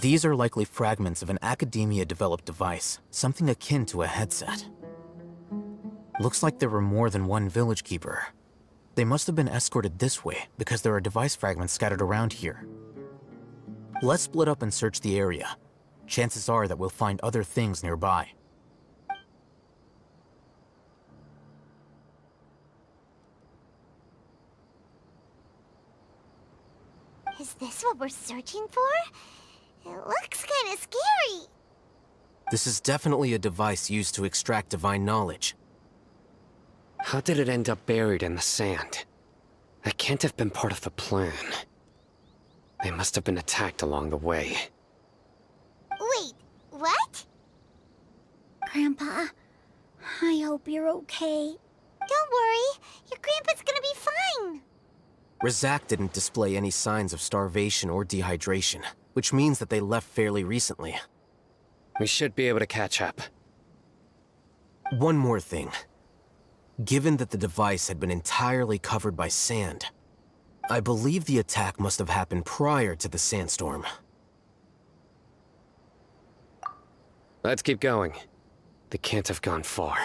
These are likely fragments of an Academia-developed device, something akin to a headset. Looks like there were more than one village keeper. They must have been escorted this way because there are device fragments scattered around here. Let's split up and search the area. Chances are that we'll find other things nearby. Is this what we're searching for? It looks kind of scary. This is definitely a device used to extract divine knowledge. How did it end up buried in the sand? That can't have been part of the plan. They must have been attacked along the way. Wait, what? Grandpa, I hope you're okay. Don't worry, your grandpa's gonna be fine. Razak didn't display any signs of starvation or dehydration, which means that they left fairly recently. We should be able to catch up. One more thing. Given that the device had been entirely covered by sand, I believe the attack must have happened prior to the sandstorm. Let's keep going. They can't have gone far.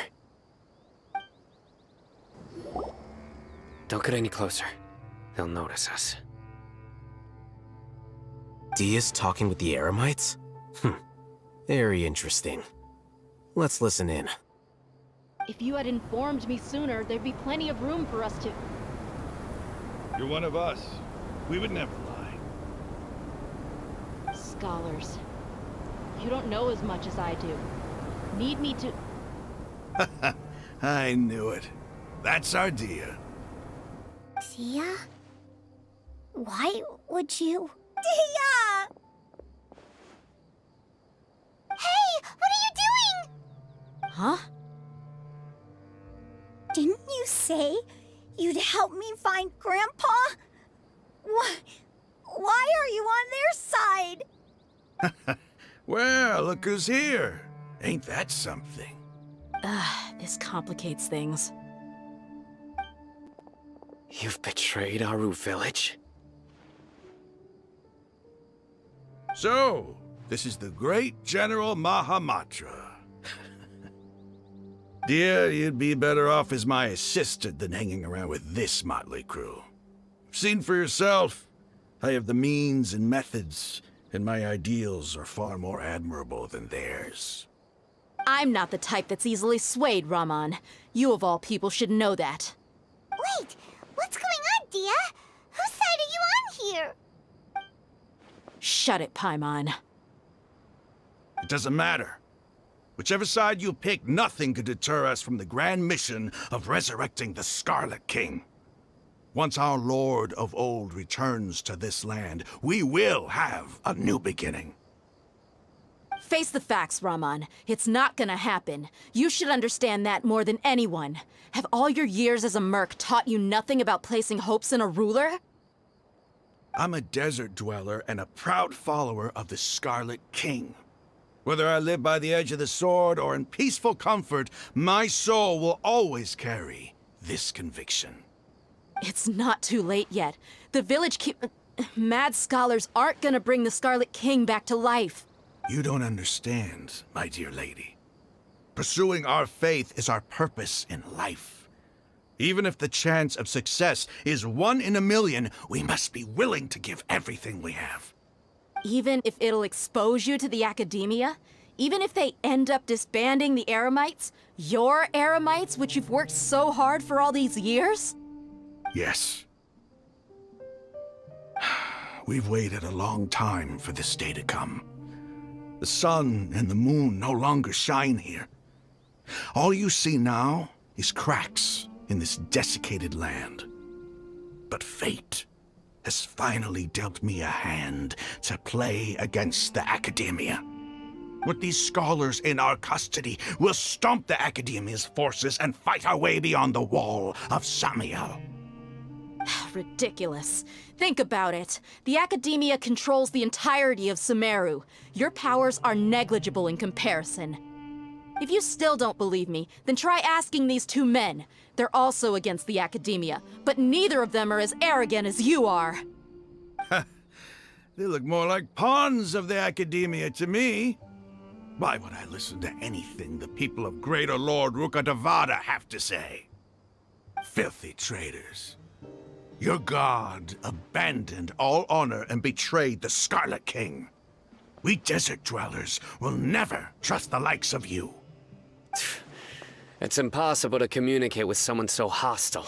Don't get any closer. They'll notice us. Dia's talking with the Eremites? Very interesting. Let's listen in. If you had informed me sooner, there'd be plenty of room for us to... You're one of us. We would never lie. Scholars. You don't know as much as I do. Need me to... I knew it. That's our Dia. Dia? Why would you... Dia! Hey, what are you doing? Huh? Didn't you say you'd help me find Grandpa? Why are you on their side? Well, look who's here. Ain't that something? This complicates things. You've betrayed Aru village? So, this is the great General Mahamatra. Dear, you'd be better off as my assistant than hanging around with this motley crew. Seen for yourself, I have the means and methods, and my ideals are far more admirable than theirs. I'm not the type that's easily swayed, Raman. You of all people should know that. Wait, what's going on, Dia? Whose side are you on here? Shut it, Paimon. It doesn't matter. Whichever side you pick, nothing could deter us from the grand mission of resurrecting the Scarlet King. Once our Lord of Old returns to this land, we will have a new beginning. Face the facts, Raman. It's not gonna happen. You should understand that more than anyone. Have all your years as a merc taught you nothing about placing hopes in a ruler? I'm a desert dweller and a proud follower of the Scarlet King. Whether I live by the edge of the sword or in peaceful comfort, my soul will always carry this conviction. It's not too late yet. The village mad scholars aren't gonna bring the Scarlet King back to life. You don't understand, my dear lady. Pursuing our faith is our purpose in life. Even if the chance of success is 1 in a million, we must be willing to give everything we have. Even if it'll expose you to the Academia? Even if they end up disbanding the Eremites? Your Eremites, which you've worked so hard for all these years? Yes. We've waited a long time for this day to come. The sun and the moon no longer shine here. All you see now is cracks in this desiccated land. But fate has finally dealt me a hand to play against the Academia. With these scholars in our custody, we'll stomp the Academia's forces and fight our way beyond the wall of Samiel. Ridiculous. Think about it. The Academia controls the entirety of Sumeru. Your powers are negligible in comparison. If you still don't believe me, then try asking these two men. They're also against the Academia, but neither of them are as arrogant as you are. They look more like pawns of the Academia to me. Why would I listen to anything the people of Greater Lord Rukkhadevada have to say? Filthy traitors. Your god abandoned all honor and betrayed the Scarlet King. We desert dwellers will never trust the likes of you. It's impossible to communicate with someone so hostile.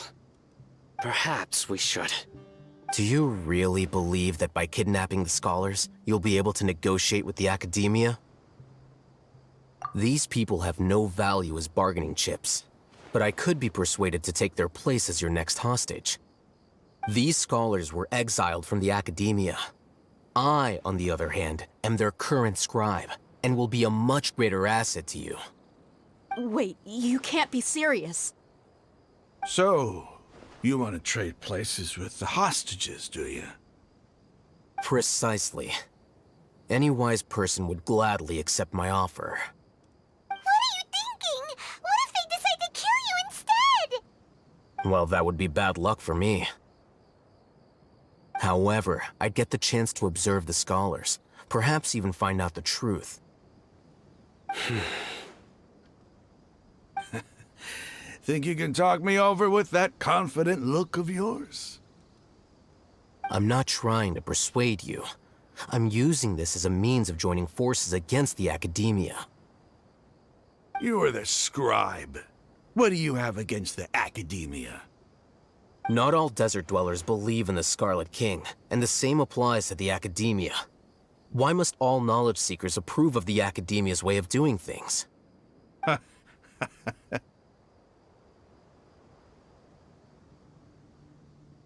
Perhaps we should. Do you really believe that by kidnapping the scholars, you'll be able to negotiate with the Academia? These people have no value as bargaining chips, but I could be persuaded to take their place as your next hostage. These scholars were exiled from the Academia. I, on the other hand, am their current scribe, and will be a much greater asset to you. Wait, you can't be serious. So, you want to trade places with the hostages, do you? Precisely. Any wise person would gladly accept my offer. What are you thinking? What if they decide to kill you instead? Well, that would be bad luck for me. However, I'd get the chance to observe the scholars, perhaps even find out the truth. Think you can talk me over with that confident look of yours? I'm not trying to persuade you. I'm using this as a means of joining forces against the Academia. You are the scribe. What do you have against the Academia? Not all desert dwellers believe in the Scarlet King, and the same applies to the Academia. Why must all knowledge seekers approve of the Academia's way of doing things?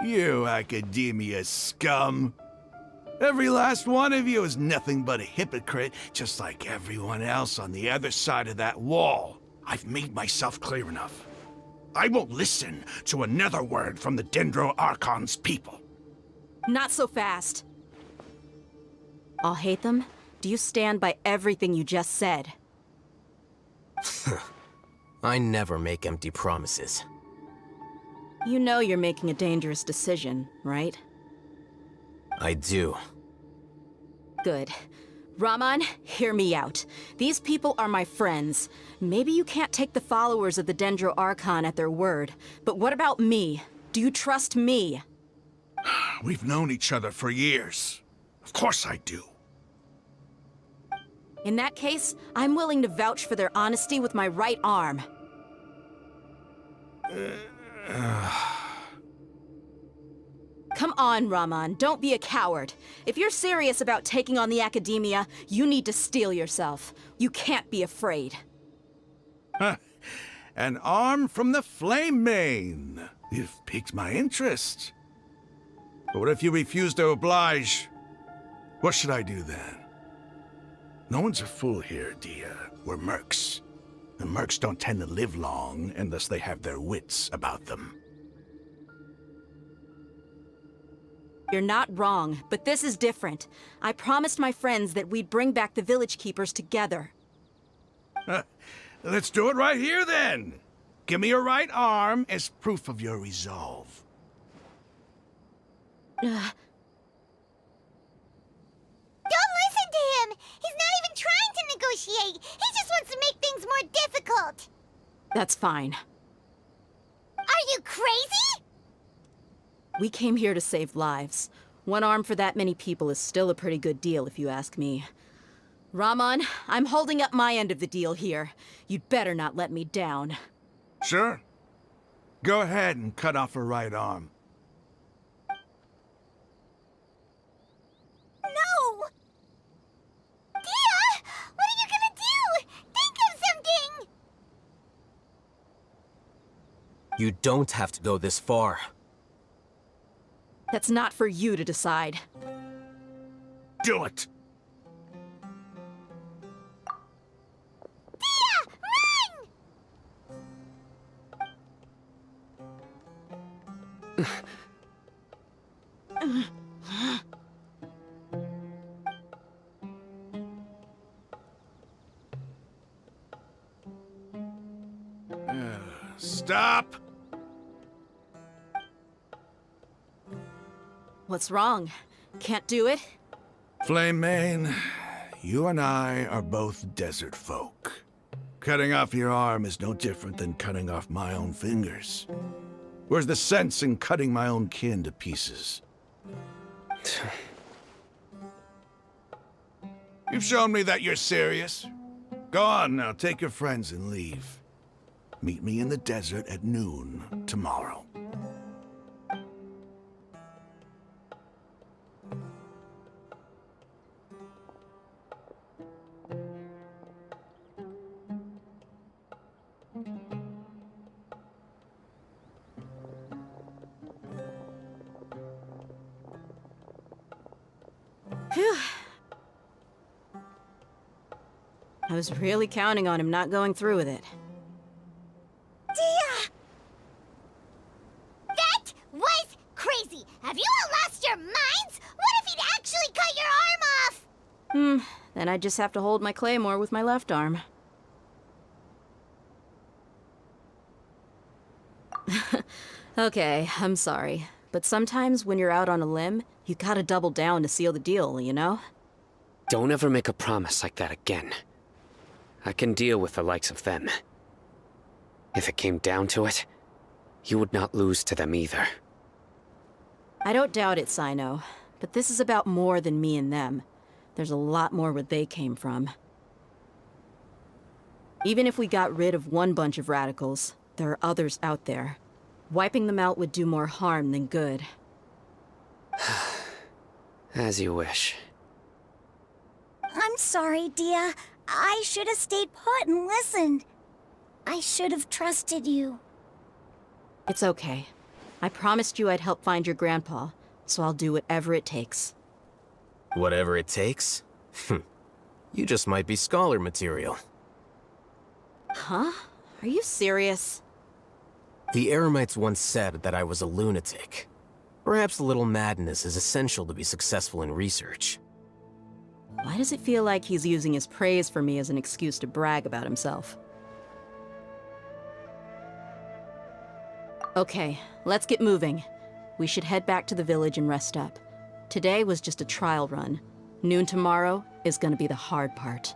You Academia scum. Every last one of you is nothing but a hypocrite, just like everyone else on the other side of that wall. I've made myself clear enough. I won't listen to another word from the Dendro Archon's people. Not so fast. I'll hate them. Do you stand by everything you just said? I never make empty promises. You know you're making a dangerous decision, right? I do. Good. Raman, hear me out. These people are my friends. Maybe you can't take the followers of the Dendro Archon at their word, but what about me? Do you trust me? We've known each other for years. Of course I do. In that case, I'm willing to vouch for their honesty with my right arm. Come on, Raman, don't be a coward. If you're serious about taking on the Academia, you need to steel yourself. You can't be afraid. An arm from the Flame Mane. You've piqued my interest. But what if you refuse to oblige? What should I do then? No one's a fool here, Dia. We're mercs. And mercs don't tend to live long unless they have their wits about them. You're not wrong, but this is different. I promised my friends that we'd bring back the village keepers together. Let's do it right here, then. Give me your right arm as proof of your resolve. Don't listen to him! He's not even trying to negotiate! He just wants to make things more difficult! That's fine. Are you crazy? We came here to save lives. One arm for that many people is still a pretty good deal, if you ask me. Raman, I'm holding up my end of the deal here. You'd better not let me down. Sure. Go ahead and cut off her right arm. No! Dia! What are you gonna do? Think of something! You don't have to go this far. That's not for you to decide. Do it! Dia! Run! Stop! What's wrong? Can't do it? Flame Mane, you and I are both desert folk. Cutting off your arm is no different than cutting off my own fingers. Where's the sense in cutting my own kin to pieces? You've shown me that you're serious. Go on now, take your friends and leave. Meet me in the desert at noon tomorrow. Phew. I was really counting on him not going through with it. Dia! That was crazy! Have you all lost your minds? What if he'd actually cut your arm off? Then I just have to hold my claymore with my left arm. Okay, I'm sorry. But sometimes when you're out on a limb, you gotta double down to seal the deal, you know? Don't ever make a promise like that again. I can deal with the likes of them. If it came down to it, you would not lose to them either. I don't doubt it, Sino. But this is about more than me and them. There's a lot more where they came from. Even if we got rid of one bunch of radicals, there are others out there. Wiping them out would do more harm than good. As you wish. I'm sorry, Dia. I should have stayed put and listened. I should have trusted you. It's okay. I promised you I'd help find your grandpa, so I'll do whatever it takes. Whatever it takes? You just might be scholar material. Huh? Are you serious? The Eremites once said that I was a lunatic. Perhaps a little madness is essential to be successful in research. Why does it feel like he's using his praise for me as an excuse to brag about himself? Okay, let's get moving. We should head back to the village and rest up. Today was just a trial run. Noon tomorrow is gonna be the hard part.